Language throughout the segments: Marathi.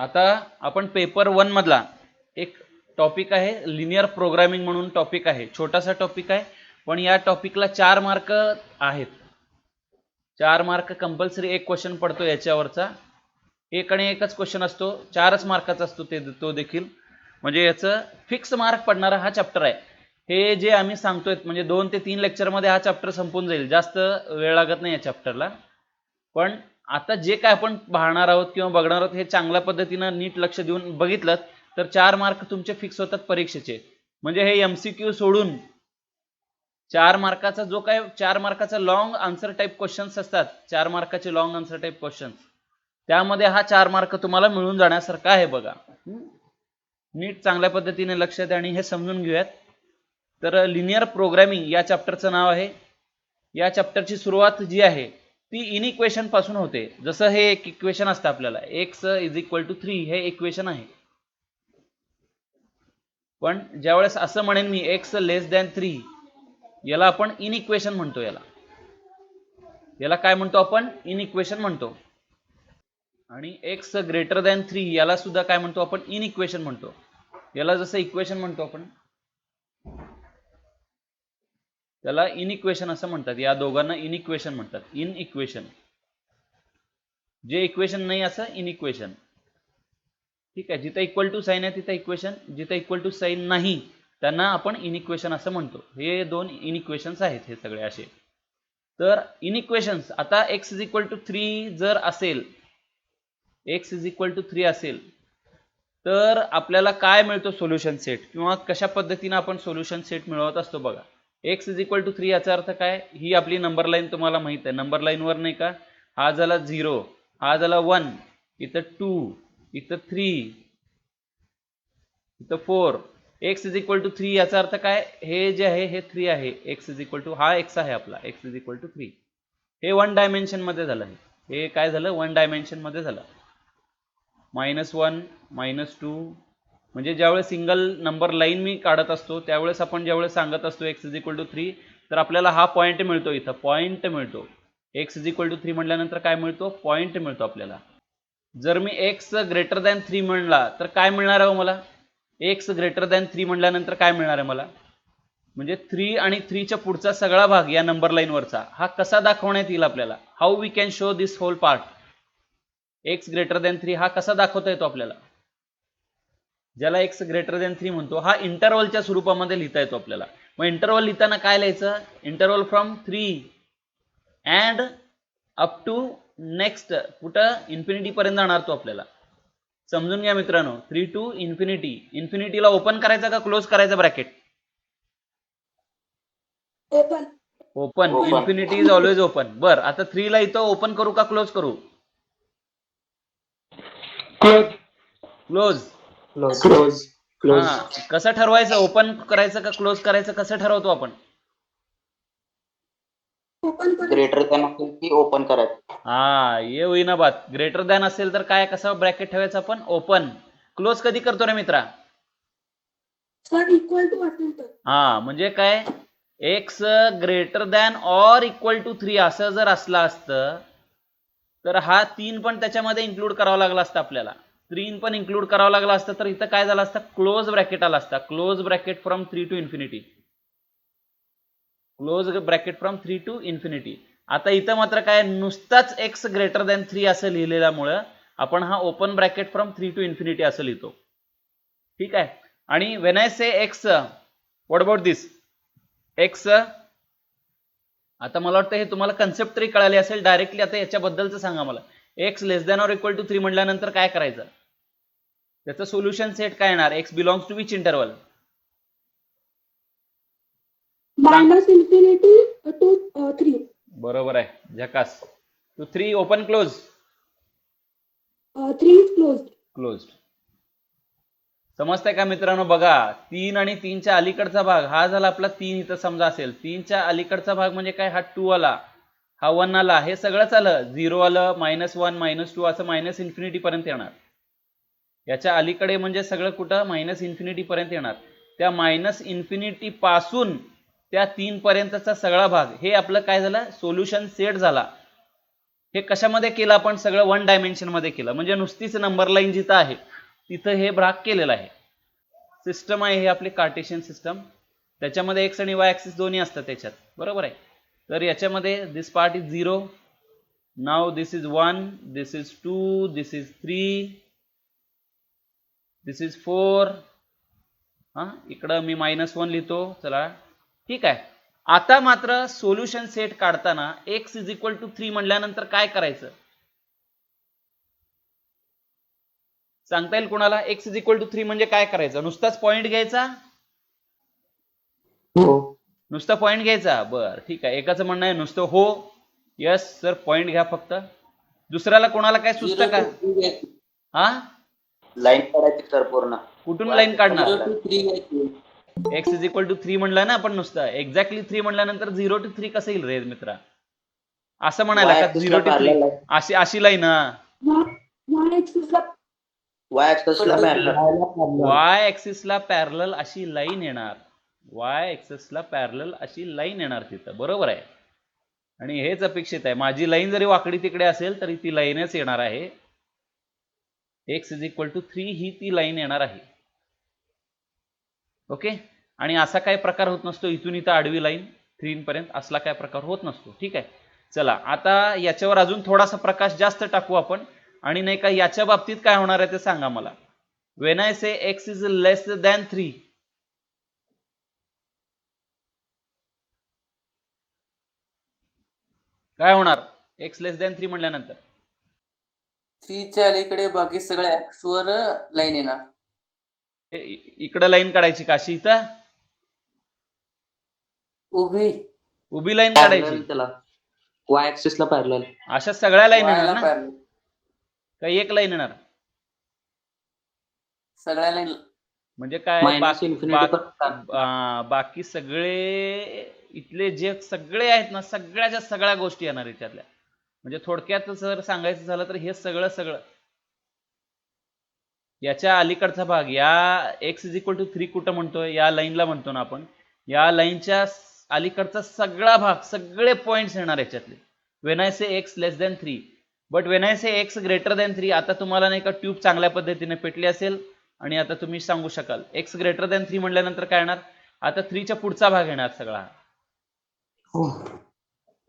आता आपण पेपर 1 मधला एक टॉपिक आहे लिनियर प्रोग्रामिंग म्हणून टॉपिक आहे. छोटासा टॉपिक आहे पण या टॉपिकला 4 मार्क आहेत. 4 मार्क कंपल्सरी एक क्वेश्चन पडतो याच्यावरचा. एक आणि एकच क्वेश्चन असतो, 4च मार्काचा असतो तो देखील. म्हणजे याचं फिक्स मार्क पडणारा हा चॅप्टर आहे. हे जे आम्ही सांगतोय म्हणजे 2 ते 3 लेक्चर मध्ये हा चॅप्टर संपून जाईल. जास्त वेळ लागत नाही या चॅप्टरला. पण आता जे काय आपण पाहणार आहोत किंवा बघणार आहोत हे चांगल्या पद्धतीने नीट लक्ष देऊन बघितलं तर 4 मार्क तुमचे फिक्स होतात परीक्षेचे. म्हणजे हे एमसीक्यू सोडून 4 मार्काचा जो काय 4 मार्काचा लॉंग आन्सर टाइप क्वेश्चन्स असतात, 4 मार्काचे लॉंग आन्सर टाइप क्वेश्चन्स, त्यामध्ये हा 4 मार्क तुम्हाला मिळून जाण्यासारखा आहे बघा. नीट चांगल्या पद्धतीने लक्ष द्या आणि हे समजून घेऊयात. तर लिनियर प्रोग्रामिंग या चॅप्टरचं नाव आहे. या चॅप्टरची सुरुवात जी आहे ती इनइक्वेशन पासून होते. जसं हे एक इक्वेशन असतं आपल्याला x = 3 हे इक्वेशन आहे. पण ज्यावेळेस असं म्हणेन मी x < 3 याला आपण इनइक्वेशन म्हणतो. याला काय म्हणतो आपण? इनइक्वेशन म्हणतो. आणि x < 3 याला सुद्धा काय म्हणतो आपण? इनइक्वेशन म्हणतो. याला जसं इक्वेशन म्हणतो आपण त्याला इनइक्वेशन असं म्हणतात. या दोघांना इनइक्वेशन म्हणतात. इनइक्वेशन जे इक्वेशन नाही असं इनइक्वेशन. ठीक आहे. जिथे इक्वल टू साइन आहे तिथे इक्वेशन, जिथे इक्वल टू साइन नाही त्यांना आपण इनइक्वेशन असं म्हणतो. हे 2 इनइक्वेशन्स आहेत हे सगळे असे. तर इनइक्वेशन्स आता x = 3 जर असेल, x = 3 असेल तर आपल्याला काय मिळतो सोल्युशन सेट किंवा कशा पद्धतीने आपण सोल्युशन सेट मिळवत असतो बघा. x = 3 याचा अर्थ काय? ही आपली नंबर लाईन तुम्हाला माहित आहे. नंबर लाईन वर नाही का हा झाला 0, हा झाला 1, इथं 2, इथं 3, इथं 4. x = 3 याचा अर्थ काय? हे जे आहे हे 3 आहे. x = हा x आहे आपला. x = 3 हे 1 डायमेन्शन मध्ये झालं. हे काय झालं? 1 डायमेन्शन मध्ये झालं. -1 -2 म्हणजे ज्यावेळेस सिंगल नंबर लाईन मी काढत असतो त्यावेळेस आपण ज्यावेळेस सांगत असतो x = 3 तर आपल्याला हा पॉइंट मिळतो. इथं पॉइंट मिळतो. x = 3 म्हटल्यानंतर काय मिळतो? पॉइंट मिळतो आपल्याला. जर मी x < 3 म्हणला तर काय मिळणार आहे मला? x < 3 म्हटल्यानंतर काय मिळणार आहे मला? म्हणजे 3 आणि 3 च्या पुढचा सगळा भाग या नंबर लाईन वरचा हा कसा दाखवण्यात येईल आपल्याला? How we can show this whole part? x < 3 हा कसा दाखवता येतो आपल्याला? ज्याला x < 3 म्हणतो हा इंटरवलच्या स्वरूपामध्ये लिहिता येतो आपल्याला. मग इंटरवल लिहिताना काय लिहायचं? Interval from 3 and up to next कुठं इन्फिनिटी पर्यंत जाणार तो आपल्याला. समजून घ्या मित्रांनो. 3 टू इन्फिनिटी. इन्फिनिटीला ओपन करायचा का क्लोज करायचा bracket? Open. Open. Infinity is always open. बर आता 3 ला इथं ओपन करू का क्लोज करू? क्लोज. हा कसं ठरवायचं? ओपन करायचं का क्लोज करायचं कसं ठरवतो आपण? ओपन ग्रेटर दॅन असेल की ओपन करायचं. हा ये होईना बात. ग्रेटर दॅन असेल तर काय कसं ब्रॅकेट ठेवायचं आपण? ओपन. क्लोज कधी करतो रे मित्रा? सर इक्वल टू असेल तर. हा म्हणजे काय? x < or = 3 असं जर असलं असतं तर हा 3 पण त्याच्यामध्ये इन्क्लूड करावा लागला असता आपल्याला. 3 पण इन्क्लूड करावं लागला असतं तर इथं काय झालं असतं? क्लोज ब्रॅकेट आला असता. Close bracket from 3 to infinity. Close bracket from 3 to infinity. आता इथं मात्र काय नुसताच x < 3 असं लिहिलेल्यामुळं आपण हा open bracket from 3 to infinity असं लिहितो. ठीक आहे. आणि when I say x, what about this x? आता मला वाटतं हे तुम्हाला कन्सेप्ट तरी कळाली असेल. डायरेक्टली आता याच्याबद्दलचं सांगा मला. x < or = 3 म्हटल्यानंतर काय करायचं? त्याचं सोल्युशन सेट काय येणार? x belongs to which interval? -Infinity to 3. बरोबर आहे. झकास. To 3 open close? 3 is close. समजतंय का मित्रांनो? बघा 3 आणि 3 च्या अलीकडचा भाग हा झाला आपला 3 इथं समजा असेल. 3 च्या अलीकडचा भाग म्हणजे काय? हा 2 आला, हा 1 आला, हे सगळंच आलं. 0 आलं, -1 -2 असं इन्फिनिटी पर्यंत येणार. याच्या अलीकडे म्हणजे सगळं कुठं इन्फिनिटी पर्यंत येणार. त्या इन्फिनिटी पासून त्या 3 पर्यंतचा सगळा भाग हे आपलं काय झालं? सोल्युशन सेट झाला. हे कशामध्ये केलं आपण? सगळं 1 डायमेन्शन मध्ये केलं, म्हणजे नुसतीच नंबर लाईन जिथं आहे तिथं हे भाग केलेला आहे. सिस्टम आहे हे आपली कार्टेशियन सिस्टम, त्याच्यामध्ये एक्स आणि वाय ॲक्सिस दोन्ही असतात त्याच्यात, बरोबर आहे. तर याच्यामध्ये this part is 0, now this is 1, this is 2, this is 3, this is 4. इकडं मी -1 लिहितो, चला ठीक आहे. आता मात्र सोल्युशन सेट काढताना x इज इक्वल टू 3 म्हटल्यानंतर काय करायचं सांगता येईल कोणाला? x इज इक्वल टू 3 म्हणजे काय करायचं? नुसताच पॉइंट घ्यायचा? हो. नुसता पॉइंट घ्यायचा? बर ठीक आहे. एकाचं म्हणणं आहे नुसतं हो, यस सर पॉइंट घ्या फक्त. दुसऱ्याला कोणाला काय सुचतं का? लाईन काढायची सर पूर्ण. कुठून लाईन काढणार? 0 to 3 घ्यायची. x इज इक्वल टू 3 म्हणलं ना आपण, नुसतं एक्झॅक्टली 3 म्हणल्यानंतर 0 to 3 कसं येईल रे मित्रा? असं म्हणायला का 0 to 3 अशी लाईन? वाय ऍक्सिसला पॅरलल अशी लाईन येणार, वाय ऍक्सिसला पॅरलल अशी लाईन येणार तिथं, बरोबर आहे. आणि हेच अपेक्षित आहे. माझी लाईन जरी वाकडी तिकडे असेल तरी ती लाईनच येणार आहे. x इज इक्वल टू 3 ही ती लाईन येणार आहे. ओके. आणि असा काय प्रकार होत नसतो इथून इथं आडवी लाईन 3 पर्यंत, असला काय प्रकार होत नसतो. ठीक आहे. चला आता याच्यावर अजून थोडासा प्रकाश जास्त टाकू आपण, आणि नाही का याच्या बाबतीत काय होणार आहे ते सांगा मला. When I say x is less than 3, काय होणार? x लेस दॅन 3 म्हटल्यानंतर 3 च्या अलीकडे बाकी सगळ्या x वर लाईन येणार. इकडे लाईन काढायची का अशी? इथं उभी लाईन काढायची, त्याला वाय ऍक्सिसला पॅरलल. अशा सगळ्या लाईन Y येणार ला ना? parallel. काही एक लाईन येणार? सगळ्या लाईन म्हणजे काय? बाकी सगळे इथले जे सगळे आहेत ना, सगळ्याच्या सगळ्या गोष्टी येणार आहेत त्यातल्या. म्हणजे थोडक्यात जर सांगायचं झालं तर हे सगळं याच्या अलीकडचा भाग, या x इज इक्वल टू 3 कुठं म्हणतोय? या लाईनला म्हणतो ना आपण. या लाईनच्या अलीकडचा सगळा भाग, सगळे पॉइंट्स येणार याच्यातले. When I say x less than 3, but when I say x greater than 3, आता तुम्हाला नाही का ट्यूब चांगल्या पद्धतीने पेटली असेल आणि आता तुम्ही सांगू शकाल x ग्रेटर दॅन 3 म्हटल्यानंतर काय येणार? आता 3 च्या पुढचा भाग येणार सगळा.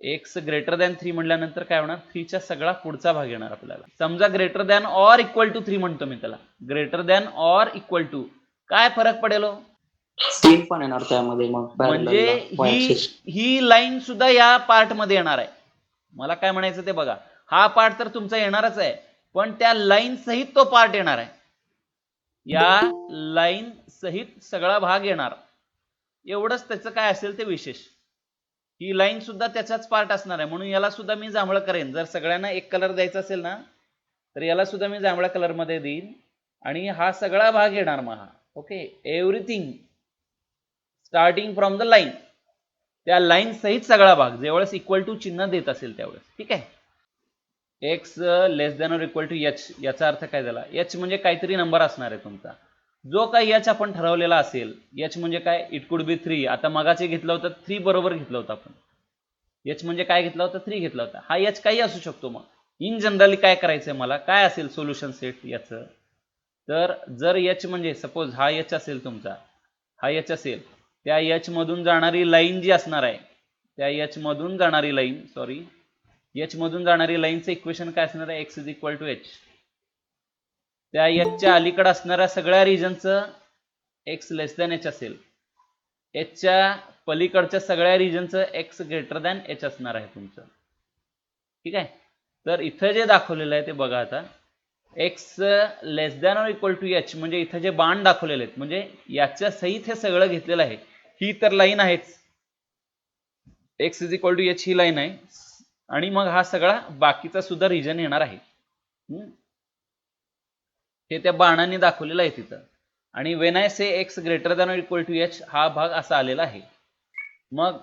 x ग्रेटर दॅन 3 म्हटल्यानंतर काय होणार? 3 च्या सगळा पुढचा भाग येणार आपल्याला. समजा greater than or equal to 3 म्हणतो मी त्याला. Greater than or equal to, काय फरक पडेल? 3 पण येणार त्यामध्ये. मग म्हणजे ही लाईन सुद्धा या पार्ट मध्ये येणार आहे. मला काय म्हणायचं ते बघा. हा पार्ट तर तुमचा येणारच आहे, पण त्या लाईन सहित तो पार्ट येणार आहे. या लाईन सहित सगळा भाग येणार. एवढंच त्याचं काय असेल ते विशेष. ही लाईन सुद्धा त्याचाच पार्ट असणार आहे, म्हणून याला सुद्धा मी जांभळं करेन. जर सगळ्यांना एक कलर द्यायचा असेल ना, तर याला सुद्धा मी जांभळ्या कलर मध्ये देईन, आणि हा सगळा भाग येणार मग हा. Okay. Everything starting from the line, त्या लाईन सहित सगळा भाग, ज्यावेळेस इक्वल टू चिन्ह देत असेल त्यावेळेस. ठीक आहे. x less than or equal to h, याचा अर्थ काय झाला? h म्हणजे काहीतरी नंबर असणार आहे तुमचा, जो काही h आपण ठरवलेला असेल. h म्हणजे काय? It could be 3. आता मगाचे घेतलं होतं 3 बरोबर घेतलं होतं आपण. h म्हणजे काय घेतला होता? 3 घेतला होता. हा h काही असू शकतो. मग इन जनरली काय करायचंय मला, काय असेल सोल्युशन सेट याचं? तर जर h म्हणजे सपोज हा h असेल तुमचा, हा h असेल, त्या h मधून जाणारी लाईन जी असणार आहे, त्या h मधून जाणारी लाईन, सॉरी, h मधून जाणारी लाईनचं इक्वेशन काय असणार आहे? x is equal to h. त्या h च्या अलीकडे असणाऱ्या सगळ्या रिजनचं x लेस दॅन h असेल. h च्या पलीकडच्या सगळ्या रिजनचं x ग्रेटर दॅन h असणार आहे तुमचं. ठीक आहे. तर इथं जे दाखवलेलं आहे ते बघा आता. x less than or equal to h म्हणजे इथं जे बाण दाखवलेले आहेत, म्हणजे याच्या सहित हे सगळं घेतलेलं आहे. ही तर लाईन आहेच, x is equal to h ही लाईन आहे, आणि मग हा सगळा बाकीचा सुद्धा रिजन येणार आहे. हे त्या बाणाने दाखवलेलं आहे तिथं. आणि when I say x greater than or equal to h, हा भाग असा आलेला आहे. मग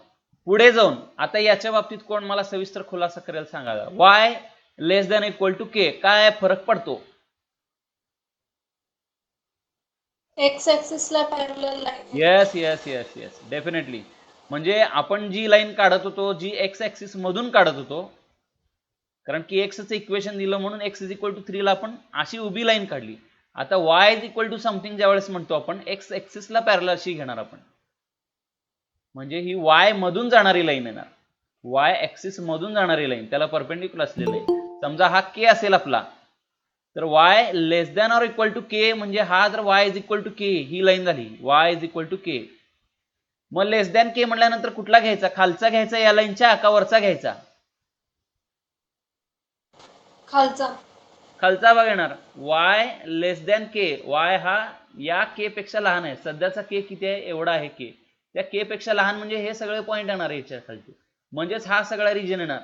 पुढे जाऊन आता याच्या बाबतीत कोण मला सविस्तर खुलासा करेल सांगा. y less than equal to k, काय फरक पडतो? एक्स ऍक्सिसला parallel line. Yes yes yes yes, definitely. म्हणजे आपण जी लाईन काढत होतो, जी एक्स ऍक्सिस मधून काढत होतो, कारण की एक्सचं इक्वेशन दिलं म्हणून x इज इक्वल टू 3 ला आपण अशी उभी लाईन काढली. आता y is equal to something ज्यावेळेस म्हणतो आपण x ऍक्सिसला पॅरलल अशी घेणार आपण, म्हणजे ही y मधून जाणारी लाईन येणार, y ऍक्सिस मधून जाणारी लाईन, त्याला परपेंडिक्युलर असलेली आहे. समजा हा k असेल आपला, तर y less than or equal to k, म्हणजे हा जर y is equal to k ही लाईन झाली, y is equal to k. मग लेस दॅन k म्हटल्यानंतर कुठला घ्यायचा, खालचा घ्यायचा या लाईनच्या का वरचा घ्यायचा? खालचा. खालचा भाग येणार. y less than k, y हा या k पेक्षा लहान आहे, सध्याचा k किती आहे, एवढा आहे k, त्या k पेक्षा लहान म्हणजे हे सगळे पॉइंट येणार याच्या खालचे, म्हणजेच हा सगळा रिजन येणार.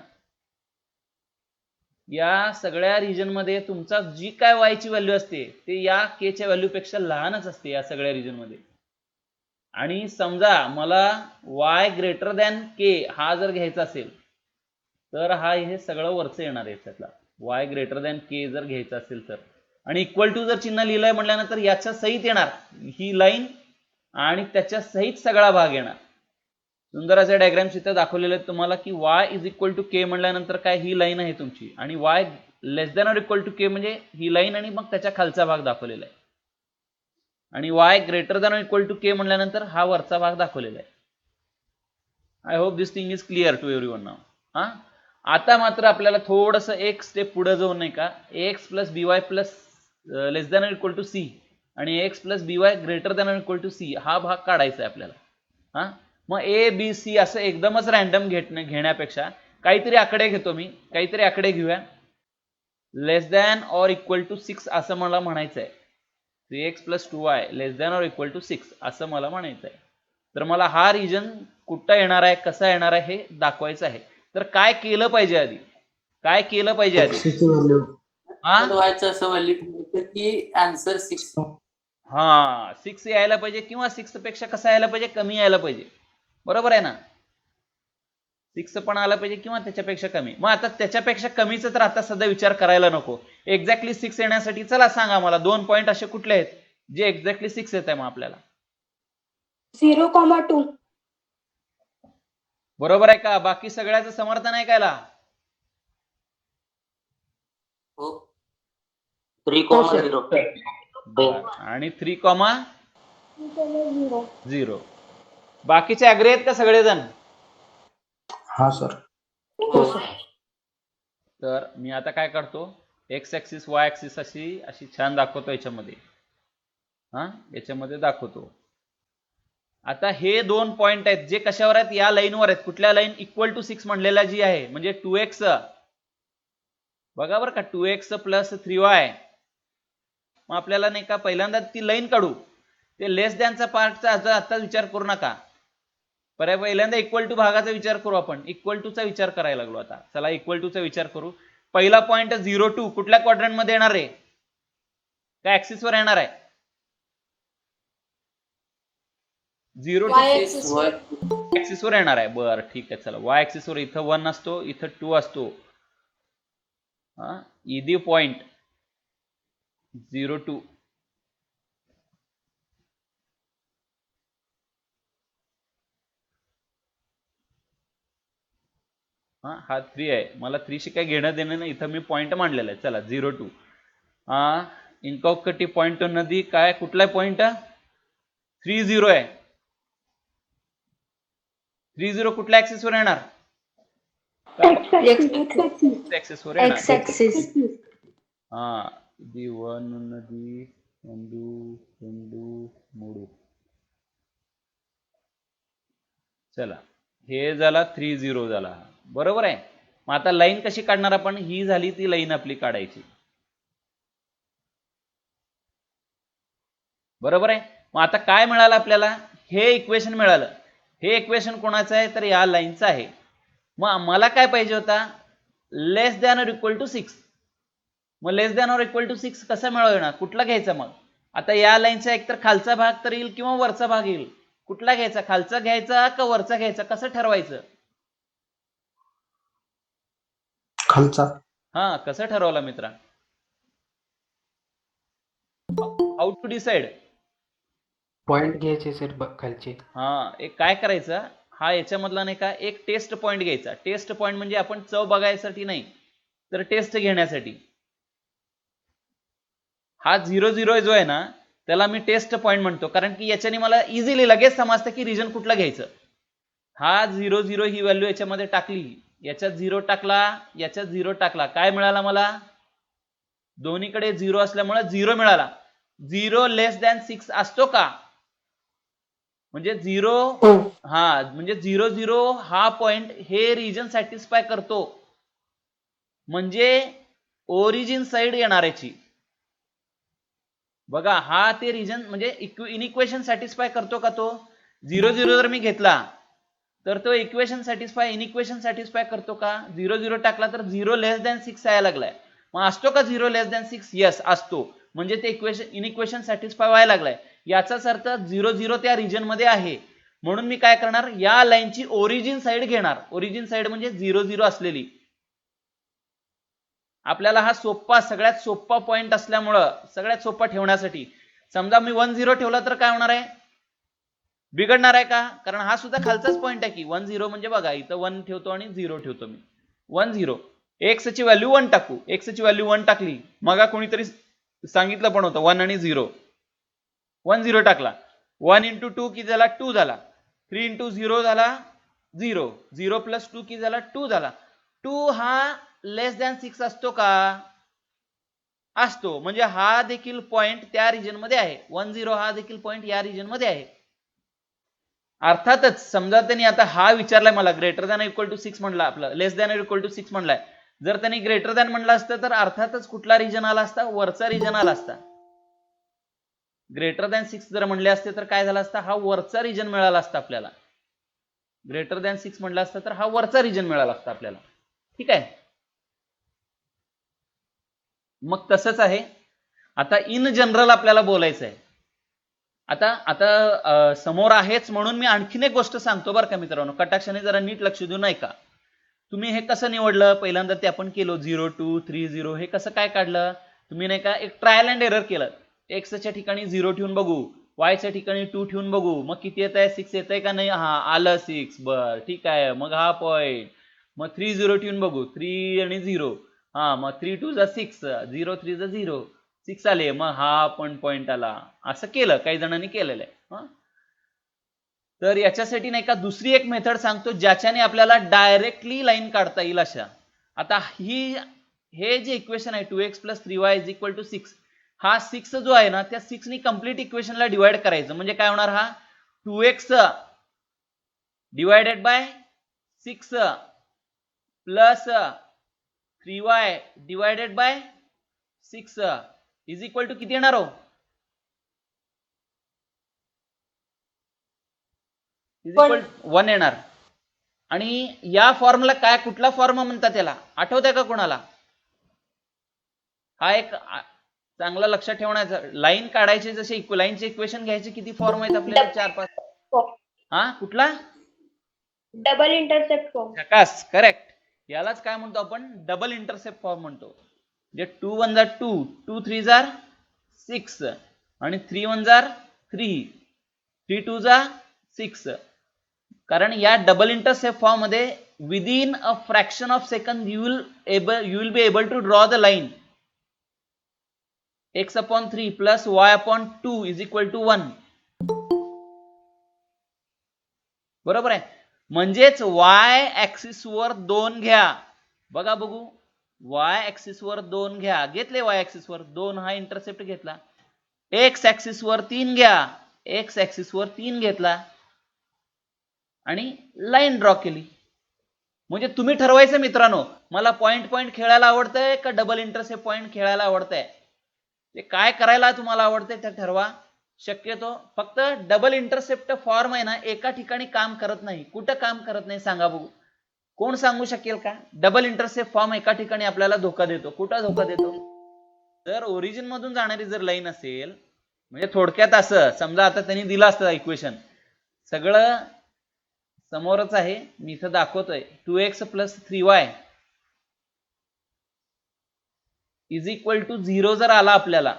या सगळ्या रिजन मध्ये तुमचा जी काय y ची व्हॅल्यू असते ते या k च्या व्हॅल्यू पेक्षा लहानच असते या सगळ्या रिजन मध्ये. आणि समजा मला y ग्रेटर दॅन k हा जर घ्यायचा असेल तर हा हे सगळं वरचं येणार आहे त्यातला, y ग्रेटर दॅन k जर घ्यायचा असेल तर, आणि इक्वल टू जर चिन्ह लिहिलंय म्हटल्यानंतर याच्या सहित येणार ही लाईन आणि त्याच्या सहित सगळा भाग येणार. सुंदर असे डायग्राम्स इथे दाखवलेले आहेत तुम्हाला की y is equal to k म्हटल्यानंतर काय ही लाईन आहे तुमची, आणि y less than or equal to k म्हणजे ही लाईन आणि मग त्याच्या खालचा भाग दाखवलेला आहे, आणि y greater than or equal to k म्हटल्यानंतर हा वरचा भाग दाखवलेला आहे. I hope this thing is clear to everyone now. हा, आता मात्र आपल्याला थोडंसं एक स्टेप पुढे जाऊन नाही का ax plus by plus less than or equal to c आणि ax plus by greater than or equal to c हा भाग काढायचा आहे आपल्याला. हा, मग a b c असं एकदमच रॅन्डम घेण्यापेक्षा काहीतरी आकडे घेतो मी, काहीतरी आकडे घेऊया. Less than or equal to 6 असं मला म्हणायचं आहे, 3x plus 2y less than or equal to 6 असं मला म्हणायचं आहे. तर मला हा रिजन कुठं येणार आहे, कसा येणार आहे हे दाखवायचं आहे. तर काय केलं पाहिजे आधी, काय केलं पाहिजे आधी? हा, व्हायचं असं व्हॅल्यू की आन्सर 6. हा 6 यायला पाहिजे, किंवा 6 पेक्षा कसा यायला पाहिजे, कमी यायला पाहिजे. बरोबर आहे ना, 6 पण आला पाहिजे किंवा त्याच्यापेक्षा कमी. मग आता त्याच्यापेक्षा कमीच तर आता सध्या विचार करायला नको. एक्झॅक्टली 6 येण्यासाठी चला सांगा मला 2 पॉईंट असे कुठले आहेत जे एक्झॅक्टली 6 येत आहे मग आपल्याला. 0,2. बरोबर आहे का? बाकी सगळ्याचं समर्थन आहे कायला? हो. 3,0. आणि 3,0. बाकीचे अग्री आहेत का सगळेजण? हा सर. तर मी आता काय करतो, एक्स ऍक्सिस वाय ऍक्सिस अशी छान दाखवतो याच्यामध्ये. हा, याच्यामध्ये दाखवतो. आता हे 2 पॉइंट आहेत जे कशावर आहेत, या लाईनवर आहेत. कुठल्या लाईन? इक्वल टू 6 म्हणलेला जी आहे, म्हणजे 2x बघा बरं का, 2x प्लस 3y. मग आपल्याला नाही का पहिल्यांदा ती लाईन काढू, ते लेस दॅनचा पार्टचा आता विचार करू नका, पहिल्यांदा इक्वल टू भागाचा विचार करू. आपण इक्वल टू चा विचार करायला लागलो. आता चला इक्वल टू चा विचार करू. पहिला पॉइंट 0,2 कुठल्या क्वाड्रंट मध्ये येणार आहे, काय ऍक्सिस वर येणार आहे? 0,2 ऍक्सिस वर येणार आहे. बरं ठीक आहे, चला y ऍक्सिस वर इथं 1 असतो, इथं 2 असतो. हा, इदी पॉइंट 0,2. हा 3 आहे, मला 3 शी काय घेणं देणं नाही, इथं मी पॉइंट मांडलेला आहे. चला 0,2. इनकॉकटी पॉइंट नदी काय, कुठला पॉइंट? 3,0 आहे. 3,0 कुठल्या ऍक्सिस वर येणार? ऍक्सिस वर येणार. ఇది 1 ఉన్నది 2 3. चला हे झाला 3,0 झाला. बरोबर आहे. मग आता लाईन कशी काढणार आपण? ही झाली ती लाईन आपली काढायची. बरोबर आहे. मग आता काय मिळालं आपल्याला? हे इक्वेशन मिळालं. हे इक्वेशन कोणाचं आहे? तर या लाईनचं आहे. मग मला काय पाहिजे होता? लेस दॅन ऑर इक्वल टू 6. मग लेस दॅन ऑर इक्वल टू 6 कसा मिळवणार? कुठला घ्यायचा मग? आता या लाईनचा एकतर खालचा भाग तर येईल किंवा वरचा भाग येईल. कुठला घ्यायचा? खालचा घ्यायचा का वरचा घ्यायचा? कसं ठरवायचं? खालचा. हा, कसं ठरवलं मित्रा? How to decide? पॉइंट घ्यायचे सर खालचे. हा, एक काय करायचं, हा याच्यामधला नाही का एक टेस्ट पॉइंट घ्यायचा. टेस्ट पॉइंट म्हणजे आपण चव बघायसाठी नाही, तर टेस्ट घेण्यासाठी हा 0 जो आहे ना त्याला मी टेस्ट पॉइंट म्हणतो, कारण की याच्याने मला इझिली लगेच समजतं की रिजन कुठला घ्यायचं. हा 0 ही व्हॅल्यू याच्यामध्ये टाकली, याच्यात 0 टाकला, याच्यात 0 टाकला, काय मिळाला मला? दोन्हीकडे 0 असल्यामुळे 0 मिळाला. 0 लेस दॅन 6 असतो का? म्हणजे 0 हा म्हणजे 0 हा पॉइंट हे रिजन सॅटिस्फाय करतो, म्हणजे ओरिजिन साइड येणार याची. बघा हा ते रिजन म्हणजे इनइक्वेशन सॅटिस्फाय करतो का तो? 0 जर मी घेतला तर तो इक्वेशन सॅटिस्फाय इनइक्वेशन सॅटिस्फाय करतो का? 0 टाकला तर 0 लेस दॅन 6 यायला लागलाय, मग असतो का 0 लेस दॅन 6? यस असतो, म्हणजे ते इनइक्वेशन सॅटिस्फाय व्हायला लागलाय. याचाच अर्थ 0 त्या रिजन मध्ये आहे. म्हणून मी काय करणार, या लाईनची ओरिजिन साइड घेणार. ओरिजिन साइड म्हणजे 0 असलेली. आपल्याला हा सोप्पा सगळ्यात सोप्पा पॉइंट असल्यामुळं सगळ्यात सोप्पा ठेवण्यासाठी, समजा मी 1 0 ठेवला तर काय होणार आहे? बिघडणार आहे का? कारण हा सुद्धा खालचाच पॉइंट आहे की 1 म्हणजे बघा इथं 1 ठेवतो आणि 0 ठेवतो मी. 1 x ची व्हॅल्यू 1 टाकू, x ची व्हॅल्यू 1 टाकली, मग कोणीतरी सांगितलं पण होतं 1 आणि 0. 1 टाकला, 1 × 2 किती झाला? 2 झाला. 3 × 0 झाला 0. 0 + 2 किती झाला? 2 झाला. 2 हा लेस दॅन 6 असतो का? असतो, म्हणजे हा देखील पॉइंट त्या रिजन मध्ये आहे. 1 हा देखील पॉइंट या रिजन मध्ये आहे. अर्थातच समजा त्यांनी आता हा विचारलाय मला, ग्रेटर दॅन इक्वल टू 6 म्हणला, आपलं लेस दॅन इक्वल टू 6 म्हणलाय. जर त्यांनी ग्रेटर दॅन म्हणलं असतं तर अर्थातच कुठला रिजन आला असता? वरचा रिजन आला असता. ग्रेटर दॅन 6 जर म्हणले असते तर काय झालं असतं? हा वरचा रिजन मिळाला असता आपल्याला. ग्रेटर दॅन 6 म्हणलं असतं तर हा वरचा रिजन मिळाला असता आपल्याला. ठीक आहे, मग तसंच आहे. आता इन जनरल आपल्याला बोलायचं आहे. आता समोर आहेच म्हणून मी आणखीन एक गोष्ट सांगतो बरं का मित्रांनो, कटाक्षाने जरा नीट लक्ष देऊ नाही का. तुम्ही हे कसं निवडलं? पहिल्यांदा ते आपण केलं 0 2 3 0, हे कसं काय काढलं तुम्ही? नाही का एक ट्रायल अँड एरर केलं. x च्या ठिकाणी 0 ठेवून बघू, y च्या ठिकाणी 2 ठेवून बघू, मग किती येत आहे? 6 येत आहे का नाही? हा आलं 6, बर ठीक आहे. मग हा पॉइंट, मग 3 0 ठेवून बघू, 3 आणि 0, हा मग 3 2 जा 6, 0 3 जा 0, 6 आले, मग हा पण पॉइंट आला. असं केलं, काही जणांनी केलेलं आहे. तर याच्यासाठी नाही का दुसरी एक मेथड सांगतो ज्याच्याने आपल्याला डायरेक्टली लाईन काढता येईल अशा. आता हे जे इक्वेशन आहे 2x + 3y = 6, हा 6 जो आहे ना त्या 6 नी कंप्लीट इक्वेशनला डिवाइड करायचं. म्हणजे काय होणार? हा 2x divided by 6 plus 3y divided by 6 is equal to किती येणार हो? इज इक्वल 1 येणार. आणि या फॉर्मला काय, कुठला फॉर्म म्हणतात त्याला? आठवतंय का कोणाला? हा एक चांगला लक्षात ठेवण्याचा, लाईन काढायचे जसे लाईनचे इक्वेशन घ्यायचे किती फॉर्म आहेत आपल्याला? 4-5. हा कुठला? Double intercept form. झकास, करेक्ट. यालाच काय म्हणतो आपण? डबल इंटरसेप्ट फॉर्म म्हणतो. म्हणजे 2 1 जा 2, 2 3 जा 6 आणि 3 1 जा 3, 3 2 जा 6. कारण या डबल इंटरसेप्ट फॉर्म मध्ये within a fraction of second you will be able to draw the line x/3 + y/2 = 1. बरोबर आहे. म्हणजेच y ऍक्सिस वर 2 घ्या. बघा बघू, y ऍक्सिस वर 2 घ्या, घेतले y ऍक्सिस वर 2 हा इंटरसेप्ट घेतला. x ऍक्सिस वर 3 घ्या, x ऍक्सिस वर 3 घेतला आणि लाईन ड्रॉ केली. म्हणजे तुम्ही ठरवायचं मित्रांनो, मला पॉइंट खेळायला आवडतंय का डबल इंटरसेप्ट पॉइंट खेळायला आवडतंय? ते काय करायला तुम्हाला आवडतंय ते ठरवा. शक्यतो फक्त डबल इंटरसेप्ट फॉर्म आहे ना एका ठिकाणी काम करत नाही. कुठं काम करत नाही सांगा बघू? कोण सांगू शकेल का? डबल इंटरसेप्ट फॉर्म एका ठिकाणी आपल्याला धोका देतो. कुठं धोका देतो? जर ओरिजिन मधून जाणारी जर लाईन असेल, म्हणजे थोडक्यात असं समजा, आता त्यांनी दिलं असतं इक्वेशन, सगळं समोरच आहे, मी इथं दाखवतोय. 2x + 3y = 0 जर आला आपल्याला,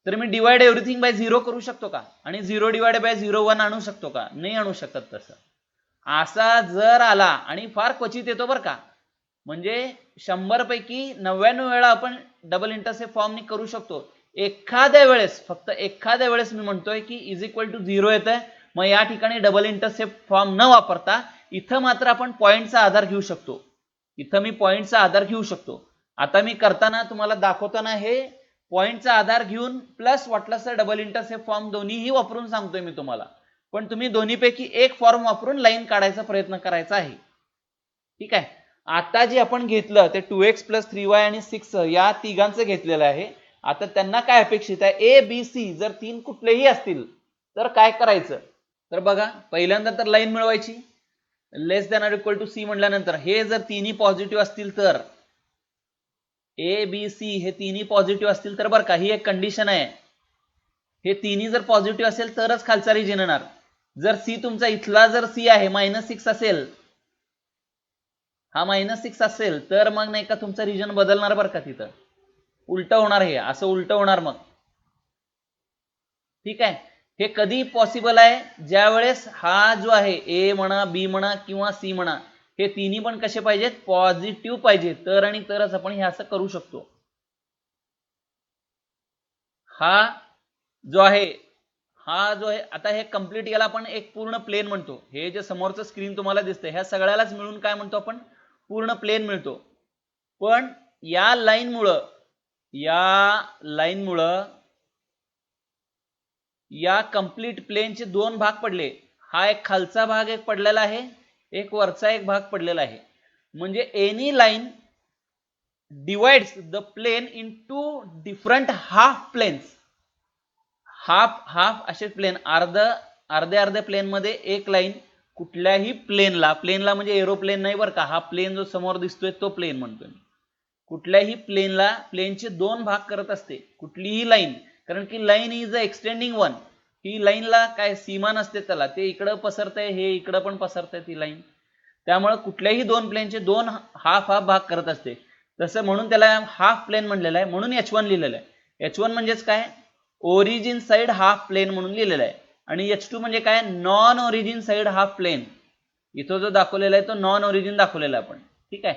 तर मी डिवाइड एव्हरीथिंग बाय 0 करू शकतो का? आणि 0 डिवाइड बाय 0 1 आणू शकतो का? नाही आणू शकत. तसं असा जर आला, आणि फार क्वचित येतो बरं का, म्हणजे 100 पैकी 99 वेळा आपण डबल इंटरसेप्ट फॉर्मनी करू शकतो. एखाद्या वेळेस, फक्त एखाद्या वेळेस मी म्हणतोय की इज इक्वल टू 0 येतंय, मग या ठिकाणी डबल इंटरसेप्ट फॉर्म न वापरता इथं मात्र आपण पॉईंटचा आधार घेऊ शकतो. इथं मी पॉईंटचा आधार घेऊ शकतो. आता मी करताना तुम्हाला दाखवताना हे पॉईंटचा आधार घेऊन प्लस वाटलं तर डबल इंटरसेप्ट फॉर्म दोन्हीही वापरून सांगतोय मी तुम्हाला. पण तुम्ही दोन्हीपैकी एक फॉर्म वापरून लाईन काढायचा प्रयत्न करायचा आहे. ठीक आहे. आता जे आपण घेतलं ते 2x + 3y आणि 6 या तिघांचं घेतलेलं आहे. आता त्यांना काय अपेक्षित आहे, ए बी सी जर तीन कुठलेही असतील तर काय करायचं. तर बघा, पहिल्यांदा तर लाईन मिळवायची. Less than or equal to C म्हटल्यानंतर हे जर तिन्ही पॉझिटिव्ह असतील तर, ए बी सी हे तिन्ही पॉझिटिव्ह असतील तर, बरं का ही एक कंडिशन आहे, हे तिन्ही जर पॉझिटिव्ह असेल तरच खालचा रिजन येणार. जर सी तुमचा इथला जर सी आहे -6 असेल, हा -6 असेल तर मग नाही का तुमचा रिजन बदलणार बरं का, तिथं उलट होणार, हे असं उलट होणार मग. ठीक आहे. हे कधी पॉसिबल आहे, ज्या वेळेस हा जो आहे ए म्हणा, बी म्हणा किंवा सी म्हणा, हे तिन्ही पण कसे पाहिजेत, पॉझिटिव्ह पाहिजे, तर आणि तरच आपण हे असं करू शकतो. हा जो आहे आता हे कंप्लीट, याला आपण एक पूर्ण प्लेन म्हणतो. हे जे समोरचं स्क्रीन तुम्हाला दिसतंय ह्या सगळ्यालाच मिळून काय म्हणतो आपण, पूर्ण प्लेन मिळतो. पण या लाईनमुळं या कंप्लीट प्लेनचे दोन भाग पडले. हा एक खालचा भाग एक पडलेला आहे, एक वरचा एक भाग पडलेला आहे. म्हणजे any line divides the plane into different half planes. Half असे प्लेन, अर्धे प्लेन मध्ये एक लाईन कुठल्याही प्लेनला म्हणजे एरोप्लेन नाही बरं का, हा प्लेन जो समोर दिसतोय तो प्लेन म्हणतोय. कुठल्याही प्लेनचे दोन भाग करत असते कुठलीही लाईन, कारण की line is a extending one. ही लाईनला काय सीमा नसते त्याला, ते इकडं पसरतंय, हे इकडं पण पसरतंय ती लाईन. त्यामुळे कुठल्याही दोन प्लेनचे दोन हाफ भाग करत असते. तसं म्हणून त्याला हाफ प्लेन म्हणलेलं आहे, म्हणून H1 लिहिलेलं आहे. H1 म्हणजेच काय, ओरिजिन साइड हाफ प्लेन म्हणून लिहिलेलं आहे. आणि H2 म्हणजे काय, non origin side half plane. इथं जो दाखवलेला आहे तो नॉन ओरिजिन दाखवलेला आहे आपण. ठीक आहे.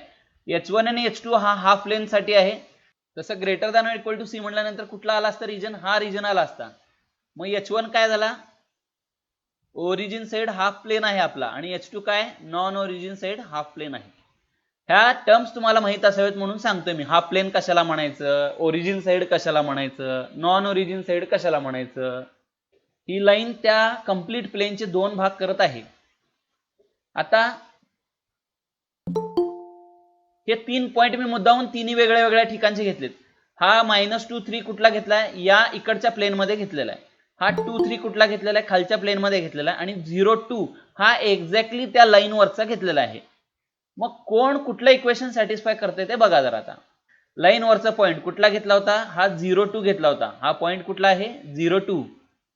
H1 आणि H2 हा हाफ प्लेन साठी आहे. तसं greater than equal to C म्हटल्यानंतर कुठला आला असता रिजन, हा रिजन आला असता. मग H1 काय झाला, ओरिजिन साइड हाफ प्लेन आहे आपला, आणि H2 काय, non origin side half plane आहे. ह्या टर्म्स तुम्हाला माहित असावेत म्हणून सांगतोय मी. हाफ प्लेन कशाला म्हणायचं, ओरिजिन साइड कशाला म्हणायचं, नॉन ओरिजिन साइड कशाला म्हणायचं. ही लाईन त्या कंप्लीट प्लेनचे दोन भाग करत आहे. आता हे 3 पॉइंट मी मुद्दाहून तिन्ही वेगळ्या ठिकाणचे घेतलेत. हा -2 3 कुठला घेतलाय, या इकडच्या प्लेन मध्ये घेतलेला आहे. हा 2 3 कुठला घेतलेला आहे, खालच्या प्लेन मध्ये घेतलेला आहे. आणि 0 2 हा एक्झॅक्टली त्या लाईन वरचा घेतलेला आहे. मग कोण कुठलं इक्वेशन सॅटिस्फाय करते ते बघा जरा. आता लाईन वरचा पॉइंट कुठला घेतला होता, हा 0 2 घेतला होता. हा पॉइंट कुठला आहे, 0 2.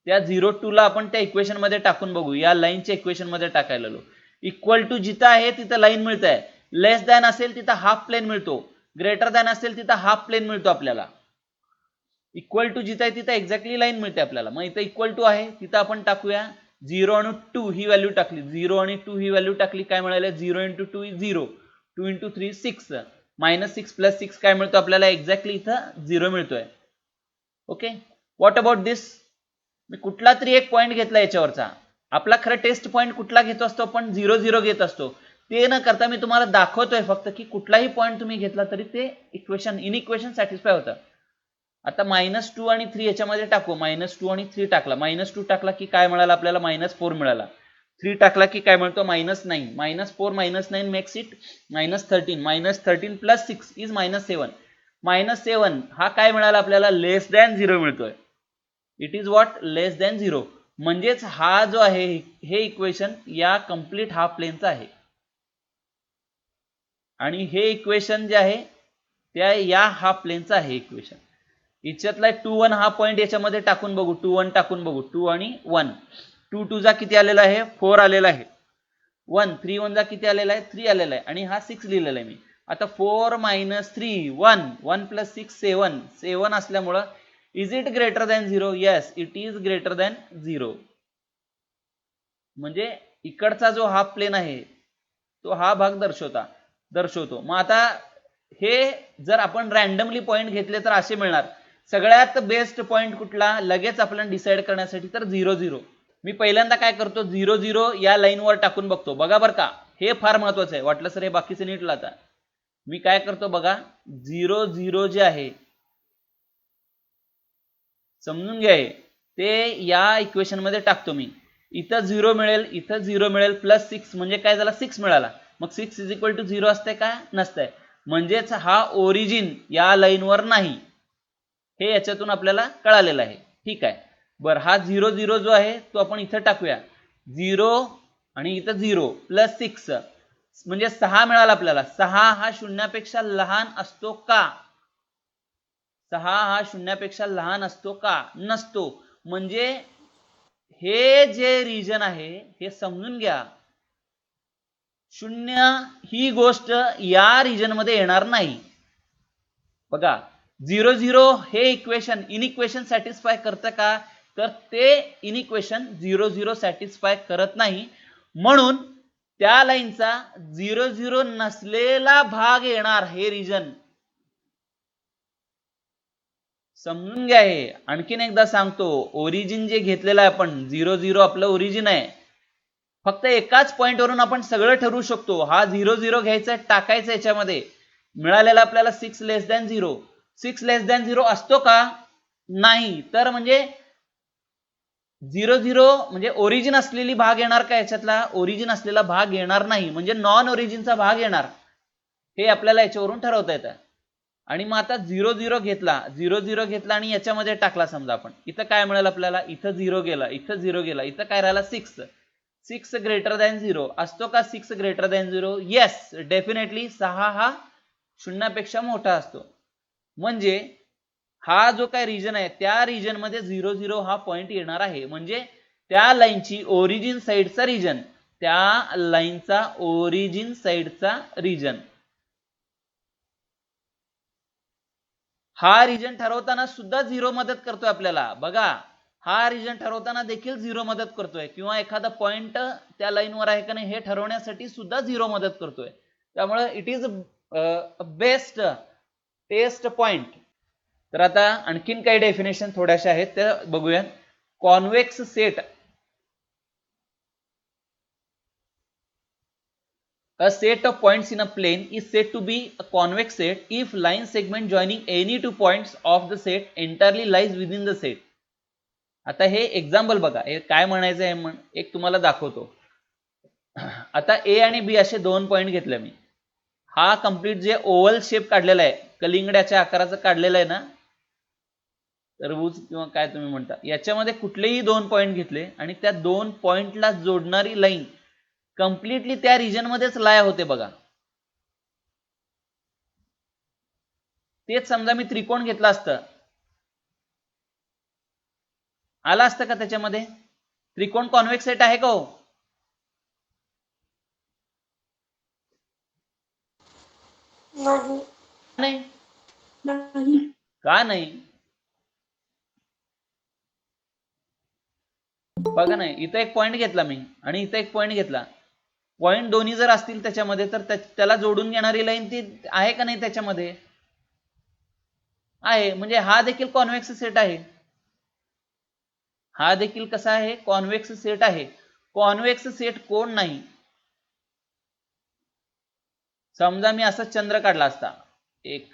त्या 0 2 ला आपण त्या इक्वेशन मध्ये टाकून बघू. या लाईनच्या इक्वेशन मध्ये टाकायला लो. इक्वल टू जिथं आहे तिथं लाईन मिळत आहे, लेस दॅन असेल तिथं हाफ प्लेन मिळतो, ग्रेटर दॅन असेल तिथं हाफ प्लेन मिळतो आपल्याला. इक्वल टू जिथं आहे तिथं एक्झॅक्टली लाईन मिळते आपल्याला. मग इथं इक्वल टू आहे तिथं आपण टाकूया 0 आणि 2 ही व्हॅल्यू टाकली. 0 आणि 2 ही व्हॅल्यू टाकली, काय मिळालं, 0 × 2 इज 0, 2 × 3 6, -6 + 6 काय मिळतो आपल्याला, एक्झॅक्टली इथं 0 मिळतोय. ओके. व्हॉट अबाउट दिस, मी कुठला तरी एक पॉइंट घेतला याच्यावरचा. आपला खरं टेस्ट पॉइंट कुठला घेतो असतो आपण, 0 0 घेत असतो. ते न करता मी तुम्हाला दाखवतोय फक्त की कुठलाही पॉइंट तुम्ही घेतला तरी ते इक्वेशन सॅटिस्फाय होतं. आता -2 आणि 3 याच्यामध्ये टाकू. -2 आणि 3 टाकला. -2 टाकला की काय मिळालं आपल्याला, -4 मिळाला. 3 टाकला की काय मिळतो, -9. -4 -9 मेक्स इट -13. -13 + 6 इज -7. -7 हा काय मिळाला आपल्याला, लेस दॅन 0 मिळतोय. It is what, less than 0. म्हणजेच हा जो आहे हे इक्वेशन या कंप्लीट हाफ प्लेनचं आहे. आणि हे इक्वेशन जे आहे त्या या हाफ प्लेनचं आहे इक्वेशन. याच्यातला 2 1 हा पॉइंट याच्यामध्ये टाकून बघू. 2 1 टाकून बघू. 2 आणि 1, 2 2 जा किती आलेला आहे, 4 आलेला आहे. 1 3 1 जा किती आलेला आहे, 3 आलेला आहे. आणि हा 6 लिहिलेला आहे मी. आता 4 - 3 1, 1 + 6 7, 7 असल्यामुळं is it greater than 0, yes it is greater than 0. म्हणजे इकडचा जो हाफ प्लेन आहे तो हा भाग दर्शवता. दर्शवतो. मग आता हे जर आपण रॅन्डमली पॉइंट घेतले तर असे मिळणार. सगळ्यात बेस्ट पॉइंट कुठला लगेच आपल्याला डिसाईड करण्यासाठी तर 0 0. मी पहिल्यांदा काय करतो 0 0 या लाईनवर टाकून बघतो. बघा बरं का, हे फार महत्वाचं आहे. वाटलं सर हे बाकीचं नीट लाता. मी काय करतो बघा 0 0 जे आहे समजून घ्या ते या इक्वेशन मध्ये टाकतो मी. इथं 0 मिळेल, इथं 0 मिळेल, प्लस 6 म्हणजे काय झाला 6 मिळाला. मग 6 इज इक्वल टू 0 असते का नसतंय. म्हणजेच हा ओरिजिन या लाईनवर नाही, हे याच्यातून आपल्याला कळालेलं आहे. ठीक आहे. बरं हा 0 0 जो आहे तो आपण इथं टाकूया. 0 आणि इथं 0 प्लस 6 म्हणजे 6 मिळाला आपल्याला. 6 हा शून्यापेक्षा लहान असतो का? 6 हा शून्यापेक्षा लहान असतो का? नसतो. म्हणजे हे जे रिजन आहे हे समजून घ्या, 0 ही गोष्ट या रिजन मध्ये येणार नाही. बघा 0 0 हे इक्वेशन इनइक्वेशन सॅटिस्फाय करतं का? तर ते इनइक्वेशन 0 0 सॅटिस्फाय करत नाही. म्हणून त्या लाईनचा 0 0 नसलेला भाग येणार हे रिजन. समजून घ्या. हे आणखीन एकदा सांगतो, ओरिजिन जे घेतलेलं आहे आपण 0 0 आपलं ओरिजिन आहे. फक्त एकाच पॉइंट वरून आपण सगळं ठरवू शकतो. हा 0 0 घ्यायचा टाकायचा याच्यामध्ये. मिळालेला आपल्याला 6 लेस दॅन 0. 6 लेस दॅन 0 असतो का? नाही. तर म्हणजे 0 0 म्हणजे ओरिजिन असलेली भाग येणार का याच्यातला? ओरिजिन असलेला भाग येणार नाही. म्हणजे नॉन ओरिजिनचा भाग येणार. हे आपल्याला याच्यावरून ठरवता येतं. आणि मग आता 0 0 घेतला, 0 0 घेतला आणि याच्यामध्ये टाकला समजा आपण. इथं काय मिळेल आपल्याला? इथं 0 गेला, इथं 0 गेला, इथं काय राहिला 6. 6 ग्रेटर दॅन 0 असतो का? 6 ग्रेटर दॅन 0? येस, डेफिनेटली 6 हा शून्यापेक्षा मोठा असतो. म्हणजे हा जो काय रिजन आहे त्या रिजन मध्ये 0 0 हा पॉइंट येणार आहे. म्हणजे त्या लाईनची ओरिजिन साइडचा रिजन, त्या लाईनचा ओरिजिन साइडचा रिजन, हा रिजन ठरवताना सुद्धा 0 मदत करतोय आपल्याला. बघा हा रिजन ठरवताना देखील 0 मदत करतोय, किंवा एखादा पॉइंट त्या लाईनवर आहे का नाही हे ठरवण्यासाठी सुद्धा 0 मदत करतोय. त्यामुळे it is best test point. तर आता आणखीन काही डेफिनेशन थोड्याशा आहेत त्या बघूया. Convex set, a set of points in a plane is said to be a convex set if line segment joining any two points of the set entirely lies within the set. आता हे एक्झाम्पल बघा, हे काय म्हणायचं आहे एक तुम्हाला दाखवतो. आता ए आणि बी असे दोन पॉइंट घेतले मी. हा कंप्लीट जे ओव्हल शेप काढलेला आहे, कलिंगड्याच्या आकाराचं काढलेलं आहे ना, तरबूज किंवा काय तुम्ही म्हणता, याच्यामध्ये कुठलेही दोन पॉइंट घेतले आणि त्या दोन पॉइंटला जोडणारी लाईन कंप्लीटली त्या रिजन मध्येच लाय होते. बघा तेच समजा मी त्रिकोण घेतला असतं, आला असतं का त्याच्यामध्ये? त्रिकोण कॉन्वेक्स सेट आहे का हो? नाही. का नाही? बघा नाही, इथं एक पॉइंट घेतला मी आणि इथं एक पॉइंट घेतला. पॉइंट दोन्ही जर असतील त्याच्यामध्ये तर त्याला जोडून घेणारी लाईन ती आहे का नाही त्याच्यामध्ये? आहे. म्हणजे हा देखील कॉन्वेक्स सेट आहे. हा देखील कसा आहे? कॉन्वेक्स सेट आहे. कॉन्वेक्स सेट कोण नाही? समजा मी असा चंद्र काढला असता एक,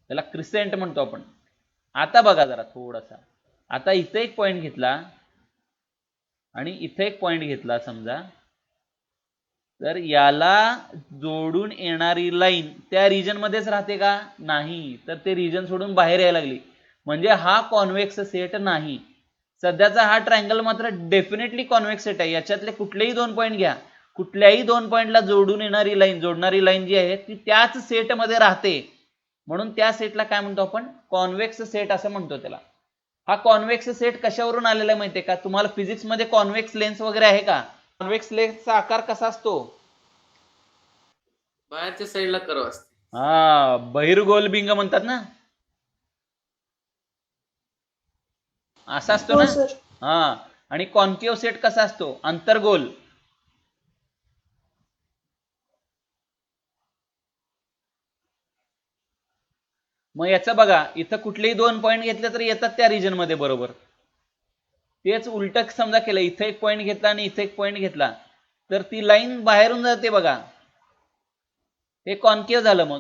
त्याला क्रिसेंट म्हणतो आपण. आता बघा जरा थोडासा, आता इथे एक पॉइंट घेतला आणि इथे एक पॉइंट घेतला समजा, तर याला जोडून येणारी लाईन त्या रिजन मध्येच राहते का? नाही. तर ते रिजन सोडून बाहेर यायला लागली, म्हणजे हा कॉन्वेक्स सेट नाही. सध्याचा हा ट्रायंगल मात्र डेफिनेटली कॉन्वेक्स सेट आहे. याच्यातले कुठलेही दोन पॉइंट घ्या, कुठल्याही दोन पॉइंटला जोडून येणारी लाईन जी आहे ती त्याच सेट मध्ये राहते. म्हणून त्या सेटला काय म्हणतो आपण? कॉन्वेक्स सेट असं म्हणतो त्याला. हा कॉन्वेक्स सेट कशावरून आलेला आहे माहितीये का तुम्हाला? फिजिक्स मध्ये कॉन्वेक्स लेन्स वगैरे आहे का? कॉन्वेक्स लेन्सचा आकार कसा असतो? बाहेरच्या साईडला कर्व असते. हा, बहिर्गोल बिंग म्हणतात ना, असा असतो ना. हा. आणि कॉन्केव सेट कसा असतो? अंतर्गोल. मग याचं बघा, इथं कुठलेही 2 पॉईंट घेतले तर येतात त्या रिजन मध्ये बरोबर. तेच उलट समजा केलं, इथं एक पॉईंट घेतला आणि इथं एक पॉईंट घेतला तर ती लाईन बाहेरून जाते बघा, हे कॉन्केव्ह झालं. मग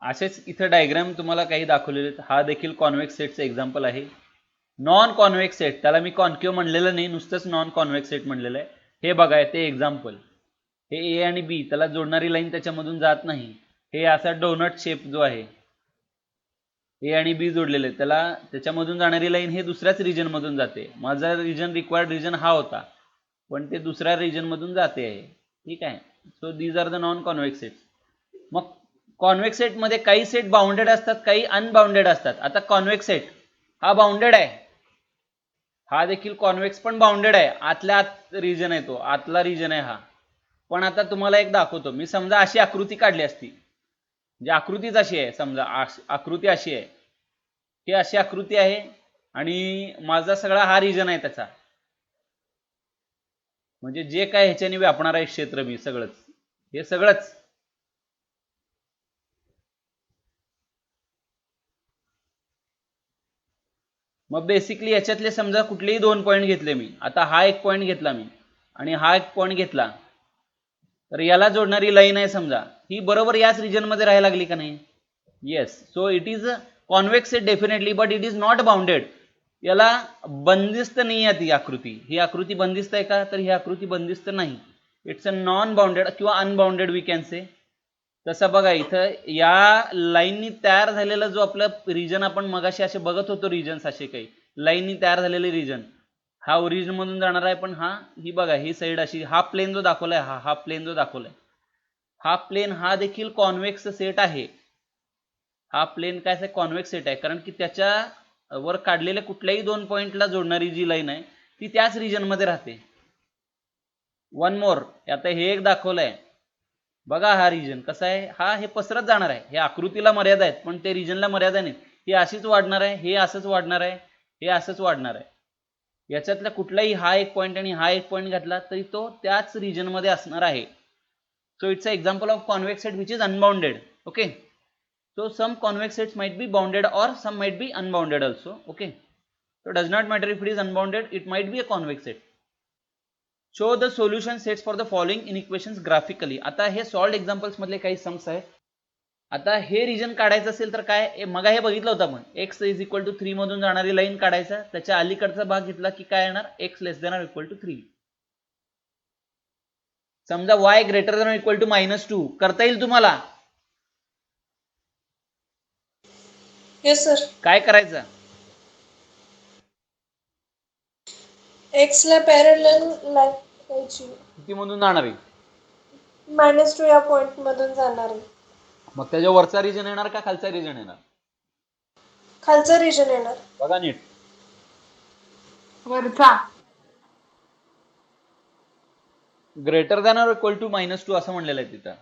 असेच इथं डायग्राम तुम्हाला काही दाखवलेले आहेत. हा देखील कॉन्व्हेक्स सेटचं एक्झाम्पल आहे. नॉन कॉन्व्हेक्स सेट, त्याला मी कॉन्केव्ह म्हणलेलं नाही, नुसतंच नॉन कॉन्व्हेक्स सेट म्हणलेलं आहे. हे बघा ते एक्झाम्पल, हे ए आणि बी, त्याला जोडणारी लाईन त्याच्यामधून जात नाही. हे असा डोनट शेप जो आहे, ए आणि बी जोडलेले, त्याला त्याच्यामधून जाणारी लाईन हे दुसऱ्याच रिजन मधून जाते. माझा रिजन रिक्वायर्ड रिजन हा होता, पण ते दुसऱ्या रिजन मधून जाते आहे. ठीक आहे. So these are the non convex set. मग कॉन्व्हेक्स सेट मध्ये काही सेट बाउंडेड असतात, काही अनबाउंडेड असतात. आता कॉन्व्हेक्स सेट हा बाउंडेड आहे, हा देखील कॉन्व्हेक्स पण बाउंडेड आहे, आतल्या आत रिजन आहे, तो आतला रिजन आहे हा. पण आता तुम्हाला एक दाखवतो मी. समजा अशी आकृती काढली असती, म्हणजे आकृतीच अशी आहे, समजा आकृती अशी आहे, ही अशी आकृती आहे आणि माझा सगळा हा रिजन आहे त्याचा, म्हणजे जे काय ह्याच्याने व्यापणार आहे क्षेत्र मी सगळंच, हे सगळंच. मग बेसिकली याच्यातले समजा कुठलेही 2 पॉईंट घेतले मी, आता हा एक पॉईंट घेतला मी आणि हा एक पॉईंट घेतला, तर याला जोडणारी लाईन आहे समजा, ही बरोबर याच रिजन मध्ये राहायला लागली का नाही? Yes. So it is convex set definitely, but it is not bounded. याला बंदिस्त नाही आहे ती आकृती. ही आकृती बंदिस्त आहे का? तर ही आकृती बंदिस्त नाही. इट्स अ नॉन बाउंडेड किंवा अनबाउंडेड वी कॅन से. तसं बघा इथं या लाईननी तयार झालेला जो आपला रिजन, आपण मगाशी असे बघत होतो रिजन्स, असे काही लाईननी तयार झालेले रिजन, हा ओरिजिन मधून जाणार आहे. पण हा, ही बघा ही साईड अशी, हा प्लेन जो दाखवलाय, हा प्लेन जो दाखवलाय, हा प्लेन हा देखील कॉन्व्हेक्स सेट आहे. हा प्लेन काय आहे? कॉन्व्हेक्स सेट आहे, कारण की त्याच्या वर काढलेल्या कुठल्याही 2 पॉइंटला जोडणारी जी लाईन आहे ती त्याच रिजन मध्ये राहते. वन मोर, आता हे एक दाखवलंय बघा, हा रिजन कसा आहे, हा हे पसरत जाणार आहे. हे आकृतीला मर्यादा आहेत, पण ते रिजनला मर्यादा नाहीत. ही अशीच वाढणार आहे, हे असंच वाढणार आहे, हे असंच वाढणार आहे. याच्यातला कुठलाही हा एक पॉईंट आणि हा एक पॉईंट घातला तरी तो त्याच रिजन मध्ये असणार आहे. So it's a example of convex set which is unbounded. Okay. So some convex sets might be bounded or some might be unbounded also. Okay. So does not matter if it is unbounded, it might be a convex set. Show the solution sets for the following inequations graphically. आता हे सॉल्व्ड एक्झाम्पल्स मधले काही सम्स आहेत. आता हे रिजन काढायचं असेल तर काय, मग हे बघितलं होतं आपण, x इज इक्वल टू 3 मधून जाणारी लाईन काढायचा, त्याच्या अलीकडचा भाग घेतला की काय येणार, x less than or equal to 3. समजा y greater than or equal to -2 करता येईल तुम्हाला. Yes sir. काय करायचं, एक्स ला पॅरलल लाईन घ्यायची, किती मधून जाणार आहे, -2 या पॉइंट मधून जाणार आहे. मग त्याच्या वरचा रिजन येणार का खालचा रिजन येणार? खालचा रिजन येणार. बघा नीट, वरचा. Greater than or equal to -2 असं म्हणलेलं आहे तिथं.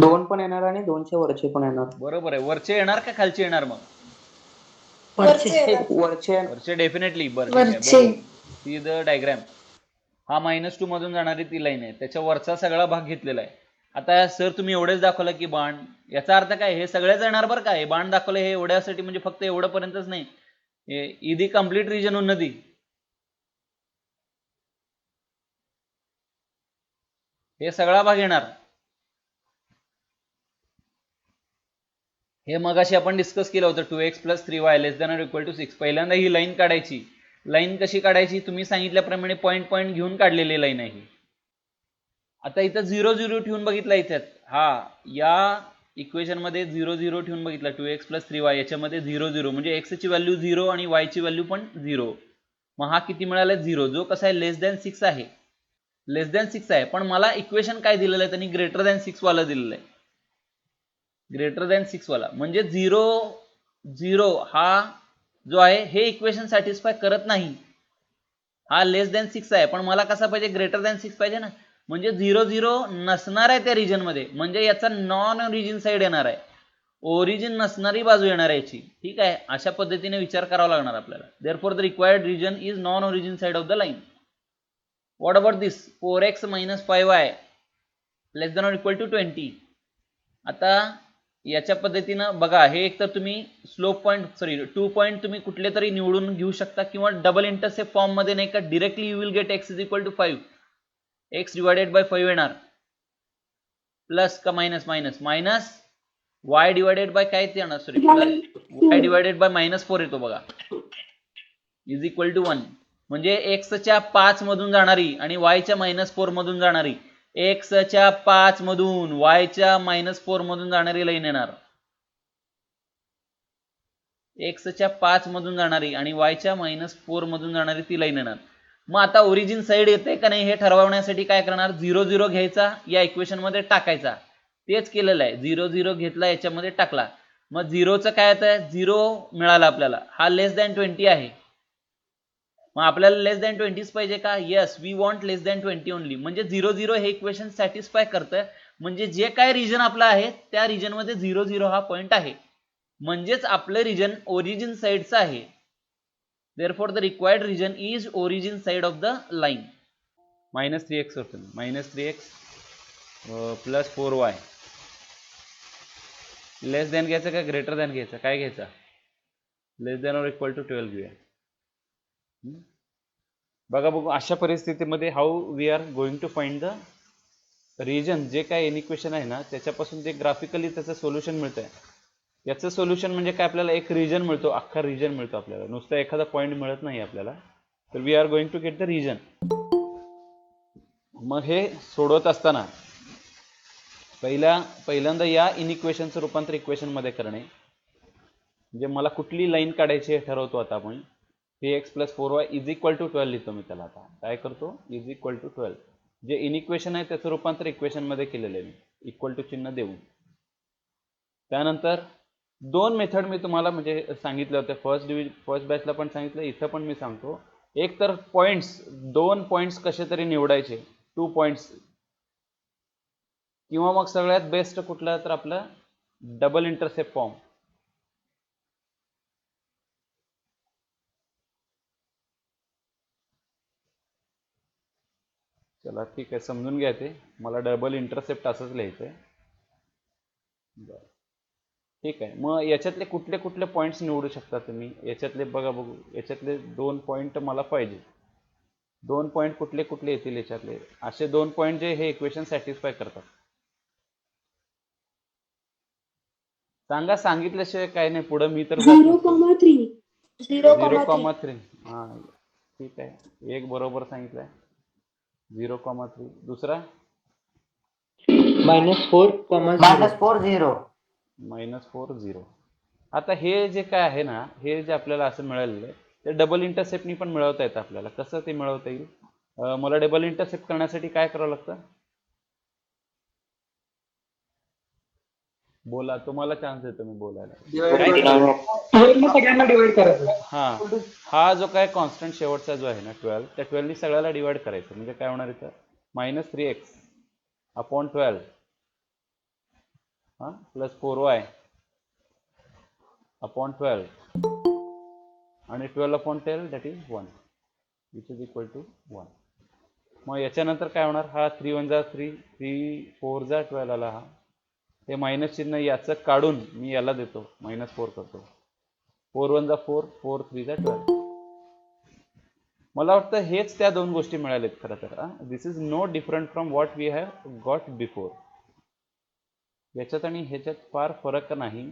2 पण येणार आणि 2च्या वरचे पण येणार. बरोबर आहे. वरचे येणार का खालचे येणार? मग वरचे येणार. वरचे डेफिनेटली. वरचे. See the diagram. हा -2 मधून जाणारी ती लाईन आहे, त्याच्या वरचा सगळा भाग घेतलेला आहे. आता सर तुम्ही एवढेच दाखवलं की बाण, याचा अर्थ काय, हे सगळेच येणार बरं का. हे बाण दाखवलं हे एवढ्यासाठी, म्हणजे फक्त एवढं पर्यंतच नाही, इदी कंप्लीट रिजन उन्नती, हे सगळा भाग येणार. हे मगाशी आपण डिस्कस केलं होतं, 2x + 3y less than or equal to 6. पहिल्यांदा ही लाईन काढायची. लाईन कशी काढायची, तुम्ही सांगितल्याप्रमाणे पॉईंट पॉईंट घेऊन काढलेली लाईन आहे. आता इथं 0 0 ठेवून बघितला, इथ्यात या इक्वेशन मध्ये 0 0 ठेवून बघितला, 2x + 3y, याच्यामध्ये 0 0 म्हणजे x ची व्हॅल्यू 0 आणि y ची व्हॅल्यू पण 0. मग हा किती मिळाला, 0, जो कसा आहे लेस दॅन 6 आहे. लेस दॅन 6 आहे, पण मला इक्वेशन काय दिलेलं आहे, त्यांनी ग्रेटर दॅन 6 वाला दिलेलं आहे. ग्रेटर दॅन 6 वाला म्हणजे 0 0 हा जो आहे हे इक्वेशन सॅटिस्फाय करत नाही. हा लेस दॅन 6 आहे, पण मला कसा पाहिजे, ग्रेटर दॅन 6 पाहिजे ना. म्हणजे 0 0 नसणार आहे त्या रिजन मध्ये, म्हणजे याचा नॉन ओरिजिन साइड येणार आहे, ओरिजिन नसणारी बाजू येणार आहे याची. ठीक आहे, अशा पद्धतीने विचार करावा लागणार आपल्याला. Therefore the required region is non origin side of the line. What about this 4x - 5y less than or equal to 20. आता याच्या पद्धतीनं बघा, हे एक तर तुम्ही स्लोप पॉईंट 2 पॉईंट तुम्ही कुठले तरी निवडून घेऊ शकता, किंवा डबल इंटरसेप्ट फॉर्म मध्ये नाही का directly you will get x is equal to 5, x divided by 5 येणार, प्लस का minus, minus y divided by काय ते येणार, प्लस y डिवायडेड बाय -4 येतो बघा, इज इक्वल टू 1. म्हणजे x च्या 5 मधून जाणारी आणि y च्या -4 मधून जाणारी, x च्या 5 मधून y च्या -4 मधून जाणारी लाईन येणार, x च्या 5 मधून जाणारी आणि y च्या -4 मधून जाणारी ती लाईन येणार. मग आता ओरिजिन साइड येते का नाही हे ठरवण्यासाठी काय करणार, 0 0 घ्यायचा, या इक्वेशन मध्ये टाकायचा. तेच केलेलं आहे, 0 0 घेतला, याच्यामध्ये टाकला. मग 0चं काय येतं, 0 मिळाला आपल्याला, हा लेस दॅन 20 आहे. मग आपल्याला लेस दॅन 20 पाहिजे का, yes, we want less than 20 only. म्हणजे 0 0 हे इक्वेशन सॅटिस्फाय करतं. म्हणजे जे काय रिजन आपला आहे त्या रिजन मध्ये 0 0 हा पॉइंट आहे, म्हणजेच आपलं रिजन ओरिजिन साइडचं आहे. therefore the required region is origin side of the line. -3x होतं, -3x प्लस 4y लेस दॅन घ्यायचं का ग्रेटर दॅन घ्यायचं, काय घ्यायचं, less than or equal to 12 घेऊया. बघा बघू अशा परिस्थितीमध्ये how we are going to find the region. जे काय इनइक्वेशन आहे ना त्याच्यापासून जे ग्राफिकली त्याचं सोल्युशन मिळतं आहे, याचं सोल्युशन म्हणजे काय, आपल्याला एक रिजन मिळतो, अख्खा रिजन मिळतो आपल्याला, नुसतं एखादा पॉईंट मिळत नाही आपल्याला. तर we are going to get the region. मग हे सोडवत असताना पहिल्यांदा या इनइक्वेशनचं रूपांतर इक्वेशन मध्ये करणे. म्हणजे मला कुठली लाईन काढायची हे ठरवतो आता आपण. 3x + 4y is equal to 12 लिहितो मी त्याला. आता काय करतो, इज इक्वल टू 12. जे इनइक्वेशन आहे त्याचं रूपांतर इक्वेशन मध्ये केलेलं आहे मी, इक्वल टू चिन्ह देऊन. त्यानंतर 2 मेथड मी तुम्हाला म्हणजे सांगितलं होतं, फर्स्ट बॅचला पण सांगितलं, इथं पण मी सांगतो. एक तर पॉइंट्स, 2 पॉइंट्स कसे तरी निवडायचे, 2 पॉइंट्स, किंवा मग सगळ्यात बेस्ट कुठला तर आपलं डबल इंटरसेप्ट फॉर्म. चला ठीक आहे, समजून घ्या ते, मला डबल इंटरसेप्ट असंच लिहायचं आहे. बरं ठीक आहे. मग याच्यातले कुठले कुठले पॉईंट्स निवडू शकता तुम्ही, याच्यातले बघा बघू, याच्यातले 2 पॉईंट मला पाहिजे. 2 पॉईंट कुठले कुठले येतील याच्यातले, असे 2 पॉईंट जे हे इक्वेशन सॅटिस्फाय करतात. सांगा, सांगितल्याशिवाय काय नाही पुढे मी तर 0,3. 0,3. हा ठीक आहे, एक बरोबर सांगितलंय, 0,3. दुसरा -4, -4 -4 0. आता हे जे काय आहे ना, हे जे आपल्याला असं मिळालेलं आहे ते डबल इंटरसेप्टनी पण मिळवता येतं आपल्याला. कसं ते मिळवता येईल, मला डबल इंटरसेप्ट करण्यासाठी काय करावं लागतं, बोला, तुम्हाला चान्स देतो मी बोलायला. सगळ्यांना डिवाइड करायचं. हा जो काय कॉन्स्टंट शेवटचा जो आहे ना 12, त्या 12नी सगळ्याला डिवाइड करायचं. म्हणजे काय होणार इथं, -3x upon 12 plus 4y upon 12 आणि 12 upon 10 that is 1 which is equal to 1. मग याच्यानंतर काय होणार, हा 3 1 जा 3, 3 4 जा 12 आला, हा हे मायनस चिन्ह याचं काढून मी याला देतो, -4 करतो. 4 1 जा 4, 4 3 जा 12. मला वाटतं हेच त्या 2 गोष्टी मिळाल्यात खरं तर. This is no different from what we have got before. याच्यात आणि ह्याच्यात फार फरक नाही.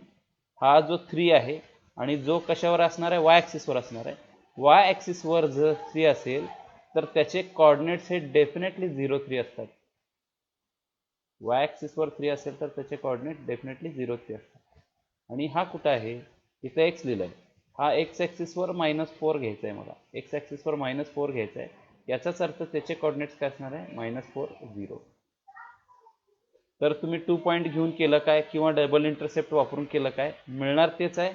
हा जो 3 आहे आणि जो कशावर असणार आहे, y ॲक्सिसवर असणार आहे. y ॲक्सिसवर जर 3 असेल तर त्याचे कोऑर्डिनेट्स हे डेफिनेटली 0 3 असतात. y ॲक्सिसवर 3 असेल तर त्याचे कोऑर्डिनेट डेफिनेटली 0 3 असतात. आणि हा कुठं आहे, इथं x लिहिलंय, हा x ॲक्सिसवर -4 घ्यायचा आहे मला, x ॲक्सिसवर -4 घ्यायचा आहे. याचाच अर्थ त्याचे कोऑर्डिनेट्स काय असणार आहे, -4 0. तर तुम्ही 2 पॉईंट घेऊन केलं काय किंवा डबल इंटरसेप्ट वापरून केलं काय, मिळणार तेच आहे.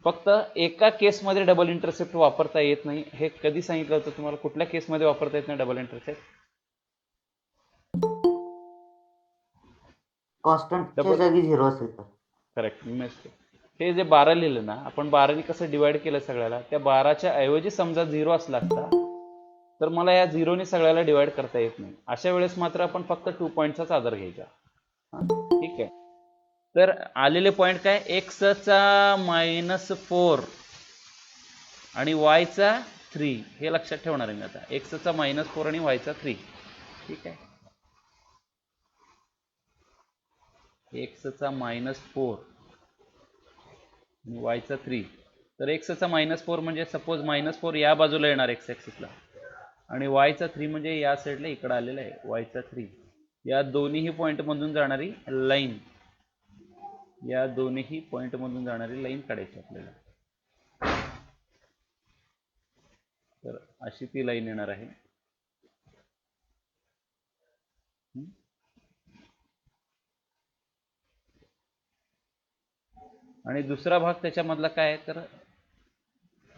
फक्त एका केसमध्ये डबल इंटरसेप्ट वापरता येत नाही. हे कधी सांगितलं होतं तुम्हाला, कुठल्या केसमध्ये वापरता येत नाही डबल इंटरसेप्ट, कॉन्स्टंटच्या जागी 0 असेल तर. करेक्ट. हे जे 12 लिहिलं ना आपण, 12नी कसं डिवाइड केलं सगळ्याला, त्या 12च्या ऐवजी समजा 0 असला असता तर मला या 0नी सगळ्याला डिवाइड करता येत नाही. अशा वेळेस मात्र आपण फक्त 2 पॉईंटचाच आधार घ्यायचा. ठीक आहे. तर आलेले पॉईंट काय, एक्सचा -4 आणि वायचा 3 हे लक्षात ठेवणार आहे मी आता. एक्सचा -4 आणि वायचा 3. ठीक आहे. एक्सचा -4 आणि वायचा 3. तर एक्सचा -4 म्हणजे सपोज -4 या बाजूला येणार एक्स ॲक्सिसला आणि वायचा 3 म्हणजे या साईडला इकडे आलेला आहे वायचा 3. या दोन्ही पॉईंट मधून जाणारी लाईन, या दोन्ही पॉईंट मधून जाणारी लाईन काढायची आपल्याला. तर अशी ती लाईन येणार आहे. आणि दुसरा भाग त्याच्यामधला काय आहे, तर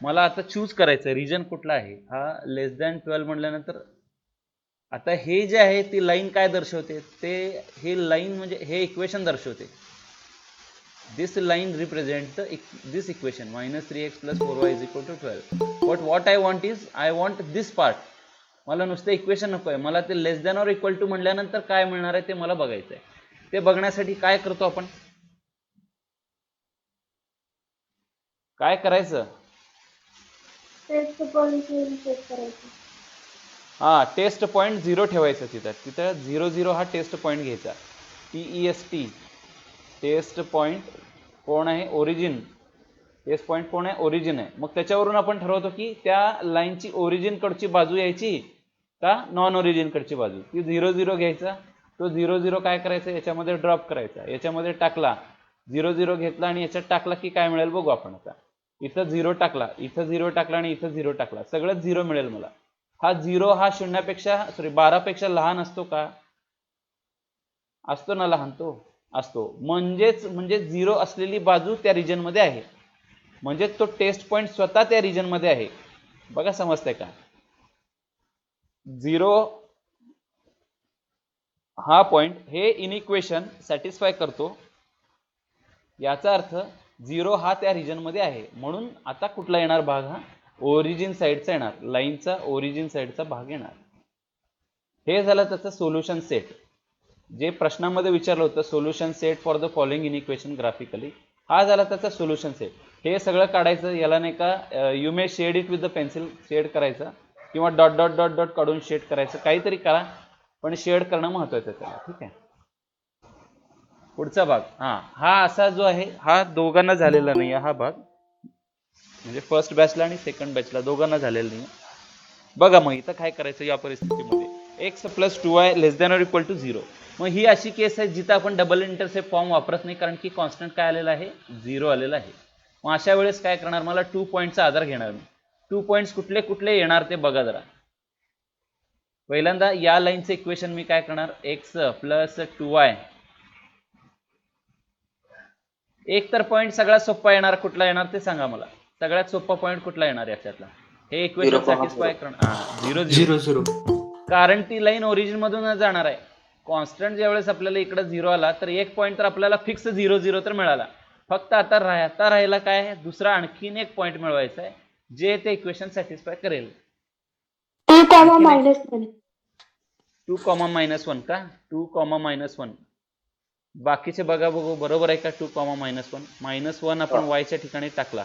मला आता चूज करायचं रिजन कुठला आहे. हा <12 म्हटल्यानंतर आता हे जे आहे ती लाईन काय दर्शवते, ते हे लाईन म्हणजे हे इक्वेशन दर्शवते. This line represent this equation -3x + 4y = 12. But what I want is, I want this part. मला नुसतं इक्वेशन नको आहे, मला ते <= म्हटल्यानंतर काय मिळणार आहे ते मला बघायचं आहे. ते बघण्यासाठी काय करतो आपण, काय करायचं, टेस्ट पॉईंट चेक करायचं. हा टेस्ट पॉईंट 0 ठेवायचं. तिथं 0 0 हा टेस्ट पॉईंट घ्यायचा. TEST टेस्ट पॉईंट कोण आहे, ओरिजिन. टेस्ट पॉईंट कोण आहे, ओरिजिन आहे. मग त्याच्यावरून आपण ठरवतो की त्या लाईनची ओरिजिन कडची बाजू यायची का नॉन ओरिजिन कडची बाजू. ती 0 0 घ्यायचा. तो 0 0 काय करायचा, याच्यामध्ये ड्रॉप करायचा, याच्यामध्ये टाकला. 0 0 घेतला आणि याच्यात टाकला की काय मिळेल बघू आपण आता. इथं 0 टाकला, इथं 0 टाकला आणि इथं 0 टाकला, सगळंच 0 मिळेल मला. हा 0 हा 12 पेक्षा लहान असतो का, असतो ना लहान, तो असतो. म्हणजे 0 असलेली बाजू त्या रिजन मध्ये आहे, म्हणजे तो टेस्ट पॉईंट स्वतः त्या रिजन मध्ये आहे. बघा समजतंय का. 0 हा पॉईंट हे इनइक्वेशन सॅटिस्फाय करतो. याचा अर्थ 0 हा त्या रिजन मध्ये आहे. म्हणून आता कुठला येणार भाग, हा ओरिजिन साइडचा येणार, लाईनचा ओरिजिन साइडचा भाग येणार. हे झालं त्याचं सोल्युशन सेट. जे प्रश्नामध्ये विचारलं होतं, solution set for the following inequation graphically, हा झाला त्याचा सोल्युशन सेट. हे सगळं काढायचं, याला नाही का you may shade it with the pencil, shade करायचं किंवा डॉट डॉट डॉट डॉट काढून शेड करायचं, काहीतरी करा, पण शेड करणं महत्वाचं आहे त्याला. ठीक आहे. पुढचा भाग, हा असा जो आहे हा दोघांना झालेला नाही. हा भाग म्हणजे फर्स्ट बॅचला आणि सेकंड बॅचला दोघांना झालेला नाही. बघा मग इथं काय करायचं या परिस्थितीमध्ये, x + 2y <= 0. मग ही अशी केस आहे जिथं आपण डबल इंटरसेप्ट फॉर्म वापरत नाही, कारण की कॉन्स्टंट काय आलेला आहे, 0 आलेला आहे. मग अशा वेळेस काय करणार, मला 2 पॉईंटचा आधार घेणार मी. 2 पॉईंट्स कुठले कुठले येणार ते बघा जरा. पहिल्यांदा या लाईनचं इक्वेशन मी काय करणार, x + 2y. एक तर पॉईंट सगळ्यात सोपा येणार, कुठला येणार ते सांगा मला. सगळ्यात सोपा पॉईंट कुठला येणार याच्यातला, हे इक्वेशन सॅटिस्फाय करणार. 0 0 0 कारण ती लाईन ओरिजिन मधून जाणार आहे. कॉन्स्टंट ज्यावेळेस आपल्याला इकडे 0 आला तर एक पॉईंट तर आपल्याला फिक्स 0 0 तर मिळाला. फक्त आता राहिला काय आहे, दुसरा आणखीन एक पॉईंट मिळवायचा आहे जे ते इक्वेशन सॅटिस्फाय करेल. 2, -1. 2, -1 का, 2, -1. बाकीचे बघा बघू बरोबर आहे का. 2, -1 -1 आपण वायच्या ठिकाणी टाकला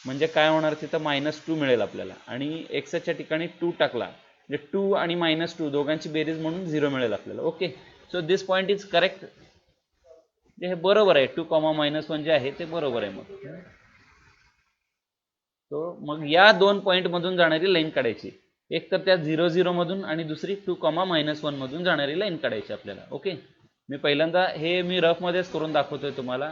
म्हणजे काय होणार, तिथं -2 मिळेल आपल्याला. आणि एक्सच्या ठिकाणी 2 टाकला म्हणजे 2 आणि -2 दोघांची बेरीज म्हणून 0 मिळेल आपल्याला. Okay, so this point is correct. हे बरोबर आहे. 2, -1 जे आहे ते बरोबर आहे. मग या दोन पॉईंट मधून जाणारी लाईन काढायची. एक तर त्या 0 0 मधून आणि दुसरी 2, -1 मधून जाणारी लाईन काढायची आपल्याला. ओके, मी पहिल्यांदा हे मी रफ मध्येच करून दाखवतोय तुम्हाला.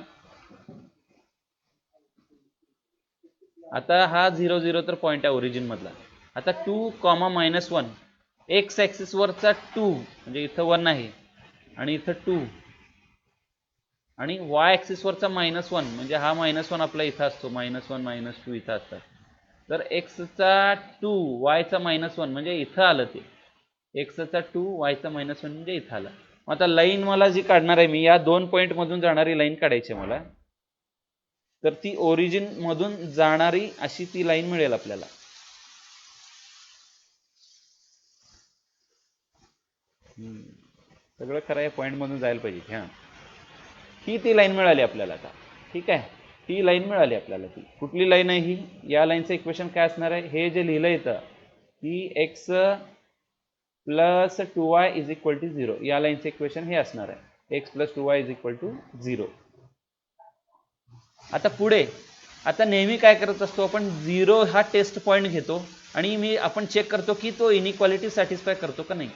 आता हा 0 0 तर पॉईंट आहे ओरिजिन मधला. आता 2, -1 एक्स ऍक्सिस वरचा 2 म्हणजे इथं 1 आहे आणि इथं 2, आणि वाय ऍक्सिस वरचा -1 म्हणजे हा -1 आपला इथं असतो, -1 -2 इथं असतात. तर एक्सचा 2 वायचा -1 म्हणजे इथं आलं. ते एक्सचा 2 वायचा -1 म्हणजे इथं आला. आता लाईन मला जी काढणार आहे मी, या दोन पॉईंट मधून जाणारी लाईन काढायची मला. तर ती ओरिजिन मधून जाणारी अशी ती लाईन मिळेल आपल्याला. सगळं खरं आहे, पॉईंट मधून जायला पाहिजे. ही ती लाईन मिळाली आपल्याला आता. ठीक आहे, ही लाईन मिळाली आपल्याला. ती कुठली लाईन आहे ही? या लाईनचं इक्वेशन काय असणार आहे? हे जे लिहिलं इथं की x plus 2y is equal to 0, या लाईनचं इक्वेशन हे असणार आहे, x plus 2y is equal to 0. आता पुढे आता नेहमी काय करत असतो आपण, 0 हा टेस्ट पॉईंट घेतो आणि आपण चेक करतो की तो इनइक्वालिटी सॅटिस्फाय करतो का नाही.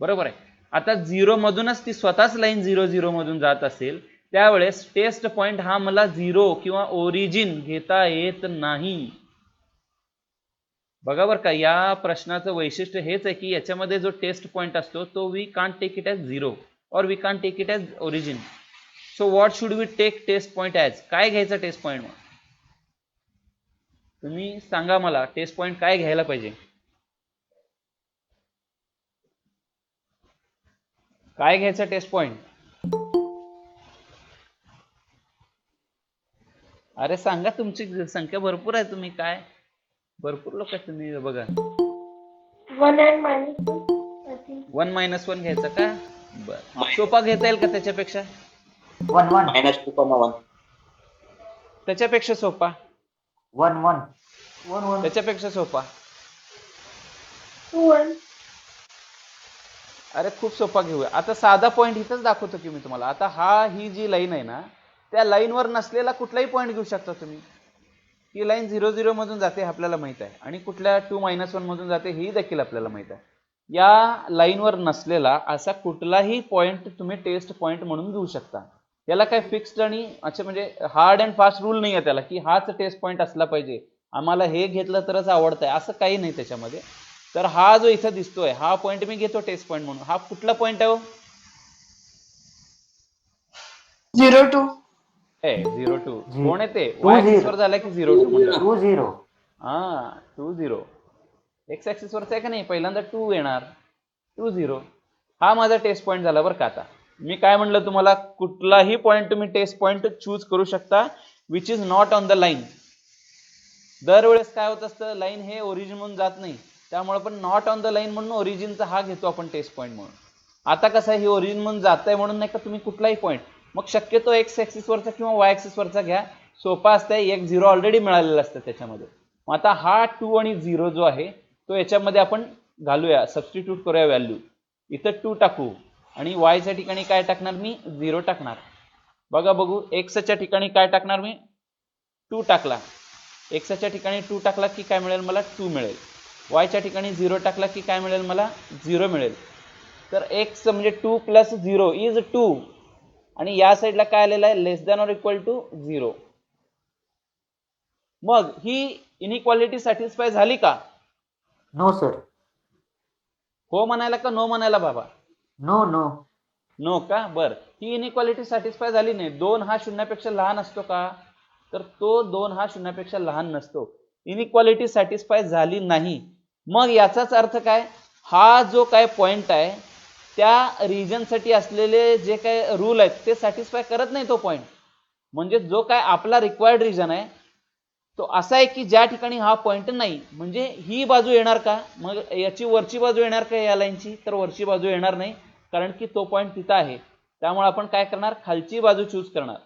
बरोबर आहे. आता 0 मधूनच ती स्वतःच लाईन 0 0 मधून जात असेल त्यावेळेस टेस्ट पॉईंट हा मला 0 किंवा ओरिजिन घेता येत नाही. बघा बरं का, या प्रश्नाचं वैशिष्ट्य हेच आहे की याच्यामध्ये जो टेस्ट पॉईंट असतो तो we can't take it as 0 or we can't take it as origin. So what should we take test point as? काय घ्यायचा टेस्ट पॉईंट? तुम्ही सांगा मला, टेस्ट पॉईंट काय घ्यायला पाहिजे? काय घ्यायचा टेस्ट पॉईंट? अरे सांगा, तुमची संख्या भरपूर आहे, तुम्ही काय भरपूर लोक आहेत तुम्ही. बघा 1 and -1. 1 - 1 घ्यायचा का? बरं, सोपा घेता येईल का त्याच्यापेक्षा? 1 1 -2, त्याच्यापेक्षा सोपा? 1 1 1 1 त्याच्यापेक्षा सोपा? 2 1. अरे खूप सोपा घेऊया. आता साधा पॉईंट इथंच दाखवतो की मी तुम्हाला. आता ही जी लाईन आहे ना, त्या लाईनवर नसलेला कुठलाही पॉईंट घेऊ शकता तुम्ही. ही लाईन 0 0 मधून जाते आपल्याला माहित आहे, आणि कुठल्या 2 - 1 मधून जाते ही देखील आपल्याला माहित आहे. या लाईनवर नसलेला असा कुठलाही पॉईंट तुम्ही टेस्ट पॉईंट म्हणून घेऊ शकता. याला काय फिक्स्ड आणि म्हणजे हार्ड अँड फास्ट रूल नाही आहे त्याला की हाच टेस्ट पॉईंट असला पाहिजे, आम्हाला हे घेतलं तरच आवडतंय, असं काही नाही त्याच्यामध्ये. तर हा जो इथं दिसतोय हा पॉईंट मी घेतो टेस्ट पॉईंट म्हणून. हा कुठला पॉईंट आहे? 0 2. 0 2. कोण आहे ते? y ऍक्सिस वर झाला की 0 2 म्हणलं? 2 0. हा 2 0. एक्स ऍक्सिस वरचा आहे का नाही, पहिल्यांदा 2 येणार, 2 0. हा माझा टेस्ट पॉईंट झाला बरं का. आता मी काय म्हणलं तुम्हाला, कुठलाही पॉईंट तुम्ही टेस्ट पॉईंट चूज करू शकता which is not on the line. दरवेळेस काय होत असतं, लाईन हे ओरिजिन म्हणून जात नाही, त्यामुळे पण नॉट ऑन द लाईन म्हणून ओरिजिनचा हा घेतो आपण टेस्ट पॉईंट म्हणून. आता कसं आहे, ही ओरिजिन म्हणून जात आहे म्हणून नाही का, तुम्ही कुठलाही पॉईंट मग शक्यतो एक्स ऍक्सिस वरचा किंवा वाय ऍक्सिस वरचा घ्या, सोपा असतंय. 1 0 ऑलरेडी मिळालेलं असतं त्याच्यामध्ये. मग आता हा 2 आणि 0 जो आहे तो याच्यामध्ये आपण घालूया, सबस्टिट्यूट करूया व्हॅल्यू. इथं 2 टाकू आणि वायच्या ठिकाणी काय टाकणार मी? 0 टाकणार. बघा बघू, एक्सच्या ठिकाणी काय टाकणार मी? 2 टाकला. एक्सच्या ठिकाणी 2 टाकला की काय मिळेल मला? 2 मिळेल. वायच्या ठिकाणी 0 टाकला की काय मिळेल मला? 0 मिळेल. तर एक्स म्हणजे 2 + 0 इज 2, आणि या साईडला काय आलेलं आहे? Less than or equal to 0. मग ही इनइक्वालिटी सॅटिस्फाय झाली का? No sir. हो म्हणायला का नो म्हणायला बाबा? No no. नो का? बर, ही इनइक्वालिटी सॅटिस्फाय झाली नाही. 2 हा शून्यापेक्षा लहान असतो का? तर तो 2 हा शून्यापेक्षा लहान नसतो. इनइक्वालिटी सॅटिस्फाय झाली नाही. मग याचाच अर्थ काय? हा जो काय पॉइंट आहे त्या रिजनसाठी असलेले जे काय रूल आहेत ते सॅटिस्फाय करत नाही तो पॉइंट. म्हणजे जो काय आपला रिक्वायर्ड रिजन आहे तो असा आहे की ज्या ठिकाणी हा पॉइंट नाही. म्हणजे ही बाजू येणार का? मग याची वरची बाजू येणार का या लाईनची? तर वरची बाजू येणार नाही, कारण की तो पॉइंट तिथं आहे. त्यामुळे आपण काय करणार? खालची बाजू चूज करणार.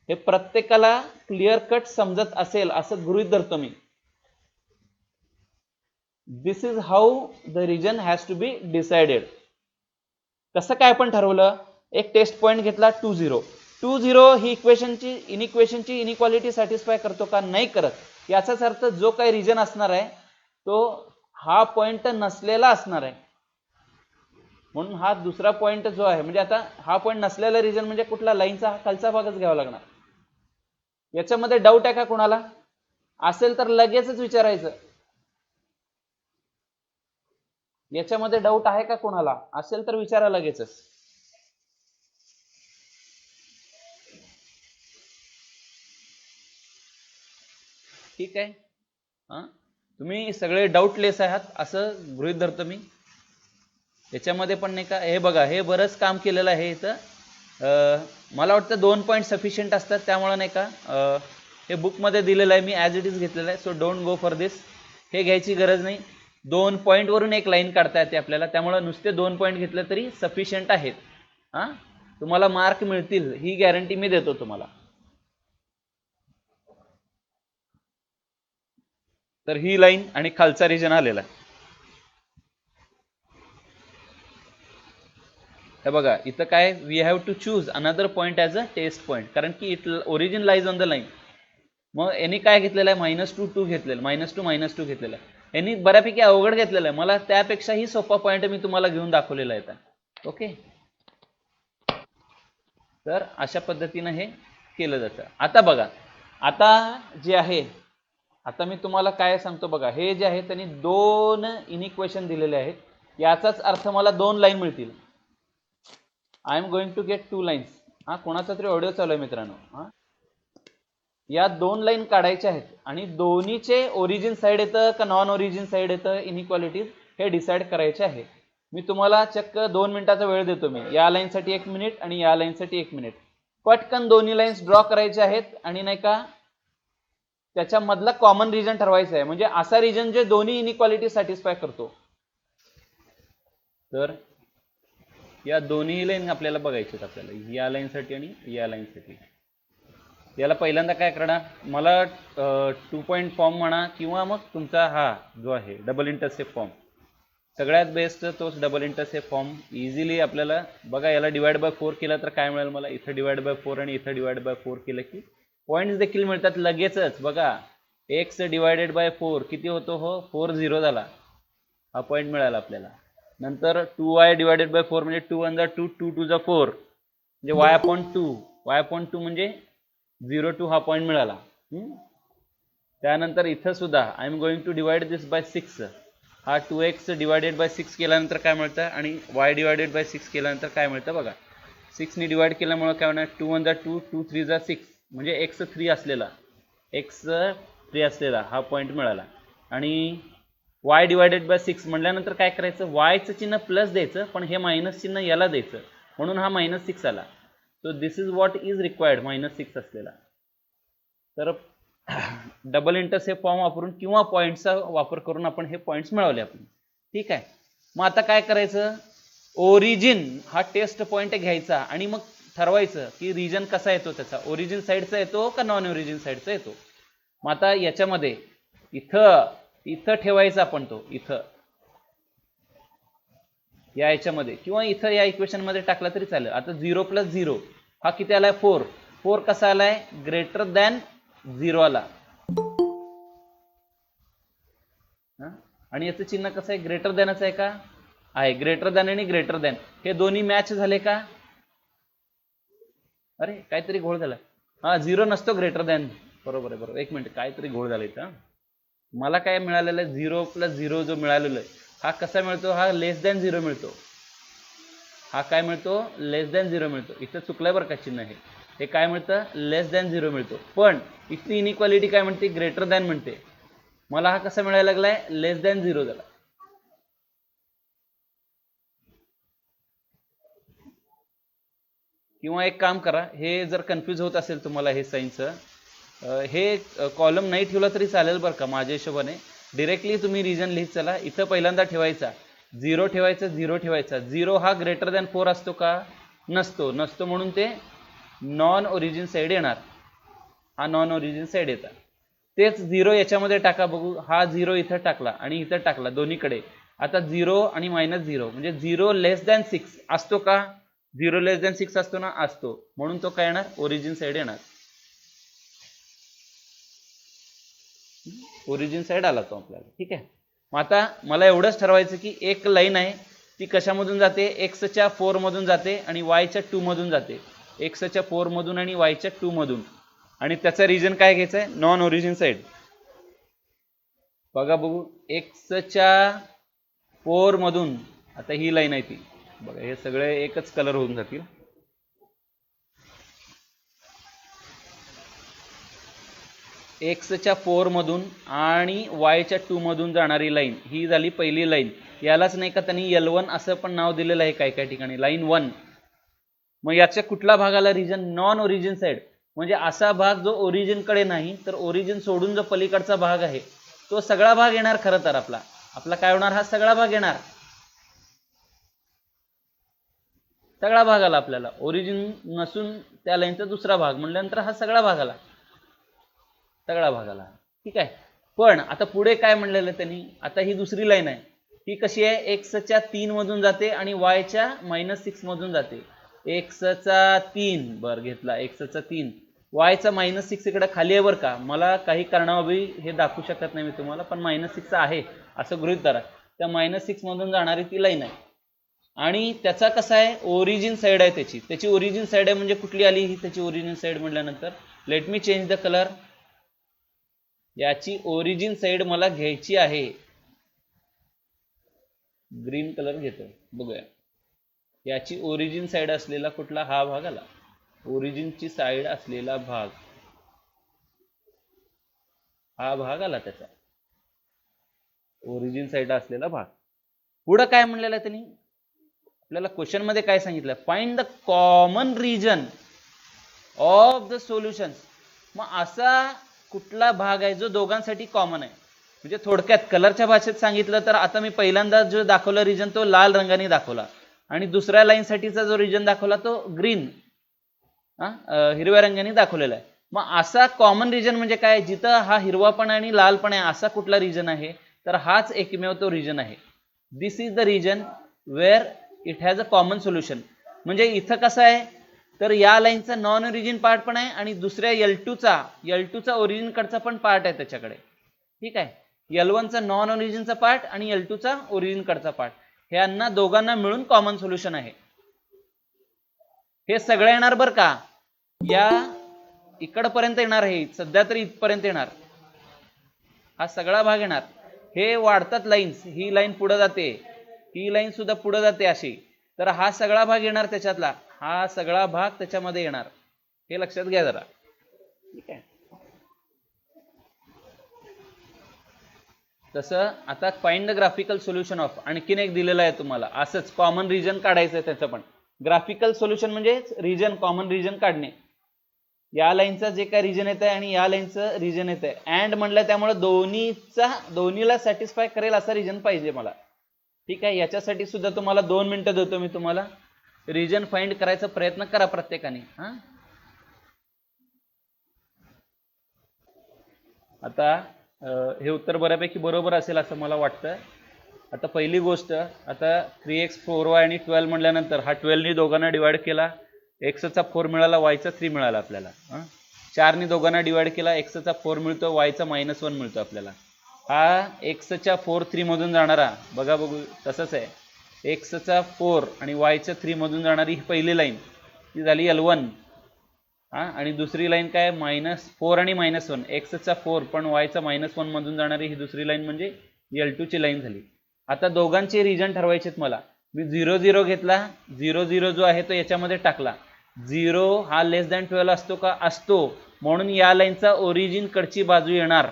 हे प्रत्येकाला क्लिअर कट समजत असेल असं गृहीत धरतो मी. This is how the region has to be decided. कसं काय आपण ठरवलं? एक टेस्ट पॉइंट घेतला 2 0. 2 0 ही इनइक्वेशनची इनइक्वालिटी सॅटिस्फाय करतो का? नाही करत. याचाच अर्थ जो काही रिजन असणार आहे तो हा पॉइंट नसलेला असणार आहे. म्हणून हा दुसरा पॉइंट जो आहे, म्हणजे आता हा पॉइंट नसलेला रिजन म्हणजे कुठला? लाईनचा खालचा भागच घ्यावा लागणार. याच्यामध्ये डाऊट आहे का कोणाला? असेल तर लगेचच विचारायचं. याच्यामध्ये डाऊट आहे का कोणाला? असेल तर विचारा लगेचच. ठीक आहे. तुम्ही सगळे डाऊटलेस आहात असं गृहीत धरतो मी. याच्यामध्ये पण नाही का, हे बघा हे बरंच काम केलेलं आहे इथं. मला वाटतं 2 पॉईंट सफिशियंट असतात, त्यामुळे नाही का हे बुकमध्ये दिलेलं आहे, मी ॲज इट इज घेतलेलं आहे. सो डोंट गो फॉर दिस. हे घ्यायची गरज नाही. 2 पॉईंटवरून एक लाईन काढता येते आपल्याला, त्यामुळे नुसते 2 पॉईंट घेतले तरी सफिशियंट आहेत. तुम्हाला मार्क मिळतील ही गॅरंटी मी देतो तुम्हाला. तर ही लाईन आणि खालचा रिजन आलेला आहे. हे बघा इथं काय, we have to choose another point as a test point, कारण की it origin lies on the line. मग यांनी काय घेतलेलं आहे, -2 घेतलेलं, -2 घेतलेलं आहे. यांनी बऱ्यापैकी अवघड घेतलेलं आहे. मला त्यापेक्षाही सोपा पॉईंट मी तुम्हाला घेऊन दाखवलेला आहे. ओके, तर अशा पद्धतीनं हे केलं जातं. आता बघा, आता जे आहे, आता मी तुम्हाला काय सांगतो बघा, हे जे आहे त्यांनी 2 इनइक्वेशन दिलेले आहेत. याचाच अर्थ मला 2 लाईन मिळतील. I am going to get 2 lines. हा कोणाचा तरी ऑडिओ चालू आहे मित्रांनो. हा, या 2 लाईन काढायच्या आहेत आणि दोन्हीचे ओरिजिन साईड येतं का नॉन ओरिजिन साईड येतं इनइक्वालिटीज हे डिसाईड करायचे आहे. मी तुम्हाला चक्क 2 मिनिटाचा वेळ देतो. मी या लाईनसाठी 1 मिनिट आणि या लाईनसाठी 1 मिनिट. पटकन दोन्ही लाईन्स ड्रॉ करायचे आहेत आणि नाही का त्याच्यामधला कॉमन रिजन ठरवायचा आहे, म्हणजे असा रिजन जे दोन्ही इनइक्वालिटी सॅटिस्फाय करतो. तर या दोन्ही लाईन आपल्याला बघायचे आहेत, आपल्याला या लाईनसाठी आणि या लाईनसाठी. याला पहिल्यांदा काय करणार, मला 2 पॉईंट फॉर्म म्हणा किंवा मग तुमचा हा जो आहे डबल इंटरसेप्ट फॉर्म, सगळ्यात बेस्ट तोच डबल इंटरसेप्ट फॉर्म. इझिली आपल्याला बघा, याला डिवाइड बाय 4 केला तर काय मिळेल मला, इथं डिवाइड बाय 4 आणि इथं डिवाइड बाय 4 केलं की पॉईंट्स देखील मिळतात लगेचच. बघा x डिवायडेड बाय 4 किती होतो, हो 4 0 झाला, हा पॉईंट मिळाला आपल्याला. नंतर 2y डिवायडेड बाय 4 म्हणजे 2 1 2 2 2 4 म्हणजे y/2 म्हणजे 0 2 हा पॉईंट मिळाला. त्यानंतर इथं सुद्धा I am going to divide this by 6. हा 2x डिवायडेड बाय 6 केल्यानंतर काय मिळतं आणि y डिवायडेड बाय 6 केल्यानंतर काय मिळतं बघा. 6 ने डिवाइड केल्यामुळे काय होणार, 2 1 2 2 3 6 म्हणजे x 3 असलेला हा पॉईंट मिळाला. आणि y डिवायडेड बाय 6 म्हटल्यानंतर काय करायचं, y चं चिन्ह प्लस द्यायचं पण हे मायनस चिन्ह याला द्यायचं, म्हणून हा -6 आला. So this is what is required, -6 असलेला. तर डबल इंटरसेप्ट फॉर्म वापरून किंवा पॉईंटचा वापर करून आपण हे पॉईंट्स मिळवले आपण. ठीक आहे, मग आता काय करायचं, ओरिजिन हा टेस्ट पॉईंट घ्यायचा आणि मग ठरवायचं की रिजन कसा येतो, त्याचा ओरिजिन साईडचा येतो का नॉन ओरिजिन साईडचा येतो. मग आता याच्यामध्ये इथं ठेवायचा आपण तो, इथं या याच्यामध्ये किंवा इथं या इक्वेशन मध्ये टाकला तरी चालेल. आता 0 + 0 हा किती आलाय, 4. 4 कसा आलाय, ग्रेटर दॅन 0 आला. आणि याचं चिन्ह कसं आहे, ग्रेटर दॅनच आहे का, आहे. ग्रेटर दॅन आणि ग्रेटर दॅन हे दोन्ही मॅच झाले का, अरे काहीतरी घोळ झाला. हा 0 नसतो ग्रेटर दॅन, बरोबर आहे, बरोबर. 1 मिनिट, काहीतरी घोळ झाला इथं. मला काय मिळालेलं आहे, 0 + 0 जो मिळालेला आहे हा कसा मिळतो, हा लेस दॅन 0 मिळतो. हा काय मिळतो, लेस दॅन 0 मिळतो. इथं चुकलंय बरं का चिन्ह, हे काय मिळतं, लेस दॅन 0 मिळतो. पण इथली इनइक्वालिटी काय म्हणते, ग्रेटर दॅन म्हणते. मला हा कसा मिळायला लागलाय, लेस दॅन 0 झाला. किंवा एक काम करा, हे जर कन्फ्यूज होत असेल तुम्हाला हे साईनचं, हे कॉलम नाही ठेवला तरी चालेल बरं का. माझ्या हिशोबाने डिरेक्टली तुम्ही रिजन लिहित चला. इथं पहिल्यांदा ठेवायचा 0 ठेवायचा, 0 ठेवायचा. 0 हा ग्रेटर दॅन 4 असतो का, नसतो, म्हणून ते नॉन ओरिजिन साईड येणार. हा नॉन ओरिजिन साईड येतात. तेच 0 याच्यामध्ये टाका बघू. हा 0 इथं टाकला आणि इथं टाकला दोन्हीकडे. आता 0 आणि -0 म्हणजे 0 लेस दॅन 6 असतो का, 0 लेस दॅन 6 असतो ना, असतो, म्हणून तो काय येणार, ओरिजिन साईड येणार. ओरिजिन साईड आला तो आपल्याला. ठीक आहे, मग आता मला एवढंच ठरवायचं की एक लाईन आहे ती कशामधून जाते, x च्या 4 मधून जाते आणि y च्या 2 मधून जाते. x च्या 4 मधून आणि y च्या 2 मधून, आणि त्याचा रिजन काय घ्यायचा आहे, नॉन ओरिजिन साईड. बघा बघू, x च्या 4 मधून, आता ही लाईन आहे ती बघा, हे सगळे एकच कलर होऊन जातील. x च्या 4 मधून आणि y च्या 2 मधून जाणारी लाईन ही झाली पहिली लाईन. यालाच नाही का त्यांनी L1 असं पण नाव दिलेलं आहे काय काय ठिकाणी, लाईन 1. मग याच्या कुठला भाग आला रिजन, नॉन ओरिजिन साईड. म्हणजे असा भाग जो ओरिजिन कडे नाही, तर ओरिजिन सोडून जो पलीकडचा भाग आहे तो सगळा भाग येणार. खरं तर आपला काय होणार, हा सगळा भाग येणार. सगळा भाग आला आपल्याला. ओरिजिन नसून त्या लाईनचा दुसरा भाग म्हटल्यानंतर हा सगळा भाग आला, सगळा भाग आला. ठीक आहे. पण आता पुढे काय म्हणलेलं त्यांनी, आता ही दुसरी लाईन आहे, ही कशी आहे, एक्सच्या 3 मधून जाते आणि वायच्या -6 मधून जाते. एक्सचा 3 बर घेतला, एक्सचा 3, वायचा -6 इकडे खाली आहे बरं का. मला काही कारणाअभावी हे दाखवू शकत नाही मी तुम्हाला, पण -6 आहे असं गृहीत धरा. त्या -6 मधून जाणारी ती लाईन आहे आणि त्याचा कसा आहे, ओरिजिन साईड आहे त्याची. त्याची ओरिजिन साईड आहे म्हणजे कुठली आली ही त्याची ओरिजिन साईड म्हटल्यानंतर, let me change the colour. याची ओरिजिन साईड मला घ्यायची आहे, ग्रीन कलर घेतो, बघूया. याची ओरिजिन साईड असलेला कुठला, हा भाग आला, ओरिजिनची साईड असलेला भाग, हा भाग आला त्याचा ओरिजिन साईड असलेला भाग. पुढं काय म्हणलेलं आहे त्यांनी आपल्याला, क्वेश्चन मध्ये काय सांगितलं, find the common region of the solutions. मग असा कुठला भाग आहे जो दोघांसाठी कॉमन आहे. म्हणजे थोडक्यात कलरच्या भाषेत सांगितलं तर, आता मी पहिल्यांदा जो दाखवला रिजन तो लाल रंगाने दाखवला आणि दुसऱ्या लाईन साठीचा जो रिजन दाखवला तो ग्रीन हिरव्या रंगाने दाखवलेला आहे. मग असा कॉमन रिजन म्हणजे काय, जिथं हा हिरवा पण आणि लाल पण आहे असा कुठला रिजन आहे, तर हाच एकमेव तो रिजन आहे. This is the region where it has a common solution. म्हणजे इथं कसं आहे, तर या लाईनचा नॉन ओरिजिन पार्ट पण आहे आणि दुसऱ्या L2चा ओरिजिन कडचा पण पार्ट आहे त्याच्याकडे. ठीक आहे. L1चा नॉन ओरिजिनचा पार्ट आणि L2चा ओरिजिन कडचा पार्ट, ह्यांना दोघांना मिळून कॉमन सोल्युशन आहे. हे सगळं येणार बरं का, या इकडपर्यंत येणार आहे, सध्या तरी इथपर्यंत येणार, हा सगळा भाग येणार. हे वाढतात लाईन्स, ही लाईन पुढे जाते, ही लाईन सुद्धा पुढे जाते अशी, तर हा सगळा भाग येणार त्याच्यातला, हा सगळा भाग त्याच्यामध्ये येणार, हे लक्षात घ्या जरा. ठीक आहे. तसं आता find the graphical solution of, आणखीन एक दिलेलं आहे तुम्हाला, असंच कॉमन रिजन काढायचं आहे त्याचं पण. ग्राफिकल सोल्युशन म्हणजे रिजन, कॉमन रिजन काढणे. या लाईनचा जे काय रिजन येत आहे आणि या लाईनचं रिजन येत आहे, अँड म्हणलं त्यामुळे दोन्हीला सॅटिस्फाय करेल असा रिजन पाहिजे मला. ठीक आहे. याच्यासाठी सुद्धा तुम्हाला 2 मिनिटं देतो मी तुम्हाला, रिजन फाइंड करायचा प्रयत्न करा प्रत्येकाने. आता हे उत्तर बऱ्यापैकी बरोबर असेल असं मला वाटतं. आता पहिली गोष्ट, आता 3x 4y आणि 12 म्हटल्यानंतर हा 12 नी दोघांना डिवाइड केला, एक्सचा 4 मिळाला, वायचा 3 मिळाला आपल्याला. 4 नी दोघांना डिवाइड केला, एक्सचा 4 मिळतो, वायचा -1 मिळतो आपल्याला. हा एक्सच्या 4 3 मधून जाणारा, बघू तसंच आहे, एक्सचा 4 आणि वायच्या 3 मधून जाणारी ही पहिली लाईन, ती झाली L1. आणि दुसरी लाईन काय, -4 आणि -1, एक्सचा 4 पण वायचा -1 मधून जाणारी ही दुसरी लाईन म्हणजे L2 ची लाईन झाली. आता दोघांचे रिजन ठरवायचे मला. मी 0 0 घेतला, 0 0 जो आहे तो याच्यामध्ये टाकला. 0 हा <12 असतो का, असतो, म्हणून या लाईनचा ओरिजिन कडची बाजू येणार.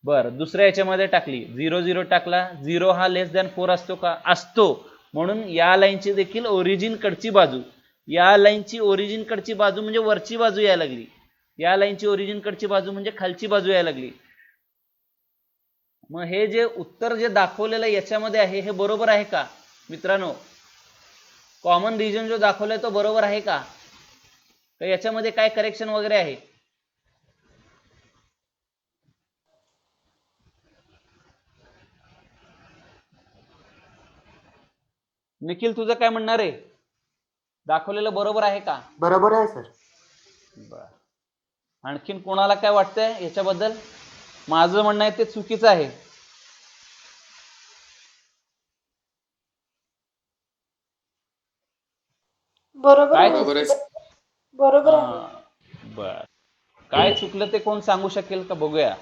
बरं, दुसऱ्या याच्यामध्ये टाकली, 0 0 टाकला, 0 हा <4 असतो का, असतो, म्हणून या लाईनची देखील ओरिजिन कडची बाजू, या लाईनची ओरिजिन कडची बाजू म्हणजे वरची बाजू यायला लागली, या लाईनची ओरिजिन कडची बाजू म्हणजे खालची बाजू यायला लागली. मग हे जे उत्तर जे दाखवलेलं याच्यामध्ये आहे हे बरोबर आहे का मित्रांनो? कॉमन रिजन जो दाखवलाय तो बरोबर आहे का, याच्यामध्ये काय करेक्शन वगैरे आहे? निखिल तुझं काय म्हणणार आहे, दाखवलेलं बरोबर आहे का? बरोबर आहे सर. बर, आणखीन कोणाला काय वाटतंय याच्याबद्दल? माझं म्हणणं आहे ते चुकीचं आहे. बरोबर काय आहे. बरोबर आहे. बरोबर आहे. बर, काय चुकलं ते कोण सांगू शकेल का, बघूया.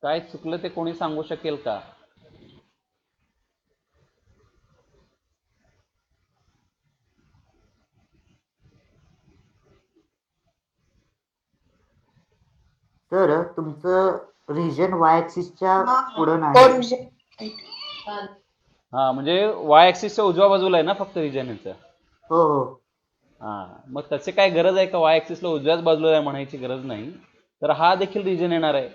काय चुकलं ते कोणी सांगू शकेल का? तर तुमचं रिजन वाय ऍक्सिसच्या पुढं नाही. हा, म्हणजे वाय ऍक्सिसच्या उजव्या बाजूला आहे ना फक्त रिजन याचं. हो हो. हा, मग त्याचे काय गरज आहे का वाय ऍक्सिसला उजव्याच बाजूला आहे म्हणायची गरज नाही, तर हा देखील रिजन येणार आहे.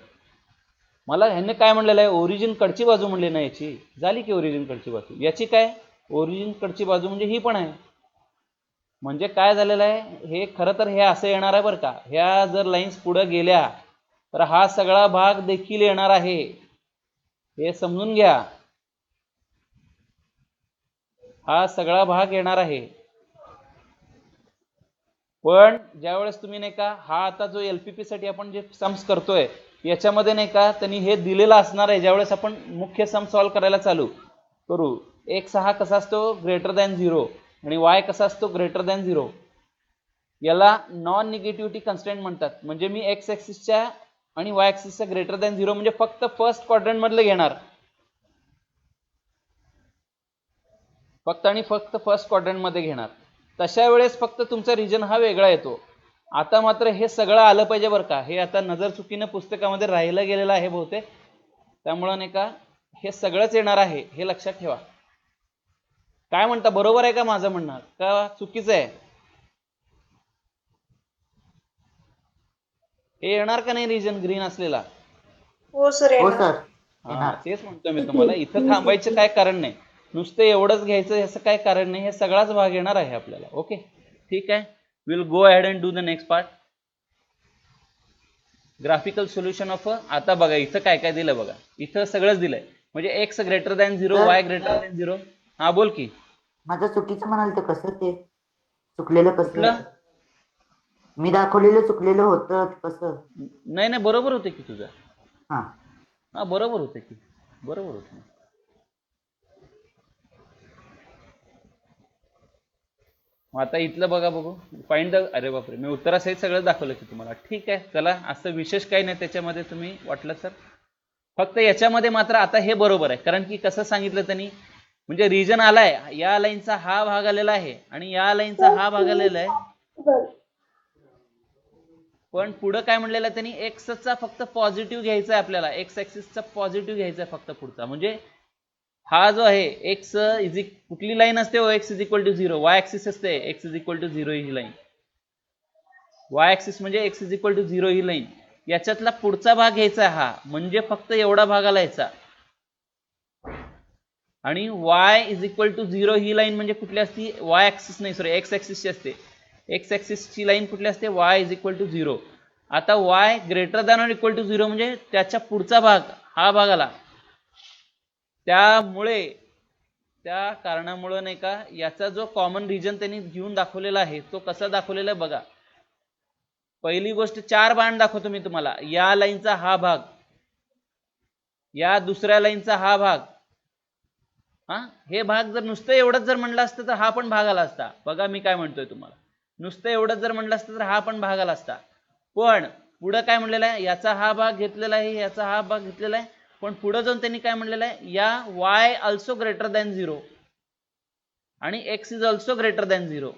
मला ह्याने काय म्हणलेलं आहे, ओरिजिन कडची बाजू म्हणली ना याची, झाली की ओरिजिन कडची बाजू. याची काय, ओरिजिन कडची बाजू म्हणजे ही पण आहे. म्हणजे काय झालेलं आहे, हे खरं तर हे असं येणार आहे बरं का. ह्या जर लाईन्स पुढे गेल्या तर हा सगळा भाग देखील येणार आहे, हे समजून घ्या. हा सगळा भाग येणार आहे. पण ज्यावेळेस तुम्ही नाही का, हा आता जो एलपीपी साठी आपण जे सम्स करतोय याच्यामध्ये नाही का त्यांनी हे दिलेलं असणार आहे. ज्यावेळेस आपण मुख्य सम सॉल्व्ह करायला चालू करू, एक्स हा कसा असतो, ग्रेटर दॅन 0 आणि वाय कसा असतो, ग्रेटर दॅन 0. याला नॉन निगेटिव्हिटी कन्स्टंट म्हणतात. म्हणजे मी एक्स ऍक्सिसच्या आणि वाय ऍक्सिसच्या ग्रेटर दॅन 0 म्हणजे फक्त फर्स्ट क्वाड्रंट मधलं घेणार, फक्त आणि फक्त फर्स्ट क्वाड्रंट मध्ये घेणार. तशा वेळेस फक्त तुमचा रिजन हा वेगळा येतो. आता मात्र हे सगळं आलं पाहिजे बरं का. हे आता नजर चुकीनं पुस्तकामध्ये राहिलं गेलेलं आहे बहुतेक, त्यामुळं नाही का हे सगळंच येणार आहे, हे लक्षात ठेवा. काय म्हणता, बरोबर आहे का माझं म्हणणं का चुकीचं आहे? हे येणार का नाही रिजन ग्रीन असलेला? हो सर हो येणार. सर हा, येणार. तेच म्हणतोय मी तुम्हाला. इथं थांबायचं काय कारण नाही, नुसतं एवढंच घ्यायचं असं काय कारण नाही. हे सगळाच भाग येणार आहे आपल्याला. ओके, ठीक आहे. Will go ahead and do the next part. Graphical solution of. आता बघा इथं काय काय दिलं बघा, इथं सगळंच दिलंय. म्हणजे x greater than 0, sir? Y greater than 0. हा बोल की. माझं चुकीचं म्हणाल तर कसं ते चुकलेलं कसं? कुठलं? मी दाखवलेलं चुकलेलं होतं कसं? नाही नाही, बरोबर होते की तुझं. हा हा बरोबर होते की, बरोबर होते. मग आता इथलं बघा बघू, फाइंड द. अरे बापरे, मी उत्तरासहित सगळं दाखवलं की तुम्हाला. ठीक आहे, चला, असं विशेष काही नाही त्याच्यामध्ये. तुम्ही वाटलं सर फक्त याच्यामध्ये मात्र आता हे बरोबर आहे, कारण की कसं सांगितलं त्यांनी, म्हणजे रिजन आलाय, या लाईनचा हा भाग आलेला आहे आणि या लाईनचा हा भाग आलेला आहे. पण पुढं काय म्हणलेलं त्यांनी, एक्सचा फक्त पॉझिटिव्ह घ्यायचा आहे आपल्याला, एक्स ऍक्सिसचा पॉझिटिव्ह घ्यायचा आहे फक्त पुढचा. म्हणजे हा जो आहे एक्स कुठली लाईन असते हो, X is equal to 0, Y axis असते एक्स इज इक्वल टू 0 ही लाईन. वाय ऍक्सिस म्हणजे एक्स इज इक्वल टू 0 ही लाईन. याच्यातला पुढचा भाग घ्यायचा हा, म्हणजे फक्त एवढा भाग आला याचा. आणि वाय इज इक्वल टू 0 ही लाईन म्हणजे कुठली असती, वाय ऍक्सिस नाही सॉरी एक्स ऍक्सिसची असते. एक्स ऍक्सिसची लाईन कुठली असते, वाय इज इक्वल टू 0. आता y greater than or equal to 0 म्हणजे त्याच्या पुढचा भाग हा भाग आला. त्यामुळे त्या कारणामुळे नाही का याचा जो कॉमन रिजन त्यांनी घेऊन दाखवलेला आहे तो कसा दाखवलेला आहे बघा. पहिली गोष्ट 4 बाण दाखवतो मी तुम्हाला. या लाईनचा हा भाग, या दुसऱ्या लाईनचा हा भाग, हा हे भाग जर नुसतं एवढंच जर म्हणलं असतं तर हा पण भाग आला असता. बघा मी काय म्हणतोय तुम्हाला, नुसतं एवढंच जर म्हणलं असतं तर हा पण भाग आला असता. पण पुढं काय म्हणलेलं आहे, याचा हा भाग घेतलेला आहे, याचा हा भाग घेतलेला आहे. पण पुढे जाऊन त्यांनी काय म्हणलेलं आहे, या वाय ऑल्सो ग्रेटर दॅन 0 आणि x is also greater than 0.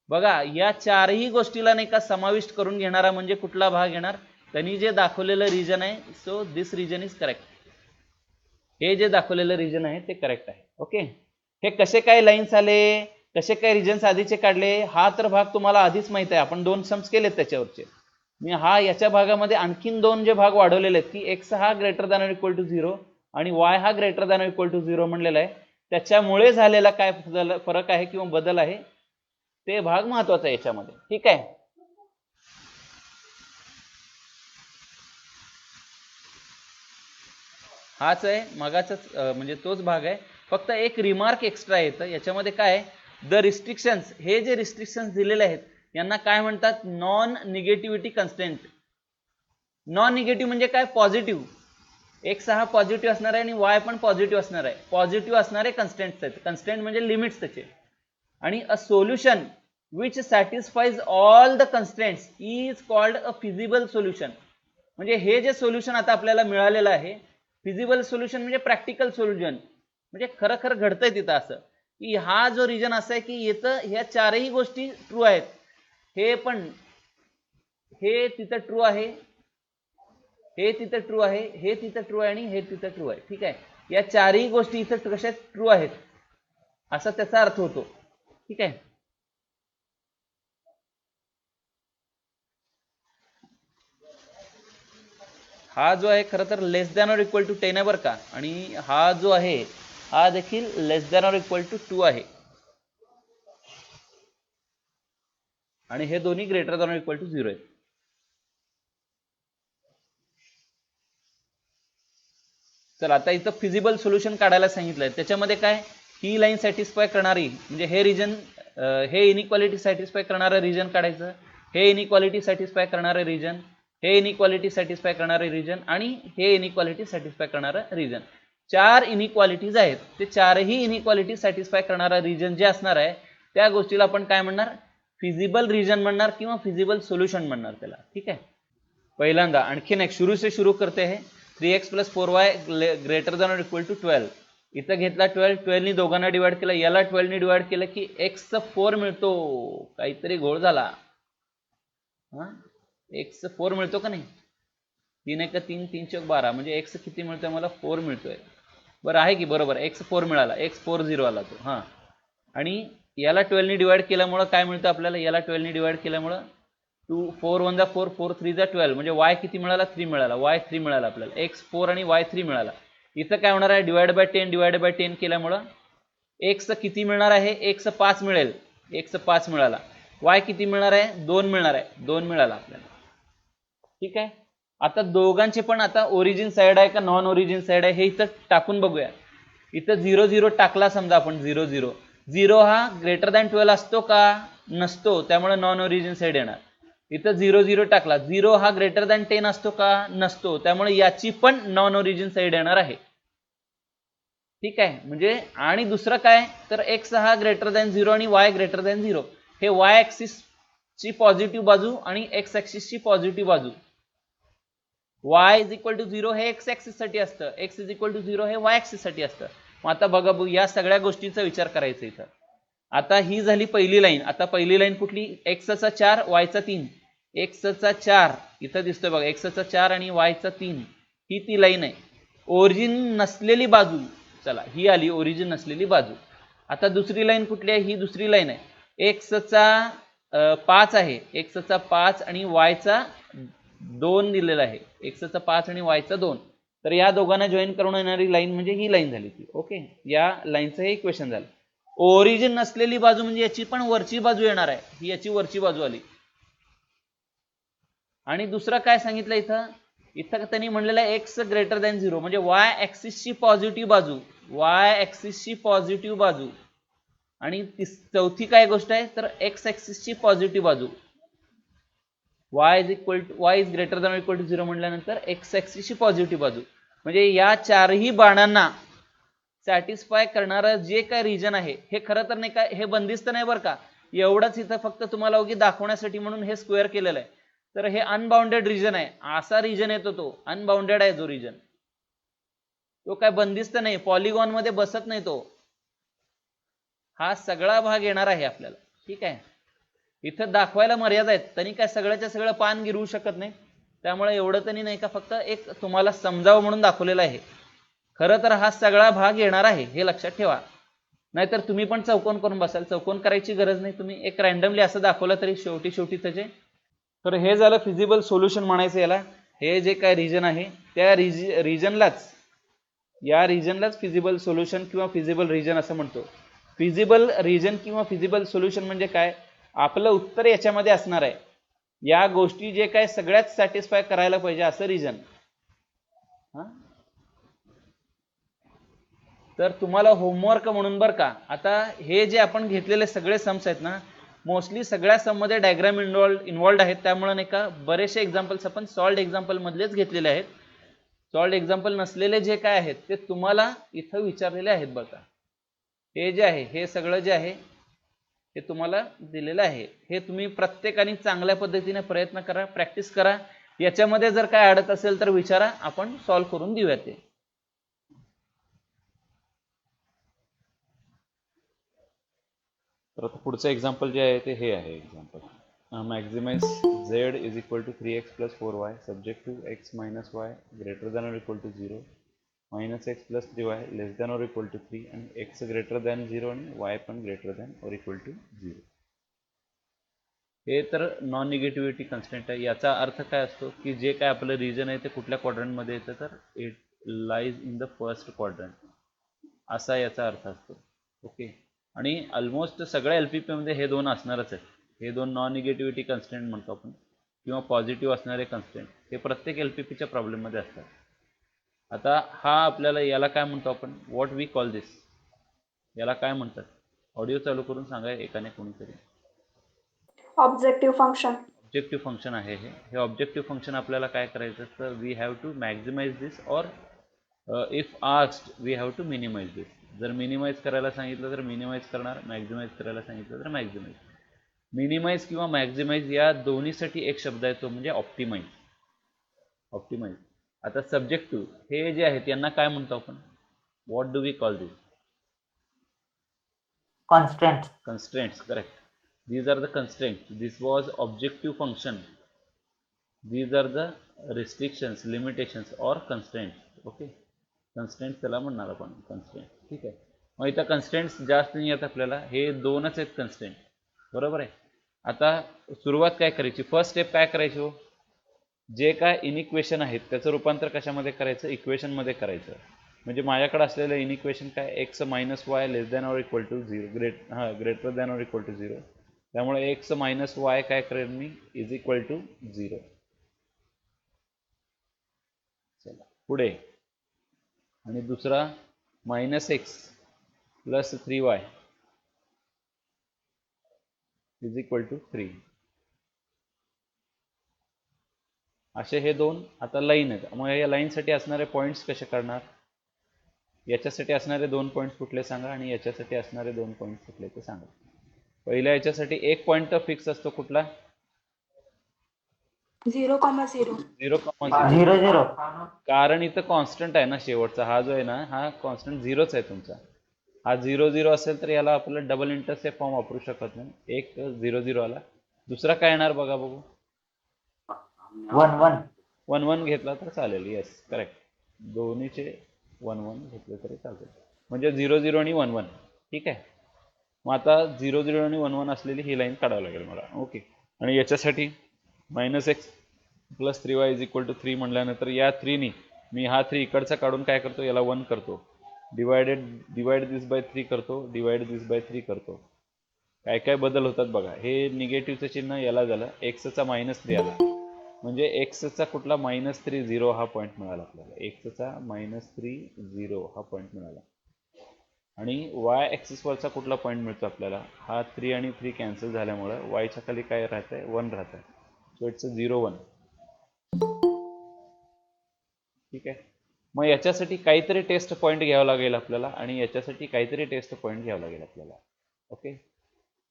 बघा या चारही गोष्टीला नाही का समाविष्ट करून घेणारा म्हणजे कुठला भाग येणार, त्यांनी जे दाखवलेलं रिजन आहे. So this region is correct. हे जे दाखवलेलं रिजन आहे ते करेक्ट आहे. ओके, हे कसे काय लाईन्स आले, कसे काय रिजन्स आधीचे काढले, हा तर भाग तुम्हाला आधीच माहित आहे. आपण 2 सम्स केलेत त्याच्यावरचे. मी हा याच्या भागामध्ये आणखीन 2 जे भाग वाढवलेले आहेत की एक्स हा ग्रेटर दॅन इक्वल टू 0 आणि वाय हा ग्रेटर दॅन इक्वल टू 0 म्हणलेला आहे. त्याच्यामुळे झालेला काय फरक आहे किंवा बदल आहे ते भाग महत्वाचा आहे याच्यामध्ये. ठीक आहे, हाच आहे मगाचाच म्हणजे तोच भाग आहे. फक्त एक रिमार्क एक्स्ट्रा येतं याच्यामध्ये. काय द रिस्ट्रिक्शन्स, हे जे रिस्ट्रिक्शन्स दिलेले आहेत यांना काय म्हणतात, non negativity constant. Non negative म्हणजे काय, पॉझिटिव्ह. एक्स हा पॉझिटिव्ह असणार आहे आणि वाय पण पॉझिटिव्ह असणार आहे. पॉझिटिव्ह असणारे कन्स्टेंट्स आहेत. कन्स्टेंट म्हणजे लिमिट्स त्याचे. आणि a solution which satisfies all the constants is called a feasible solution. म्हणजे हे जे सोल्युशन आता आपल्याला मिळालेलं आहे, फिजिबल सोल्युशन म्हणजे प्रॅक्टिकल सोल्युशन, म्हणजे खरं खरं घडतंय तिथं असं की हा जो रिजन असा आहे की येतं ह्या चारही गोष्टी ट्रू आहेत. हे पण हे तिथं ट्रू आहे, हे तिथं ट्रू आहे, हे तिथं ट्रू आहे आणि हे तिथं ट्रू आहे. ठीक आहे, या चारही गोष्टी इथं कशा ट्रू आहेत असा त्याचा अर्थ होतो. ठीक आहे, हा जो आहे खरं तर लेस दॅन ऑर इक्वल टू 10 आहे बरं का, आणि हा जो आहे हा देखील less than or equal to 2 आहे, आणि हे दोन्ही greater than or equal to 0 आहेत. चला आता इथं फिजिबल सोल्युशन काढायला सांगितलंय. त्याच्यामध्ये काय, ही लाईन सॅटिस्फाय करणारी म्हणजे हे रिजन, हे इनइक्वालिटी सॅटिस्फाय करणारं रिजन काढायचं, हे इनइक्वालिटी सॅटिस्फाय करणारं रिजन, हे इनइक्वालिटी सॅटिस्फाय करणारे रिजन, आणि हे इनइक्वालिटी सॅटिस्फाय करणारं रिजन. 4 इनइक्वालिटीज आहेत. ते चारही इनइक्वालिटी सॅटिस्फाय करणारा रिजन जे असणार आहे त्या गोष्टीला आपण काय म्हणणार, फिजिबल रिजन म्हणणार किंवा फिजिबल सोल्युशन म्हणणार त्याला. ठीक आहे. पहिल्यांदा आणखीन एक शुरू से शुरू करते हैं. 3x + 4y greater than or equal to 12. इथं घेतला 12, 12 नी दोघांना डिवाइड केलं, याला 12 नी डिवाइड केलं की x 4 मिळतो. काहीतरी घोळ झाला. हा, x 4 मिळतो का नाही, 3 1 3 3 4 12 म्हणजे x किती मिळतोय मला, 4 मिळतोय. बरं आहे की, बरोबर, x 4 मिळाला, x 4 0 आला तो. हा, आणि याला 12 नी डिवाइड केल्यामुळं काय मिळतं आपल्याला, याला 12 नी डिवाइड केल्यामुळं 2 4 1 जा 4 4 3 जा 12 म्हणजे y किती मिळाला, 3 मिळाला, y 3 मिळाला आपल्याला, x 4 आणि y 3 मिळाला. इथं काय होणार आहे, डिवाइड बाय 10 केल्यामुळं x किती मिळणार आहे, x 5 मिळेल, x 5 मिळाला. y किती मिळणार आहे, 2 मिळणार आहे, 2 मिळाला आपल्याला. ठीक आहे. आता दोघांचे पण आता ओरिजिन साइड आहे का नॉन ओरिजिन साइड आहे हे इथं टाकून बघूया. इथं 0 0 टाकला समजा आपण, 0 0 0 हा ग्रेटर दॅन 12 असतो का, नसतो, त्यामुळे नॉन ओरिजिन साइड येणार. इथं 0 0 टाकला, 0 हा ग्रेटर दॅन 10 असतो का, नसतो, त्यामुळे याची पण नॉन ओरिजिन साइड येणार आहे. ठीक आहे. म्हणजे आणि दुसरं काय तर x हा ग्रेटर दॅन 0 आणि y ग्रेटर दॅन 0, हे y ऍक्सिस ची पॉझिटिव्ह बाजू आणि x ऍक्सिस ची पॉझिटिव्ह बाजू. y = 0 हे x ऍक्सिस साठी असतं, x = 0 हे y ऍक्सिस साठी असतं. मग आता बघा या सगळ्या गोष्टींचा विचार करायचा इथं. आता ही झाली पहिली लाईन. आता पहिली लाईन कुठली, x चा 4 y चा 3, x चा 4 इथं दिसतोय बघा, x चा 4 आणि y चा 3, ही ती लाईन आहे. ओरिजिन नसलेली बाजू, चला ही आली ओरिजिन नसलेली बाजू. आता दुसरी लाईन कुठली आहे, ही दुसरी लाईन आहे. x चा 5 आहे, x चा 5 आणि y चा 2 दिलेला आहे, x चा 5 आणि y चा 2. तर या दोघांना जॉईन करून येणारी लाईन म्हणजे ही लाईन झाली ती. ओके, या लाईनचं हे इक्वेशन झालं. ओरिजिन नसलेली बाजू म्हणजे याची पण वरची बाजू येणार आहे, ही याची वरची बाजू आली. आणि दुसरं काय सांगितलं इथं, इथं त्यांनी म्हणलेलं आहे x ग्रेटर दॅन 0 म्हणजे y ऍक्सिसची पॉझिटिव्ह बाजू, y ऍक्सिसची पॉझिटिव्ह बाजू. आणि चौथी काय गोष्ट आहे तर x ऍक्सिसची पॉझिटिव्ह बाजू. y is greater than equal to 0 म्हटल्यानंतर x ऍक्सिसची पॉझिटिव्ह बाजू. म्हणजे या चारही बाणांना सॅटिस्फाय करणारं जे काय रिजन आहे हे खरं तर नाही काय, हे बंदिस्त नाही बरं का, एवढंच इथं फक्त तुम्हाला उगी दाखवण्यासाठी म्हणून हे स्क्वेअर केलेलं आहे. तर हे अनबाउंडेड रिजन आहे, असा रिजन येतो तो अनबाउंडेड आहे जो रिजन, तो काय बंदिस्त नाही, पॉलिगॉन मध्ये बसत नाही तो, हा सगळा भाग येणार आहे आपल्याला. ठीक आहे. इथं दाखवायला मर्यादा आहेत, त्यांनी काय सगळ्याच्या सगळं पान गिरवू शकत नाही, त्यामुळे एवढं त्यांनी नाही का फक्त एक तुम्हाला समजावं म्हणून दाखवलेलं आहे. खरं तर हा सगळा भाग येणार आहे हे लक्षात ठेवा, नाहीतर तुम्ही पण चौकोन करून बसाल. चौकोन करायची गरज नाही, तुम्ही एक रॅन्डमली असं दाखवलं तरी शेवटी त्याचे. तर हे झालं फिजिबल सोल्युशन म्हणायचं याला. हे जे काय रिजन आहे त्या रिजनलाच, या रिजनलाच फिजिबल सोल्युशन किंवा फिजिबल रिजन असं म्हणतो. फिजिबल रिजन किंवा फिजिबल सोल्युशन म्हणजे काय, आपलं उत्तर याच्यामध्ये असणार आहे, या गोष्टी जे काय सगळ्यात सॅटिस्फाय करायला पाहिजे असं रिजन. तर तुम्हाला होमवर्क म्हणून बरं का, आता हे जे आपण घेतलेले सगळे सम्स आहेत ना, मोस्टली सगळ्या सम मध्ये डायग्राम इन्व्हॉल्ड आहेत, त्यामुळे नाही का बरेचसे एक्झाम्पल्स आपण सॉल्ड एक्झाम्पल मधलेच घेतलेले आहेत. सॉल्ड एक्झाम्पल नसलेले जे काय आहेत ते तुम्हाला इथं विचारलेले आहेत बघा. हे जे आहे हे सगळं जे आहे हे तुम्हाला दिलेलं आहे, हे तुम्ही प्रत्येकाने चांगल्या पद्धतीने प्रयत्न करा, प्रॅक्टिस करा. याच्यामध्ये जर काय अडत असेल तर विचारा, आपण सॉल्व्ह करून देऊया ते. तर आता पुढचं एक्झाम्पल जे आहे ते हे आहे example. Maximize z is equal to 3x + 4y subject to x - y greater than or equal to 0, -x + 3y less than or equal to 3 आणि x ग्रेटर दॅन 0 आणि y पण greater than or equal to 0. हे तर नॉन निगेटिव्हिटी कन्स्टंट आहे. याचा अर्थ काय असतो की जे काय आपलं रिजन आहे ते कुठल्या क्वाड्रंटमध्ये येतं, तर it lies in the first quadrant, असा याचा अर्थ असतो. ओके. आणि ऑलमोस्ट सगळ्या LPP हे दोन असणारच आहेत. हे दोन नॉन निगेटिव्हिटी कन्स्टंट म्हणतो आपण किंवा पॉझिटिव्ह असणारे कन्स्टंट हे प्रत्येक LPPच्या प्रॉब्लेममध्ये असतात. आता हा आपल्याला याला काय म्हणतो आपण, व्हॉट वी कॉल दिस, याला काय म्हणतात? ऑडिओ चालू करून सांगा एकाने कोणीतरी. Objective function. ऑब्जेक्टिव्ह फंक्शन आहे हे ऑब्जेक्टिव्ह फंक्शन आपल्याला काय करायचं, तर we have to maximize this or if asked we have to minimize this. जर मिनिमाइज करायला सांगितलं तर मिनिमाइज करणार, मॅक्झिमाइज करायला सांगितलं तर मॅक्झिमाइज. मिनिमाइज किंवा मॅक्झिमाइज या दोन्हीसाठी एक शब्द आहे तो म्हणजे ऑप्टिमाइज. ऑप्टिमाइज. आता सब्जेक्टिव्ह हे जे आहेत यांना काय म्हणतो आपण, what do we call this? Constant. Constraints, correct. These are the constraints. This was objective function. These are the restrictions, limitations or constraints. Okay. Constraints त्याला म्हणणार आपण constraint. ठीक आहे. मग इथं constraints जास्त नाही आहेत आपल्याला, हे दोनच आहेत constraint. बरोबर आहे. आता सुरुवात काय करायची, फर्स्ट स्टेप काय करायची हो, जे काय इनइक्वेशन आहेत त्याचं रूपांतर कशामध्ये करायचं, इक्वेशनमध्ये करायचं. म्हणजे माझ्याकडे असलेलं इनइक्वेशन काय, x minus y less than or equal to 0, greater than or equal to 0. त्यामुळे एक्स मायनस वाय काय करेल मी, इज इक्वल टू 0. चला पुढे. आणि दुसरा minus x plus 3y is equal to 3. असे हे दोन आता लाईन आहेत. मग या लाईनसाठी असणारे पॉईंट्स कसे करणार, याच्यासाठी असणारे 2 पॉईंट्स कुठले सांगा आणि याच्यासाठी असणारे 2 पॉईंट्स कुठले ते सांगा. पहिल्या याच्यासाठी एक पॉईंट तर फिक्स असतो कुठला, 0,0. 0 0. कारण इथं कॉन्स्टंट आहे ना शेवटचा, हा जो आहे ना हा कॉन्स्टंट 0च आहे तुमचा. हा 0 0 असेल तर याला आपल्याला डबल इंटरसेप्ट फॉर्म वापरू शकत नाही. एक 0 0 आला. दुसरा काय येणार बघा बघू, 1 1. 1 1 घेतला तर चालेल. Yes correct. दोन्हीचे 1 1 घेतले तरी चालेल. म्हणजे 0 0 आणि 1 1. ठीक आहे. मग आता 0 0 आणि 1 1 असलेली ही लाईन काढावी लागेल मला. ओके. आणि याच्यासाठी minus x plus 3y is equal to 3 म्हटल्यानंतर या 3नी मी हा 3 इकडचा काढून काय करतो, याला 1 करतो, डिवाइड दिस बाय 3 करतो, डिवाइड दिस बाय 3 करतो. काय काय बदल होतात बघा. हे निगेटिव्हचं चिन्ह याला झालं, एक्सचा -3 आला, म्हणजे एक्सचा कुठला -3 0 हा पॉईंट मिळाला आपल्याला. एक्सचा -3 0 हा पॉईंट मिळाला. आणि वाय ॲक्सिसवरचा कुठला पॉईंट मिळतो आपल्याला, हा 3 आणि 3 कॅन्सल झाल्यामुळे वायच्या खाली काय राहत आहे, 1 राहत आहे. So it's 0 1. ठीक आहे. मग याच्यासाठी काहीतरी टेस्ट पॉईंट घ्यावं लागेल आपल्याला आणि याच्यासाठी काहीतरी टेस्ट पॉईंट घ्यावं लागेल आपल्याला. ओके.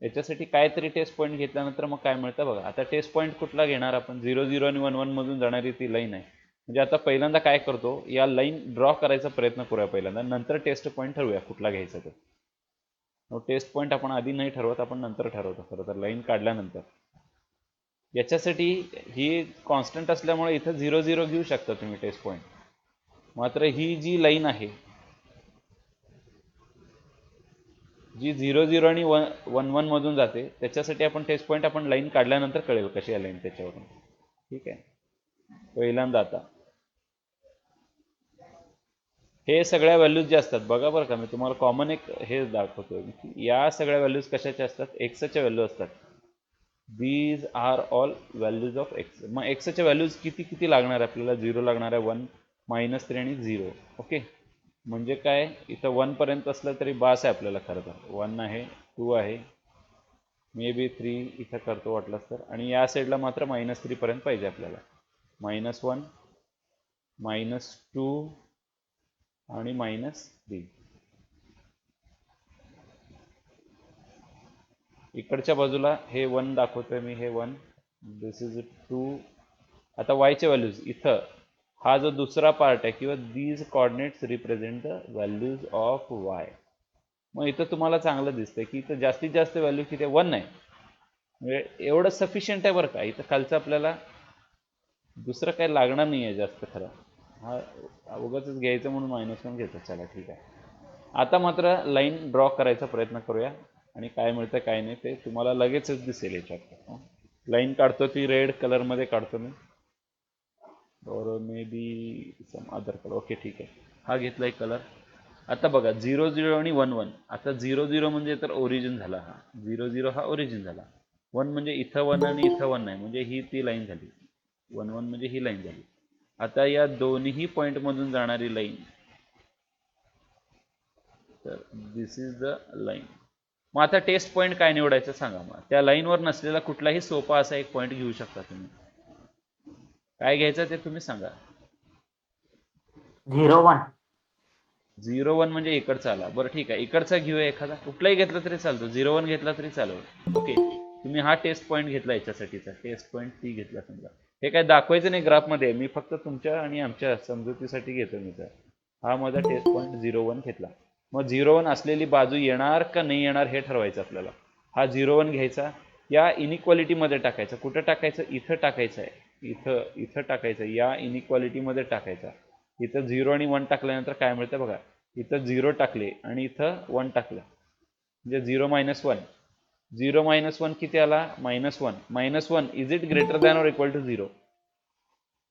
याच्यासाठी काहीतरी टेस्ट पॉईंट घेतल्यानंतर मग काय मिळतं बघा. आता टेस्ट पॉईंट कुठला घेणार आपण, 0 0 आणि 1 1 मधून जाणारी ती लाईन आहे. म्हणजे आता पहिल्यांदा काय करतो, या लाईन ड्रॉ करायचा प्रयत्न करूया पहिल्यांदा, नंतर टेस्ट पॉईंट ठरवूया कुठला घ्यायचा ते. टेस्ट पॉईंट आपण आधी नाही ठरवत, आपण नंतर ठरवतो खरं तर, लाईन काढल्यानंतर. याच्यासाठी ही कॉन्स्टंट असल्यामुळे इथं 0 0 घेऊ शकता तुम्ही टेस्ट पॉईंट. मात्र ही जी लाईन आहे जी 0 0 आणि 1 1 मधून जाते, त्याच्यासाठी आपण टेस्ट पॉईंट आपण लाईन काढल्यानंतर कळेल कशी आहे लाईन त्याच्यावरून. ठीक आहे. पहिल्यांदा आता हे सगळ्या व्हॅल्यूज जे असतात बघा बरं का, मी तुम्हाला कॉमन एक हे दाखवतोय की या सगळ्या व्हॅल्यूज कशाच्या असतात, एक्सच्या व्हॅल्यू असतात. These are all values of x. मग एक्सच्या व्हॅल्यूज किती किती लागणार आहे आपल्याला, 0 लागणार आहे, 1 -3 आणि 0. ओके. म्हणजे काय, इथं 1 पर्यंत असलं तरी बास आहे आपल्याला खरं तर. 1 आहे, 2 आहे, मे बी 3 इथं करतो वाटलंच तर. आणि या साईडला मात्र -3 पर्यंत पाहिजे आपल्याला. -1 -2 आणि -3. इकडच्या बाजूला हे 1 दाखवतोय मी, हे 1, दिस इज 2. आता वायचे व्हॅल्यूज इथं हा जो दुसरा पार्ट आहे किंवा these coordinates represent the values of Y. मग इथं तुम्हाला चांगलं दिसतंय की इथं जास्तीत जास्त व्हॅल्यू किती, 1 आहे. म्हणजे एवढं सफिशियंट आहे बरं का. इथं खालचं आपल्याला दुसरं काही लागणार नाही आहे जास्त खरं. हा उगाच घ्यायचं म्हणून -1 घेतो. चला ठीक आहे. आता मात्र लाईन ड्रॉ करायचा प्रयत्न करूया आणि काय मिळतं काय नाही ते तुम्हाला लगेचच दिसेल याच्यात. लाईन काढतो ती रेड कलरमध्ये काढतो मी, or maybe some other colour. Okay ठीक आहे, हा घेतला एक कलर. आता बघा 0 0 आणि 1 1. आता 0 0 म्हणजे तर ओरिजिन झाला, हा 0 0 हा ओरिजिन झाला. 1 म्हणजे इथं 1 आणि इथं 1 नाही, म्हणजे ही ती लाईन झाली. 1 1 म्हणजे ही लाईन झाली. आता या दोन्ही पॉईंट मधून जाणारी लाईन, तर दिस इज द लाईन. मग आता टेस्ट पॉईंट काय निवडायचं सांगा. मग त्या लाईनवर नसलेला कुठलाही सोपा असा एक पॉईंट घेऊ शकता तुम्ही. काय घ्यायचं ते तुम्ही सांगा. 01. 0 1 म्हणजे इकडचा आला. बरं ठीक आहे, इकडचा घेऊया एखादा, कुठलाही घेतला तरी चालतो. 0 1 घेतला तरी चालेल. ओके, तुम्ही हा टेस्ट पॉईंट घेतला, याच्यासाठीचा टेस्ट पॉईंट ती घेतला समजा. हे काय दाखवायचं नाही ग्राफमध्ये, मी फक्त तुमच्या आणि आमच्या समजुतीसाठी घेतो मी. तर हा माझा टेस्ट पॉईंट 0 1 घेतला. मग 0 1 असलेली बाजू येणार का नाही येणार हे ठरवायचं आपल्याला. हा 0 1 घ्यायचा, या इनइक्वालिटीमध्ये टाकायचा. कुठं टाकायचं? इथं टाकायचं आहे. इथं टाकायचं, या इनइक्वालिटीमध्ये टाकायचा. इथं 0 आणि 1 टाकल्यानंतर काय मिळतं बघा. इथं 0 टाकले आणि इथं 1 टाकलं, म्हणजे 0 -1. 0 -1 किती आला? -1. -1 is it greater than or equal to 0?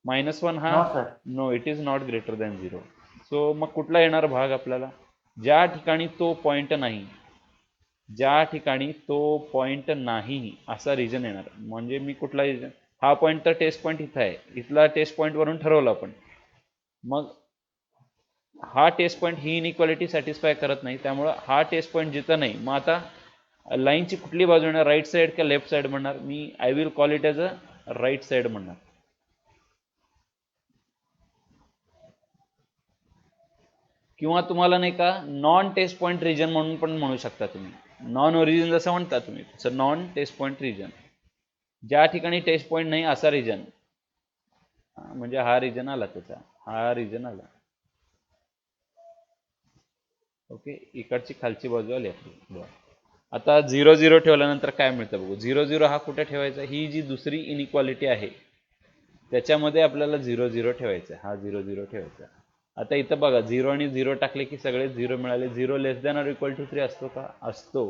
-1 हा No, sir. No, it is not greater than 0. So मग कुठला येणार भाग आपल्याला? ज्या ठिकाणी तो पॉईंट नाही, ज्या ठिकाणी तो पॉईंट नाही असा रिजन येणार. म्हणजे मी कुठला रिजन, हा पॉईंट तर टेस्ट पॉईंट इथं आहे, इथला टेस्ट पॉईंट वरून ठरवलं आपण. मग हा टेस्ट पॉईंट ही इनइक्वालिटी सॅटिस्फाय करत नाही, त्यामुळं हा टेस्ट पॉईंट जिथं नाही. मग आता लाईनची कुठली बाजू येणार? राईट साईड का लेफ्ट साईड म्हणणार? मी I will call it as a right side म्हणणार. किंवा तुम्हाला नाही का नॉन टेस्ट पॉईंट रिजन म्हणून पण म्हणू शकता तुम्ही. नॉन ओरिजिन जसं म्हणता तुम्ही, तसं नॉन टेस्ट पॉईंट रिजन, ज्या ठिकाणी टेस्ट पॉईंट नाही असा रिजन. म्हणजे हा रिजन आला त्याचा, हा रिजन आला. ओके, इकडची खालची बाजू आली आपली. बरं, आता 0 0 ठेवल्यानंतर काय मिळतं बघू. 0 0 हा कुठे ठेवायचा? ही जी दुसरी इनइक्वालिटी आहे त्याच्यामध्ये आपल्याला 0 0 ठेवायचं. हा 0 0 ठेवायचा. आता इथं बघा 0 आणि 0 टाकले की सगळे 0 मिळाले. 0 लेस दॅन और इक्वल टू 3 असतो का? असतो,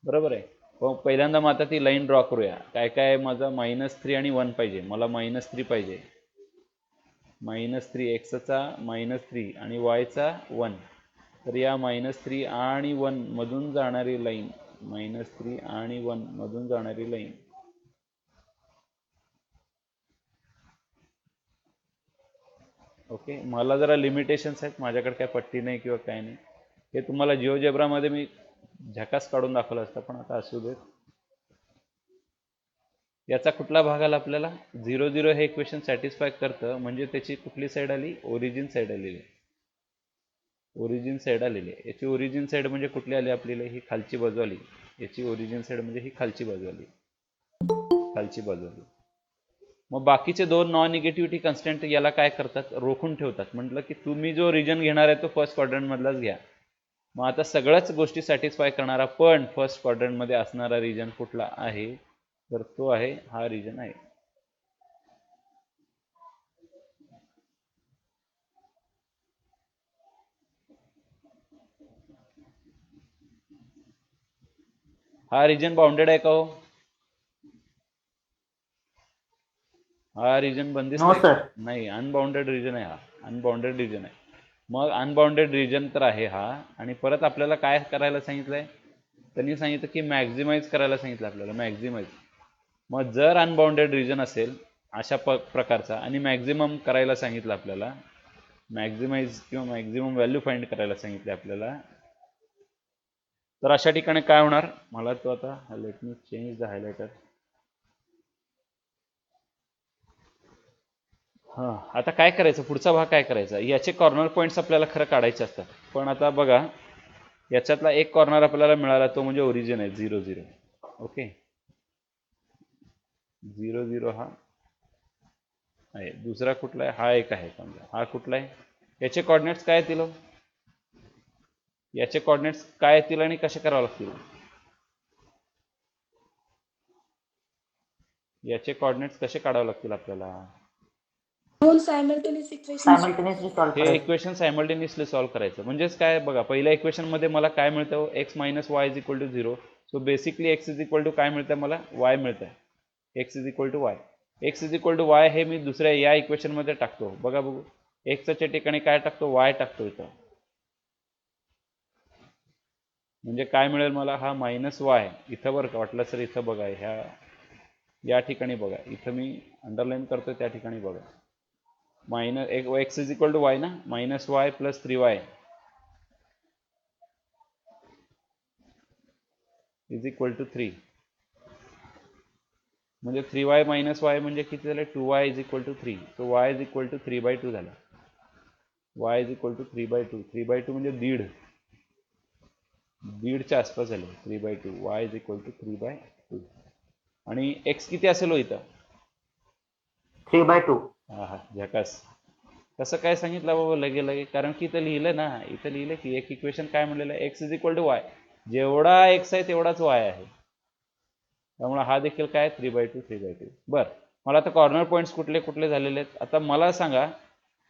बरोबर आहे. पण पहिल्यांदा मग आता ती लाईन ड्रॉ करूया. काय काय माझा -3 आणि 1 पाहिजे. मला -3 पाहिजे. -3 एक्सचा -3 आणि वायचा 1. तर या -3 आणि 1 मधून जाणारी लाईन, -3 आणि 1 मधून जाणारी लाईन, ओके. मला जरा लिमिटेशन्स आहेत, माझ्याकडे काय पट्टी नाही किंवा काय नाही. हे तुम्हाला जिओजेब्रामध्ये मी झकास काढून दाखवलं असतं, पण आता असू देत. याचा कुठला भाग आला आपल्याला? 0 0 हे इक्वेशन सॅटिस्फाय करतं, म्हणजे त्याची कुठली साईड आली? ओरिजिन साईड आलेली आहे. ओरिजिन साईड आलेली आहे. याची ओरिजिन साईड म्हणजे कुठली आली आपल्याला? ही खालची बाजू आली. याची ओरिजिन साईड म्हणजे ही खालची बाजू आली, खालची बाजू आली. मग बाकीचे दोन नॉन निगेटिव्हिटी कन्स्टंट याला काय करतात? रोखून ठेवतात. म्हटलं की तुम्ही जो रिजन घेणार आहे तो फर्स्ट क्वाड्रंटमधलाच घ्या. मग आता सगळ्याच गोष्टी सॅटिस्फाय करणारा पण फर्स्ट क्वाड्रंटमध्ये असणारा रिजन कुठला आहे? तर तो आहे, हा रिजन आहे. हा रिजन बाउंडेड आहे का हो? हा रिजन बंदिस्त No, आहे? sir. नाही, अनबाउंडेड रिजन आहे हा, अनबाउंडेड रिजन आहे. मग अनबाउंडेड रिजन तर आहे हा. आणि परत आपल्याला काय करायला सांगितलंय? त्यांनी सांगितलं की मॅक्झिमाइज करायला सांगितलं आपल्याला, मॅक्झिमाइज. मग जर अनबाउंडेड रिजन असेल अशा प्रकारचा आणि मॅक्झिमम करायला सांगितलं आपल्याला, मॅक्झिमाइज किंवा मॅक्झिमम व्हॅल्यू फाइंड करायला सांगितले आपल्याला, तर अशा ठिकाणी काय होणार? मला तो आता let me change the highlighter. हां, आता काय करायचं? पुढचा भाग काय करायचा? याचे कॉर्नर पॉईंट्स आपल्याला खरं काढायचे असतात. पण आता बघा, याच्यातला एक कॉर्नर आपल्याला मिळाला, तो म्हणजे ओरिजिन आहे 0 0. ओके, 0 0 हा आहे. दुसरा कुठला आहे? हा एक आहे समजा. हा कुठला आहे? याचे कॉर्डिनेट्स काय येतील? याचे कॉर्डिनेट्स काय येतील आणि कसे करावे लागतील? याचे कॉर्डिनेट्स कसे काढावे लागतील आपल्याला? दोन सायमल्टेनियस इक्वेशन्स सायमल्टेनियसली सॉल्व्ह हे करायचं. इक्वेशन सायमल्टेनियसली सॉल्व्ह करायचं. म्हणजेच काय बघा, पहिल्या इक्वेशन मध्ये मला काय मिळतं? x - y = 0. So basically x = काय मिळतं मला? y मिळतं. X is equal to y. X is equal to y हे मी दुसऱ्या या इक्वेशनमध्ये टाकतो. बघा बघू, एक्सच्या ठिकाणी काय टाकतो, वाय टाकतो इथं. म्हणजे काय मिळेल मला, हा मायनस वाय इथं बरं का, वाटलं सर इथं बघा, ह्या या ठिकाणी बघा, इथं मी अंडरलाईन करतो त्या ठिकाणी बघा, minus X is equal to Y ना, minus Y plus 3y is equal to 3. म्हणजे 3y मायनस वाय म्हणजे किती झालं, 2y is equal to 3. So y is equal to 3/2 झाला. y is equal to 3/2. 3/2 म्हणजे दीडच्या आसपास झालं. 3/2 y इज इक्वल टू 3/2. आणि x किती असेल हो इथं, 3/2. हा हा झकास. कसं काय सांगितलं बाबा लगे लगे, कारण की इथं लिहिलं ना, इथं लिहिलं की एक इक्वेशन काय म्हणलेलं आहे, x is equal to y, जेवढा एक्स आहे तेवढाच वाय आहे. त्यामुळे हा देखील काय 3/2. बरं, मला आता कॉर्नर पॉईंट्स कुठले कुठले झालेले आहेत आता मला सांगा.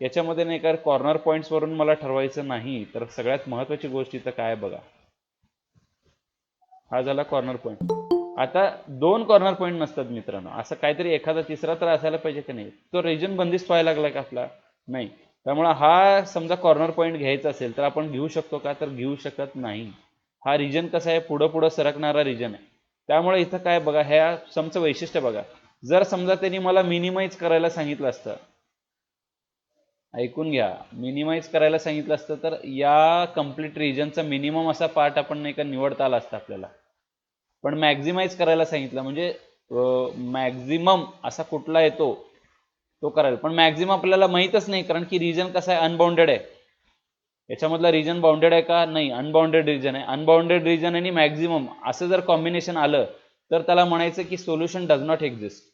याच्यामध्ये नाही का कॉर्नर पॉईंट्सवरून मला ठरवायचं नाही, तर सगळ्यात महत्त्वाची गोष्ट इथं काय बघा, हा झाला कॉर्नर पॉईंट. आता 2 कॉर्नर पॉईंट नसतात मित्रांनो, असं काहीतरी एखादा तिसरा तर असायला पाहिजे की नाही. तो रिजन बंदिस्त व्हायला लागला का आपला, नाही. त्यामुळे हा समजा कॉर्नर पॉईंट घ्यायचा असेल तर आपण घेऊ शकतो का, तर घेऊ शकत नाही. हा रिजन कसा आहे, पुढं पुढं सरकणारा रिजन आहे. त्यामुळे इथं काय बघा, ह्या समचं वैशिष्ट्य बघा, जर समजा त्यांनी मला मिनिमाइज करायला सांगितलं असतं, ऐकून घ्या, मिनिमाइज करायला सांगितलं असतं तर या कंप्लीट रिजनचा मिनिमम असा पार्ट आपण नाही का निवडता आला असता आपल्याला. पण मॅक्झिमाइज करायला सांगितलं म्हणजे मॅक्झिमम असा कुठला येतो तो करायला, पण मॅक्झिमम आपल्याला माहीतच नाही, कारण की रिजन कसा आहे, अनबाउंडेड आहे. याच्यामधला रिजन बाउंडेड आहे का, नाही, अनबाउंडेड रिजन आहे. अनबाउंडेड रिजन आणि मॅक्झिमम असं जर कॉम्बिनेशन आलं तर त्याला म्हणायचं की सोल्युशन डज नॉट एक्झिस्ट.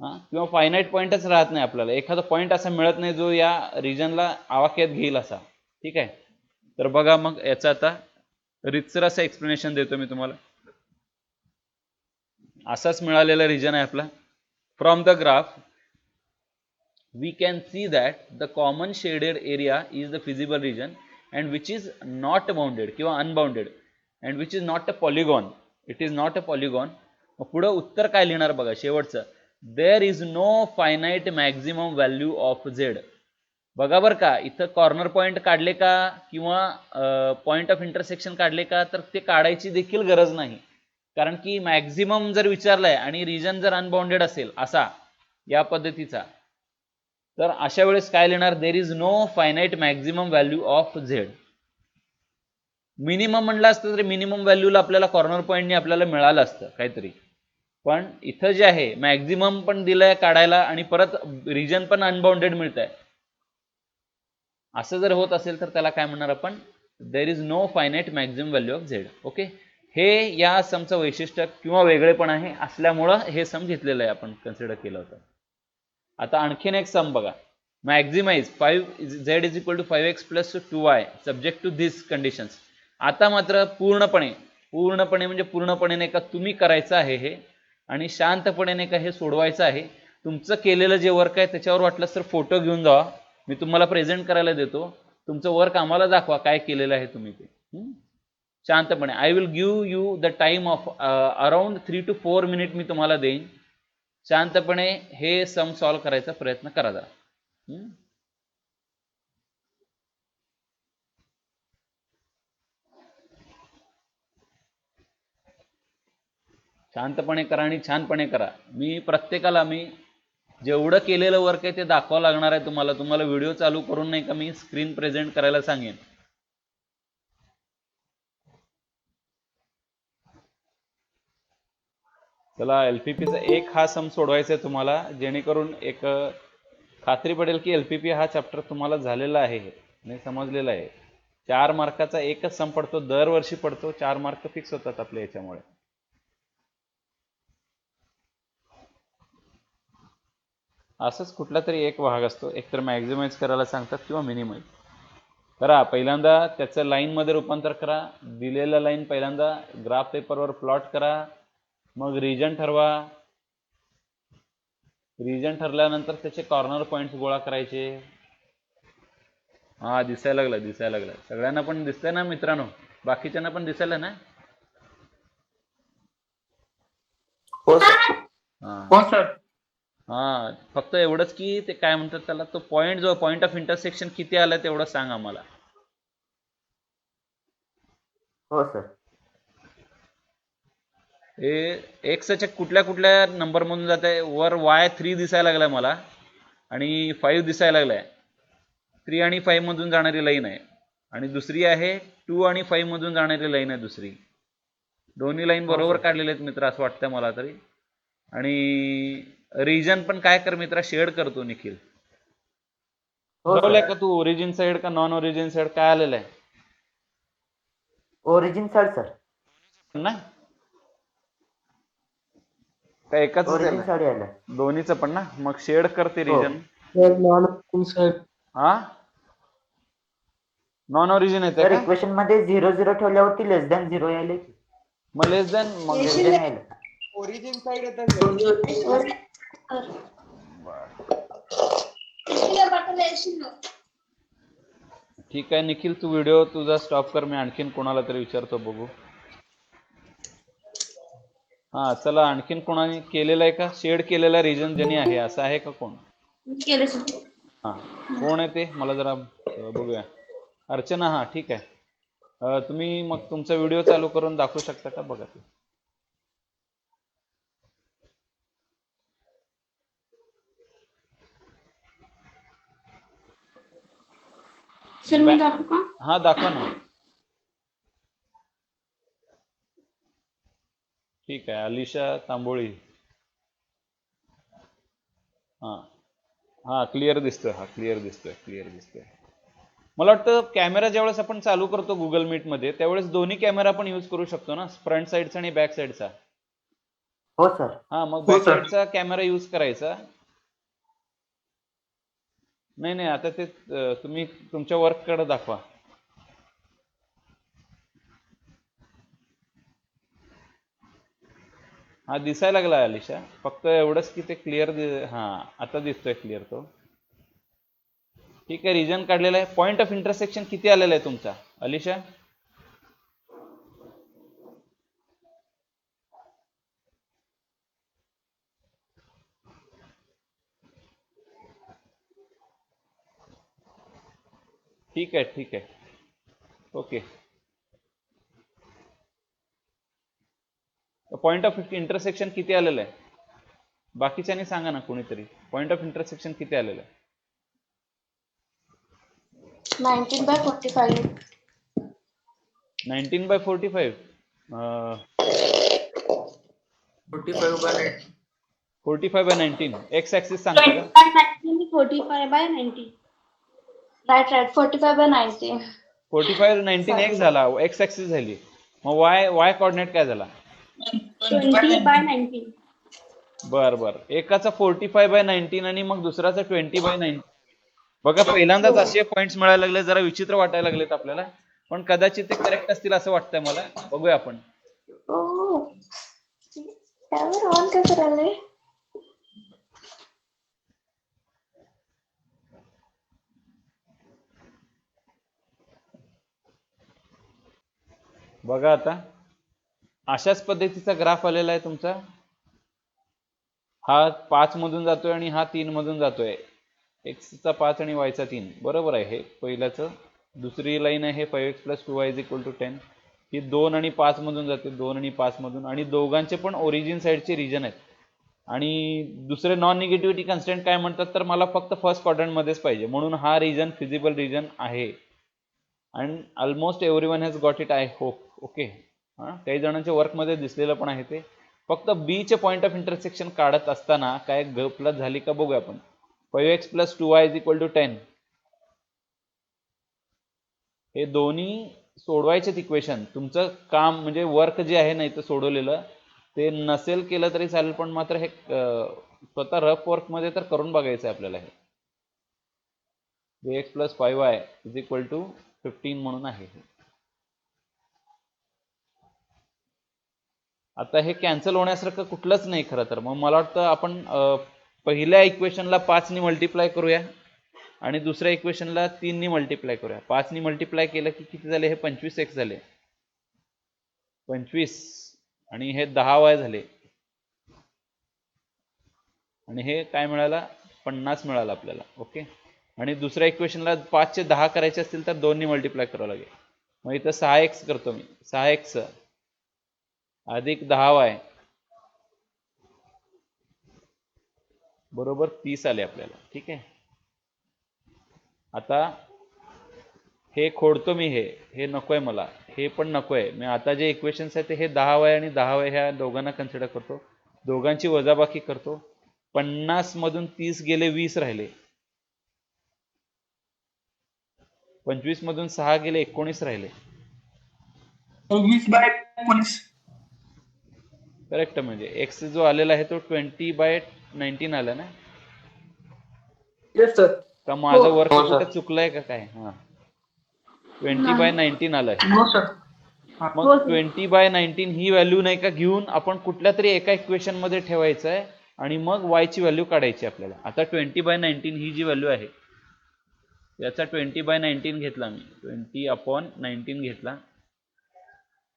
किंवा फायनाईट पॉईंटच राहत नाही आपल्याला, एखादा पॉईंट असा मिळत नाही जो या रिजनला आवाक्यात घेईल असा. ठीक आहे, तर बघा मग याचं आता रितसर असं एक्सप्लेनेशन देतो मी तुम्हाला. असाच मिळालेला रिजन आहे आपला. From the graph we can see that the common shaded area is the feasible region and which is not bounded किंवा unbounded and which is not a polygon. It is not a polygon. मग पुढे उत्तर काय लिहिणार बघा शेवटचं, there is no finite maximum value of z. बघा बरं का, इथं कॉर्नर पॉईंट काढले का किंवा पॉईंट ऑफ इंटरसेक्शन काढले का, तर ते काढायची देखील गरज नाही, कारण की मॅक्झिमम जर विचारलाय आणि रिजन जर अनबाउंडेड असेल असा या पद्धतीचा, तर अशा वेळेस काय लिहिणार, there is no finite maximum value of z. Minimum म्हणलं असतं तर मिनिमम व्हॅल्यूला आपल्याला कॉर्नर पॉईंटने आपल्याला मिळालं असतं काहीतरी, पण इथं जे आहे मॅक्झिमम पण दिलंय काढायला आणि परत रिजन पण अनबाउंडेड मिळत आहे. असं जर होत असेल तर त्याला काय म्हणणार आपण, there is no finite maximum value of z. Okay, हे या समचं वैशिष्ट्य किंवा वेगळेपण आहे, असल्यामुळं हे सम घेतलेलं आहे, आपण कन्सिडर केलं होतं. आता आणखीन एक सम बघा, maximize 5z is equal to 5x plus 2y subject to this conditions. आता मात्र पूर्णपणे म्हणजे पूर्णपणे नाही का तुम्ही करायचं आहे हे, आणि शांतपणे नाही का हे सोडवायचं आहे. तुमचं केलेलं जे वर्क आहे त्याच्यावर वाटलं तर फोटो घेऊन जावा, मी तुम्हाला प्रेझेंट करायला देतो, तुमचं वर्क आम्हाला दाखवा काय केलेलं आहे तुम्ही ते शांतपणे. I will give you the time of around 3 to 4 minute मी तुम्हाला देईन. शांतपणे हे सम सॉल्व्ह करायचा प्रयत्न करा जरा. शांतपणे करा आणि छानपणे करा. मी प्रत्येकाला मी जेवढं केलेलं वर्क आहे ते दाखवावं लागणार आहे तुम्हाला. तुम्हाला व्हिडिओ चालू करून नाही का मी स्क्रीन प्रेझेंट करायला सांगेन. चला, एलपीपीचा एक हा सम सोडवायचा आहे तुम्हाला, जेणेकरून एक खात्री पडेल की एलपीपी हा चॅप्टर तुम्हाला झालेला आहे आणि समजलेला आहे. 4 मार्काचा एकच सम पडतो, दरवर्षी पडतो, 4 मार्क फिक्स होतात आपल्या याच्यामुळे. असंच कुठला तरी एक भाग असतो, एकतर मॅक्झिमाइज करायला सांगतात किंवा मिनिमाइज करा. पहिल्यांदा त्याचं लाईनमध्ये रूपांतर करा, दिलेल्या लाईन पहिल्यांदा ग्राफ पेपरवर प्लॉट करा, मग रिजन ठरवा, रिजन ठरल्यानंतर त्याचे कॉर्नर पॉईंट्स गोळा करायचे. हा दिसायला लागलं, सगळ्यांना पण दिसतंय ना मित्रांनो, बाकीच्यांना पण दिसायला ना. हो सर. हा हो सर. हा फक्त एवढंच की ते काय म्हणतात त्याला, तो पॉईंट जो पॉईंट ऑफ इंटरसेक्शन किती आला तेवढं सांग आम्हाला. हो सर. हे एक्सच्या कुठल्या कुठल्या नंबर मधून जात आहे. वर Y3 दिसायला लागलाय मला आणि 5 दिसायला लागलाय. 3 आणि 5 मधून जाणारी लाईन आहे आणि दुसरी आहे 2 आणि 5 मधून जाणारी लाईन आहे दुसरी. दोन्ही लाईन हो बरोबर सर. काढलेले आहेत मित्र असं वाटतंय मला तरी. आणि रिजन पण काय कर मित्रा, शेड करतो निखिल. हो ठरवलंय सर. का तू ओरिजिन साइड का नॉन ओरिजिन साइड काय आलेलं आहे ओरिजिन साइड सर. ना? का एकाच ओरिजिन आहे? साइड आलं. दोन्हीचं पण ना? मग शेड करते हो. रिजन. Non side. हा नॉन ओरिजिन येते सर का? इक्वेशन मध्ये 0 येवल्यावरती लेस दॅन 0 यायले. मग लेस दॅन मग लेस येशील दॅन ना? यायलं. ओरिजिन साइड येतात. येशील ना? ठीक आहे निखिल, तू व्हिडिओ तुझा स्टॉप कर. मी आणखीन कोणाला तरी विचारतो, बघू. हा चला, आणखीन कोणाने केलेला आहे का शेड केलेला रिजन ज्यांनी आहे, असं आहे का कोण? केलं सर. हा कोण आहे ते मला जरा बघूया. अर्चना, हा ठीक आहे. तुम्ही मग तुमचा व्हिडिओ चालू करून दाखवू शकता का? बघा ते. सर मी दाखवू का? हा दाखवा ना. ठीक आहे, अलिशा तांबोळी. हा हा क्लिअर दिसतोय. हा क्लिअर दिसतोय. मला वाटतं कॅमेरा ज्यावेळेस आपण चालू करतो गुगल मीट मध्ये, त्यावेळेस दोन्ही कॅमेरा आपण यूज करू शकतो ना, फ्रंट साईडचा आणि बॅक साईडचा. हो सर. हा मग हो बॅक सर. साईडचा कॅमेरा यूज करायचा. नाही आता ते तुम्ही तुमच्या वर्ककडे दाखवा. हा दिसायला लागला अलिशा, फक्त एवढंच की ते क्लिअर. हा आता दिसतोय क्लिअर तो. ठीक आहे, रिजन काढलेला आहे. पॉईंट ऑफ इंटरसेक्शन किती आलेला आहे तुमचा अलिशा? ठीक आहे ओके. पॉईंट ऑफ इंटरसेक्शन किती आलेलं आहे? बाकीच्यांनी सांगा ना कोणीतरी. पॉईंट ऑफ इंटरसेक्शन किती आलेलं आहे? 19/45. 19/45. 45/19. एक्स ऍक्सिस सांगता का? 20/19, 45/90. राईट 45/90. 45/19 x Sorry. झाला, एक्स ऍक्सिस झाली. मग वाय कोऑर्डिनेट काय झाला? 20/19. बर एकाचा 45/19 आणि मग दुसराचा 20/19. बघा, पहिल्यांदाच असे पॉइंट्स मिळायला लागले, जरा विचित्र वाटायला लागलेत आपल्याला, पण कदाचित ते करेक्ट असतील असं वाटतंय मला. बघूया आपण. ओ कॅमेरा ऑन कसं राहिलंय? बघा आता अशाच पद्धतीचा ग्राफ आलेला आहे तुमचा. हा 5 मधून जातोय आणि हा 3 मधून जातोय. एक्सचा 5 आणि वायचा 3. बरोबर आहे. हे पहिल्याचं. दुसरी लाईन आहे 5x + 2y = 10. ही 2 आणि 5 मधून जाते, 2 आणि 5 मधून, आणि दोघांचे पण ओरिजिन साइडचे रिजन आहेत. आणि दुसरे नॉन निगेटिव्हिटी कन्स्टंट काय म्हणतात, तर मला फक्त फर्स्ट क्वाड्रंट मध्येच पाहिजे, म्हणून हा रिजन फिजिबल रिजन आहे. And almost everyone has got it, I hope. Okay. हां, काही जणांच्या वर्कमध्ये दिसलेलं पण आहे ते. फक्त बी चे पॉईंट ऑफ इंटरसेक्शन काढत असताना काय गफलत झाली का बघूया आपण. 5x + 2y = 10. हे दोन्ही सोडवायचेत इक्वेशन. तुमचं काम म्हणजे वर्क जे आहे ना इथं सोडवलेलं, ते नसेल केलं तरी चालेल, पण मात्र हे स्वतः रफ वर्कमध्ये तर करून बघायचं आहे आपल्याला. हे x + 5y = 15 म्हणून आहे. आता हे कॅन्सल होण्यासारखं कुठलंच नाही खरं तर. मग मला वाटतं आपण पहिल्या इक्वेशनला 5 ने मल्टिप्लाय करूया आणि दुसऱ्या इक्वेशनला 3 ने मल्टिप्लाय करूया. 5 ने मल्टिप्लाय केलं की किती झाले? हे 25x झाले. 25 आणि हे 10y झाले. आणि हे काय मिळाला 50 मिळालं आपल्याला. ओके. आणि दुसऱ्या इक्वेशनला 5 चे 10 करायचे असतील तर 2 ने मल्टिप्लाय करावं लागेल. मग इथं 6x करतो मी. 6x अधिक 10y बरोबर 30 आले आपल्याला. ठीक आहे. आता हे खोडतो मी, हे नकोय मला, हे पण नकोय. मी आता जे इक्वेशन्स आहेत हे 10y आणि 10y ह्या दोघांना कन्सिडर करतो, दोघांची वजाबाकी करतो. 50 मधून 30 गेले, 20 राहिले. 25 मधून 6 गेले, 19 राहिले. 20/19. करेक्ट. म्हणजे एक्स जो आलेला आहे तो 20/19 आला ना. Yes sir. का माझं वर्क हो, सर. कुठं चुकलंय का काय? हा, 20/19 आलंय. हो सर. मग 20/19 ही व्हॅल्यू नाही का घेऊन आपण कुठल्या तरी एका इक्वेशन मध्ये ठेवायचं आहे आणि मग y ची व्हॅल्यू काढायची आपल्याला. आता 20/19 ही जी व्हॅल्यू आहे याचा 20/19 घेतला मी, 20/19 घेतला.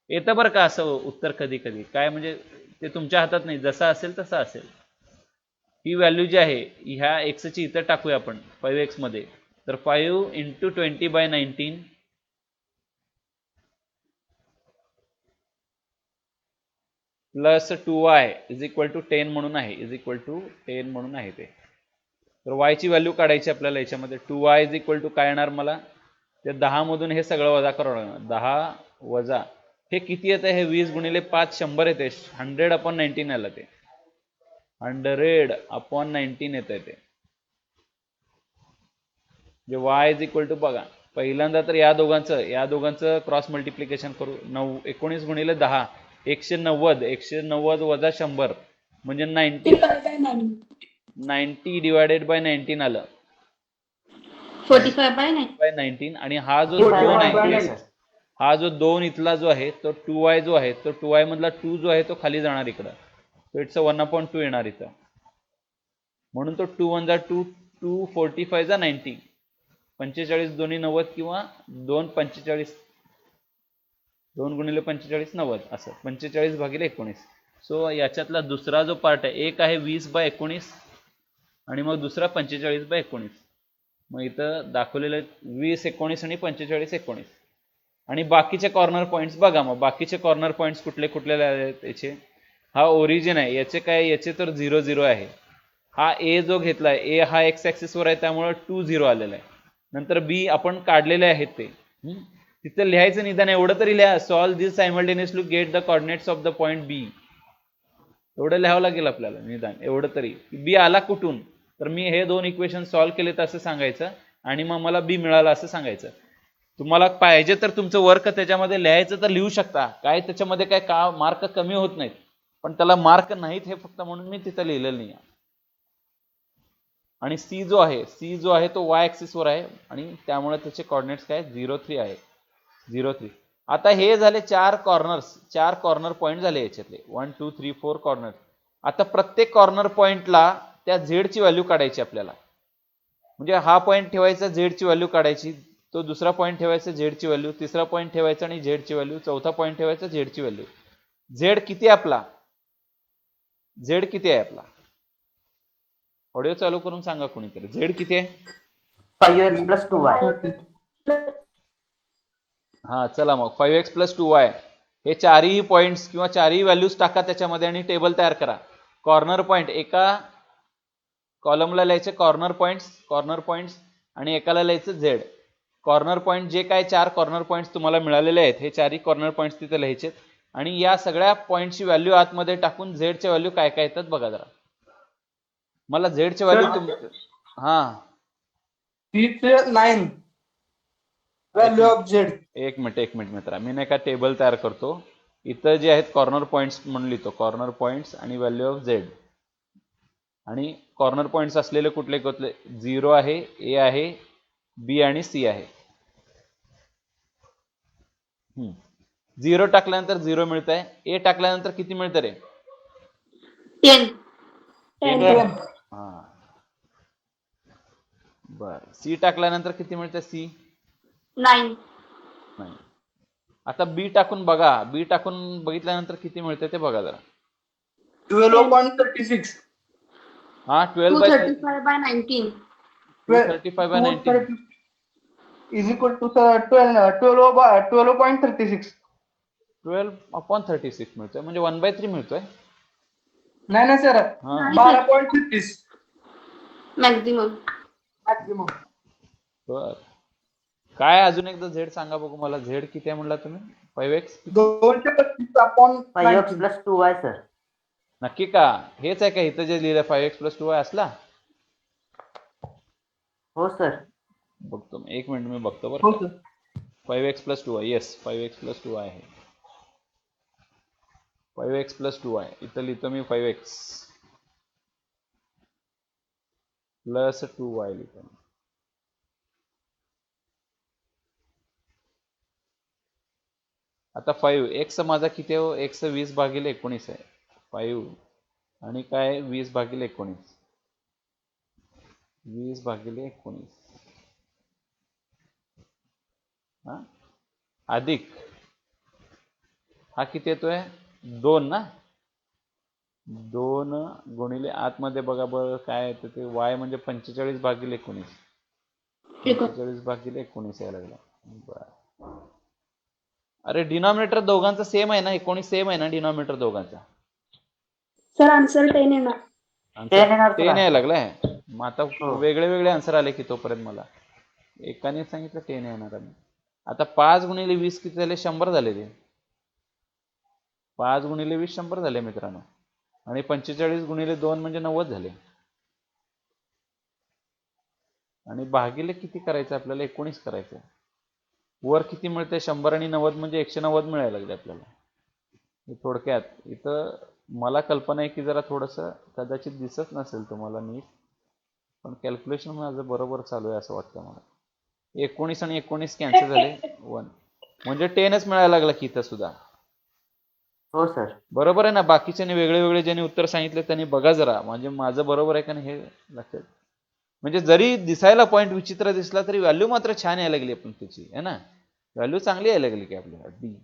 येतं बरं का असं उत्तर कधी कधी. काय म्हणजे ते तुमच्या हातात नाही, जसं असेल तसं असेल. ही व्हॅल्यू जी आहे ह्या x ची इथं टाकूया आपण 5x मध्ये. तर 5 × 20/19 plus 2y is equal to 10 म्हणून आहे, इज इक्वल टू 10 म्हणून आहे ते. तर y ची व्हॅल्यू काढायची आपल्याला याच्यामध्ये. 2y इज इक्वल टू काय येणार मला, ते 10 मधून हे सगळं वजा करावं लागणार. 10 वजा हे किती येतं, हे 20 × 5 100 येते. 100/19 आलं ते, 100/19 येत आहे ते. जे y इज इक्वल टू बघा, पहिल्यांदा तर या दोघांचं क्रॉस मल्टिप्लिकेशन करू. 19 × 10 190, 190 वजा 100 म्हणजे 90/19 आलं. 45/9. आणि हा जो 2 आहे, हा जो 2 इथला जो आहे तो 2y जो आहे तो 2y मधला 2 जो आहे तो खाली जाणार इकडं. तो इट्स 1/2 येणार इथं. म्हणून तो 2 1 2, 2 45 90, 45 दोन्ही 90 किंवा 2 45, 2 × 45 90 असं 45/19. सो याच्यातला दुसरा जो पार्ट आहे, एक आहे 20/19 आणि मग दुसरा 45/19. मग इथं दाखवलेलं 20 19 आणि 45 19. आणि बाकीचे कॉर्नर पॉईंट्स बघा. मग बाकीचे कॉर्नर पॉईंट्स कुठले कुठले आहेत याचे. हा ओरिजिन आहे, याचे काय, याचे तर 0 0 आहे. हा ए जो घेतलाय, ए हा एक्स ऍक्सिस वर आहे त्यामुळे 2 0 आलेला आहे. नंतर बी आपण काढलेले आहेत ते, तिथं लिहायचं निदान एवढं तरी लिहा, solve this simultaneously get the coordinates of the point B. एवढं लिहावं लागेल आपल्याला निदान एवढं तरी. बी आला कुठून, तर मी हे 2 इक्वेशन सॉल्व्ह केलेत असं सांगायचं आणि मग मला बी मिळाला असं सांगायचं. तुम्हाला पाहिजे तर तुमचं वर्क त्याच्यामध्ये लिहायचं तर लिहू शकता, काय त्याच्यामध्ये काय का मार्क कमी होत नाहीत, पण त्याला मार्क नाहीत हे फक्त म्हणून मी तिथं लिहिलेलं नाही. आणि सी जो आहे तो y ऍक्सिस वर आहे आणि त्यामुळे त्याचे कोऑर्डिनेट्स काय 0 3 आहे, 0 3. आता हे झाले 4 कॉर्नर पॉईंट झाले याच्यातले 1 2 3 4 कॉर्नर. आता प्रत्येक कॉर्नर पॉईंटला त्या z ची व्हॅल्यू काढायची आपल्याला. म्हणजे हा पॉईंट ठेवायचा, z ची व्हॅल्यू काढायची, तो दुसरा पॉईंट ठेवायचा, z ची व्हॅल्यू, तिसरा पॉईंट ठेवायचा आणि z ची व्हॅल्यू, चौथा पॉईंट ठेवायचा, z ची व्हॅल्यू. z किती आहे आपला, z किती आहे आपला, ऑडिओ चालू करून सांगा कोणीतरी. z किती आहे? 5x + 2y. हा चला मग 5x + 2y हे चारही पॉईंट्स किंवा चारही व्हॅल्यूज टाका त्याच्यामध्ये आणि टेबल तयार करा. कॉर्नर पॉईंट एका कॉलमला लिहायचे कॉर्नर पॉईंट्स आणि एकाला लिहायचं z. कॉर्नर पॉईंट जे काय 4 कॉर्नर पॉईंट्स तुम्हाला मिळालेले आहेत हे चारही कॉर्नर पॉईंट्स तिथे लिहायचे आणि या सगळ्या पॉईंटची व्हॅल्यू आतमध्ये टाकून z च्या व्हॅल्यू काय काय येतात बघा जरा. मला z ची व्हॅल्यू हा 9 व्हॅल्यू ऑफ z. एक मिनिट मित्रा, मी नाही का टेबल तयार करतो. इथं जे आहेत कॉर्नर पॉईंट्स म्हणून लिहितो, कॉर्नर पॉईंट्स आणि व्हॅल्यू ऑफ z. आणि कॉर्नर पॉईंट्स असलेले कुठले कुठले, 0 आहे, a आहे, b आणि c आहे. 0 टाकल्यानंतर 0 मिळत आहे, a टाकल्यानंतर किती मिळतं रे? 10. हा बर. c टाकल्यानंतर किती मिळतं? c 9. नाही. आता बी टाकून बघा, बी टाकून बघितल्यानंतर किती मिळतं ते बघा जरा. 12.36. हा 12 by 30 235 by 19. 235 by 19 is equal to 12.36. 12/36 मिळतोय म्हणजे 1/3 मिळतोय. नाही ना सर, हा नाही. 12.36 Maximum. मॅक्झिमम. बर. काय अजून एकदा झेड सांगा बघू मला. झेड किती आहे म्हणला तुम्ही? 5x 235 upon 5x plus 2y sir. नक्की का? हेच आहे का इथं जे लिहिलं 5x + 2y असला? हो सर. बघतो मी, 1 मिनिट मी बघतो हो बरं. Sir. 5x + 2y, yes 5x + 2y आहे. 5x + 2y इथं लिहितो मी 5x + 2y लिहितो. आता 5x माझा किती आहे? x 20/19 आहे. 5 आणि काय 20/19. 20/19 हा अधिक हा किती येतोय? 2 ना. 2 गुणिले आतमध्ये बघा बरं काय येतं ते y म्हणजे 45/19. 45/19 यायला लागला. बरं. अरे डिनॉमिनेटर दोघांचा सेम आहे ना. 19 सेम आहे ना डिनॉमिनेटर दोघांचा. सर आन्सर 10 येणार. 10 येणार ते सर. नाही लागलाय. मग आता हो. वेगळे वेगळे आन्सर आले की तोपर्यंत मला एकाने सांगितलं 10 येणार आहे. आता 5 × 20 किती झाले? 100 झाले ते. 5 × 20 100 झाले मित्रांनो. आणि 45 × 2 म्हणजे 90 झाले. आणि भागिले किती करायचं आपल्याला? 19 करायचं. वर किती मिळते? 100 आणि 90 म्हणजे 190 मिळायला लागले आपल्याला. थोडक्यात इथं मला कल्पना आहे की जरा थोडंसं कदाचित दिसत नसेल तुम्हाला नीट, पण कॅल्क्युलेशन माझं बरोबर चालू आहे असं वाटतं मला. 19 आणि 19 कॅन्सल झाले 1 म्हणजे 10च मिळायला लागला की इथं सुद्धा. हो सर. बरोबर आहे ना. बाकीच्याने वेगळे वेगळे ज्यांनी उत्तर सांगितले त्यांनी बघा जरा, म्हणजे माझं बरोबर आहे का नाही हे लक्षात. म्हणजे जरी दिसायला पॉईंट विचित्र दिसला तरी व्हॅल्यू मात्र छान यायला लागली आपण त्याची आहे ना. व्हॅल्यू चांगली यायला लागली की आपल्याला डी.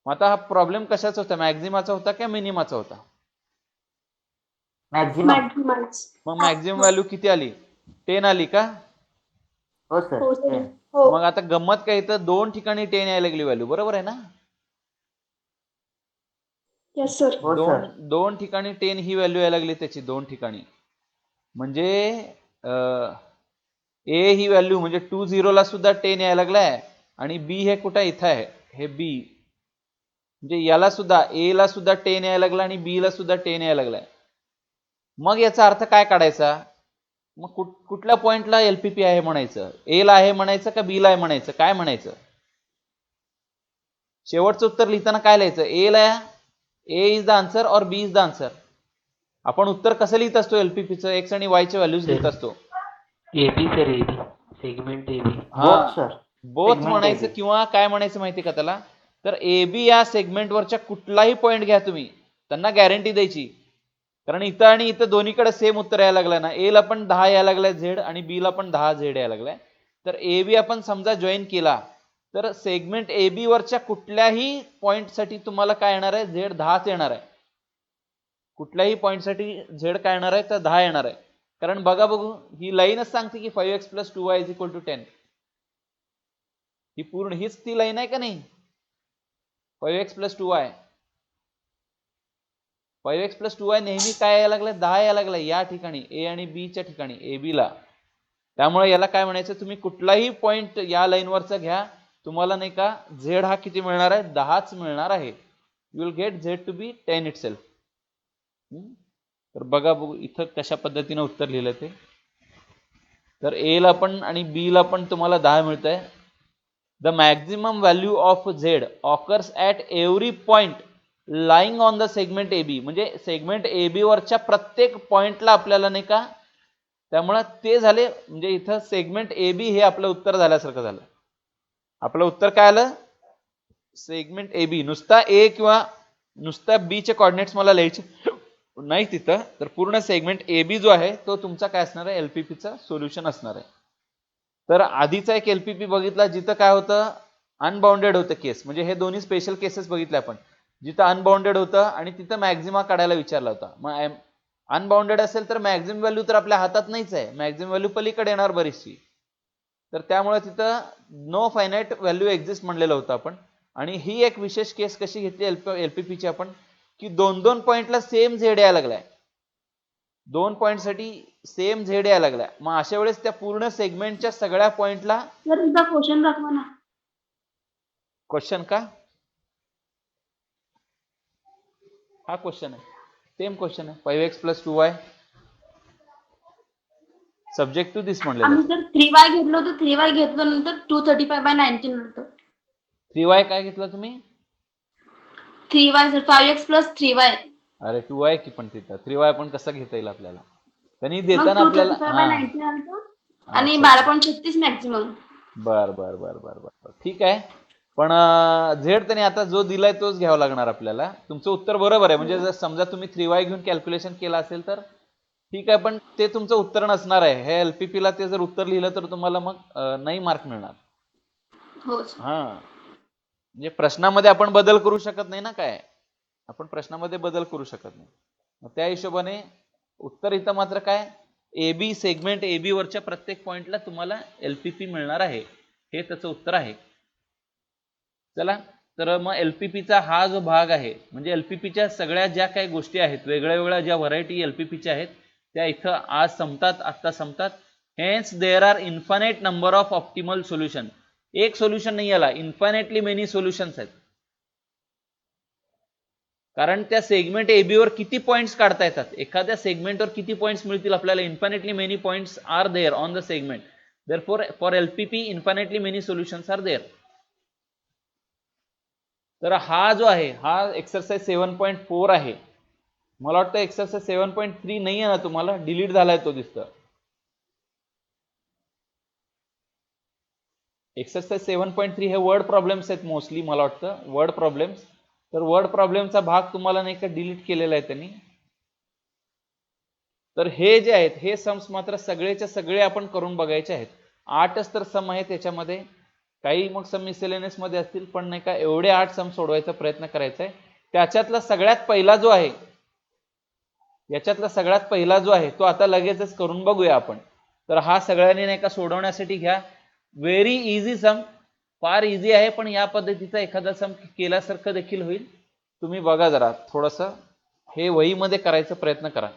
मग आता हा प्रॉब्लेम कशाचा होता? मॅक्झिमाचा होता का मिनिमाचा होता? मॅक्झिमम. Maximize. मग मॅक्झिमम व्हॅल्यू किती आली? 10 आली का? हो सर. हो सर. 10. हो. मग आता गंमत काय, इथं 2 ठिकाणी 10 यायला लागली व्हॅल्यू. बरोबर आहे ना. Yes sir. हो सर. दोन ठिकाणी 10 ही व्हॅल्यू यायला लागली त्याची. 2 ठिकाणी म्हणजे ए ही व्हॅल्यू म्हणजे 20 ला सुद्धा 10 यायला लागलाय. आणि बी हे कुठं इथं आहे, हे बी म्हणजे याला सुद्धा ए ला सुद्धा 10 यायला लागला आणि बी ला सुद्धा 10 यायला लागलाय. मग याचा अर्थ काय काढायचा? मग कुठल्या पॉइंटला एलपीपी आहे म्हणायचं? ए ला आहे म्हणायचं का बी ला आहे म्हणायचं? काय म्हणायचं? शेवटचं उत्तर लिहिताना काय लिहायचं? ए ला ए इज द आन्सर और बी इज द आन्सर. आपण उत्तर कसं लिहित असतो एलपीपीचं? एक्स आणि वाय चे व्हॅल्यूज लिहित असतो. AB sir, AB segment AB. Both sir. Both Segment म्हणायचं AB. किंवा काय म्हणायचं माहिती का त्याला? तर ए बी या सेगमेंटवरच्या कुठलाही पॉईंट घ्या तुम्ही, त्यांना गॅरंटी द्यायची. कारण इथं आणि इथं दोन्हीकडे सेम उत्तर यायला लागलं ना. ए ला पण 10 यायला लागलाय झेड आणि बी ला पण 10 झेड यायला लागलाय. तर ए बी आपण समजा जॉईन केला तर सेगमेंट ए बी वरच्या कुठल्याही पॉईंटसाठी तुम्हाला काय येणार आहे? झेड 10च येणार आहे. कुठल्याही पॉईंटसाठी झेड काय येणार आहे? तर 10 येणार आहे. कारण बघा बघू, ही लाईनच सांगते की 5x + 2y = 10. ही पूर्ण हीच ती लाईन आहे का नाही? 5x + 2y. 5x + 2y नेहमी काय यायला लागलाय? 10 यायला लागलाय या ठिकाणी ए आणि बी च्या ठिकाणी, ए बी ला. त्यामुळे याला काय म्हणायचं? तुम्ही कुठलाही पॉईंट या लाईनवरचा घ्या, तुम्हाला नाही का झेड हा किती मिळणार आहे? 10च मिळणार आहे. You will get z to be 10 itself. तर बघा बघू इथं कशा पद्धतीने उत्तर लिहिलं ते. तर ए ला पण आणि बी ला पण तुम्हाला 10 मिळत आहे. The maximum value of z occurs at every point lying on the segment A B. म्हणजे सेगमेंट ए बी वरच्या प्रत्येक पॉइंटला आपल्याला नाही का, त्यामुळे ते झाले म्हणजे इथं सेगमेंट ए बी हे आपलं उत्तर झाल्यासारखं झालं. आपलं उत्तर काय आलं? Segment A B. नुसता ए किंवा नुसता बी चे कॉर्डिनेट्स मला लिहायचे नाही तिथं, तर पूर्ण सेगमेंट ए बी जो आहे तो तुमचा काय असणार आहे? एलपीपीचा सोल्युशन असणार आहे. तर आधीचा एक एलपीपी बघितला जिथं काय होतं? अनबाउंडेड होतं केस. म्हणजे हे दोन्ही स्पेशल केसेस बघितले आपण, जिथं अनबाउंडेड होतं आणि तिथं मॅक्झिमा काढायला विचारला होता. मग अनबाउंडेड असेल तर मॅक्झिमम व्हॅल्यू तर आपल्या हातात नाहीच आहे, मॅक्झिमम व्हॅल्यू पलीकडे येणार बरीचशी. तर त्यामुळे तिथं नो फायनाईट व्हॅल्यू एक्झिस्ट म्हणलेलं होतं आपण. आणि ही एक विशेष केस कशी घेतली एलपीपीची आपण, की 2-2 पॉईंटला सेम झेड यायला लागलाय, 2 पॉईंटसाठी सेम झेड यायला लागलाय. मग अशा वेळेस त्या पूर्ण सेगमेंटच्या सगळ्या पॉईंटला सर तुमचा क्वेश्चन दाखवा ना. क्वेश्चन का, हा क्वेश्चन आहे, सेम क्वेश्चन आहे. 5x + 2y सब्जेक्ट टू दिस म्हणलेलं. आम्ही जर 3y घेतलो तर 3y घेतलो नंतर 235/19 नंतर 3y काय घेतलं तुम्ही? 3y sir 5x + 3y. अरे 2y की पण तिथं 3y पण कसं घेता येईल आपल्याला, त्यांनी मग देताना आपल्याला 235/19 नंतर आणि अच्छा. 12.36 मॅक्झिमम. बर बर बर बर बर ठीक आहे. पण झेड त्याने आता जो दिलाय तोच घ्यावा लागणार आपल्याला. तुमचं उत्तर बरोबर आहे. म्हणजे जर समजा तुम्ही 3y घेऊन कॅल्क्युलेशन केलं असेल तर ठीक आहे, पण ते तुमचं उत्तर नसणार आहे. हे एलपीपी ला ते जर उत्तर लिहिलं तर तुम्हाला मग नाही मार्क मिळणार. हो सर. हा म्हणजे प्रश्नामध्ये आपण बदल करू शकत नाही ना, काय आपण प्रश्नामध्ये बदल करू शकत नाही. मग त्या हिशोबाने उत्तर इथं मात्र काय, एबी सेगमेंट एबी वरच्या प्रत्येक पॉइंटला तुम्हाला एलपीपी मिळणार आहे, हे त्याचं उत्तर आहे. चला तर मग एलपीपीचा हा जो भाग आहे, म्हणजे एलपीपीच्या सगळ्या ज्या काही गोष्टी आहेत, वेगळ्या वेगळ्या ज्या व्हरायटी एलपीपीच्या आहेत त्या इथं आज संपतात, आत्ता संपतात. Hence there are infinite number of optimal solution. एक सोल्युशन नाही याला, इन्फायनाइटली मेनी सोल्युशन्स आहेत. कारण त्या सेगमेंट एबी वर किती पॉइंट्स काढता येतात, एखाद्या सेगमेंटवर किती पॉइंट्स मिळतील आपल्याला, infinitely many points are there on the segment. Therefore for LPP infinitely many solutions are there. तर हा जो आहे हा एक्सरसाइज 7.4 आहे. मला वाटतं एक्सरसाइज 7.3 नाही आहे ना, तुम्हाला डिलीट झालाय तो दिसतं. एक्सरसाइज 7.3 हे वर्ड प्रॉब्लेम्स आहेत मोस्टली, मला वाटतं वर्ड प्रॉब्लेम्स. तर वर्ड प्रॉब्लेमचा भाग तुम्हाला नाही का डिलीट केलेला आहे त्यांनी. तर हे जे आहेत हे सम्स मात्र सगळेच्या सगळे आपण करून बघायचे आहेत. 8च तर सम आहेत त्याच्यामध्ये, काही मग सम मिसलेनियस मध्ये असतील, पण नाही का एवढे 8 सम सोडवायचा प्रयत्न करायचा आहे. त्याच्यातला सगळ्यात पहिला जो आहे, याच्यातला सगळ्यात पहिला जो आहे तो आता लगेचच करून बघूया आपण. तर हा सगळ्यांनी नाही का सोडवण्यासाठी घ्या. व्हेरी इझी सम, फार इझी आहे, पण या पद्धतीचा एखादा सम केल्यासारखं देखील होईल. तुम्ही बघा जरा थोडंसं हे वहीमध्ये करायचा प्रयत्न करा.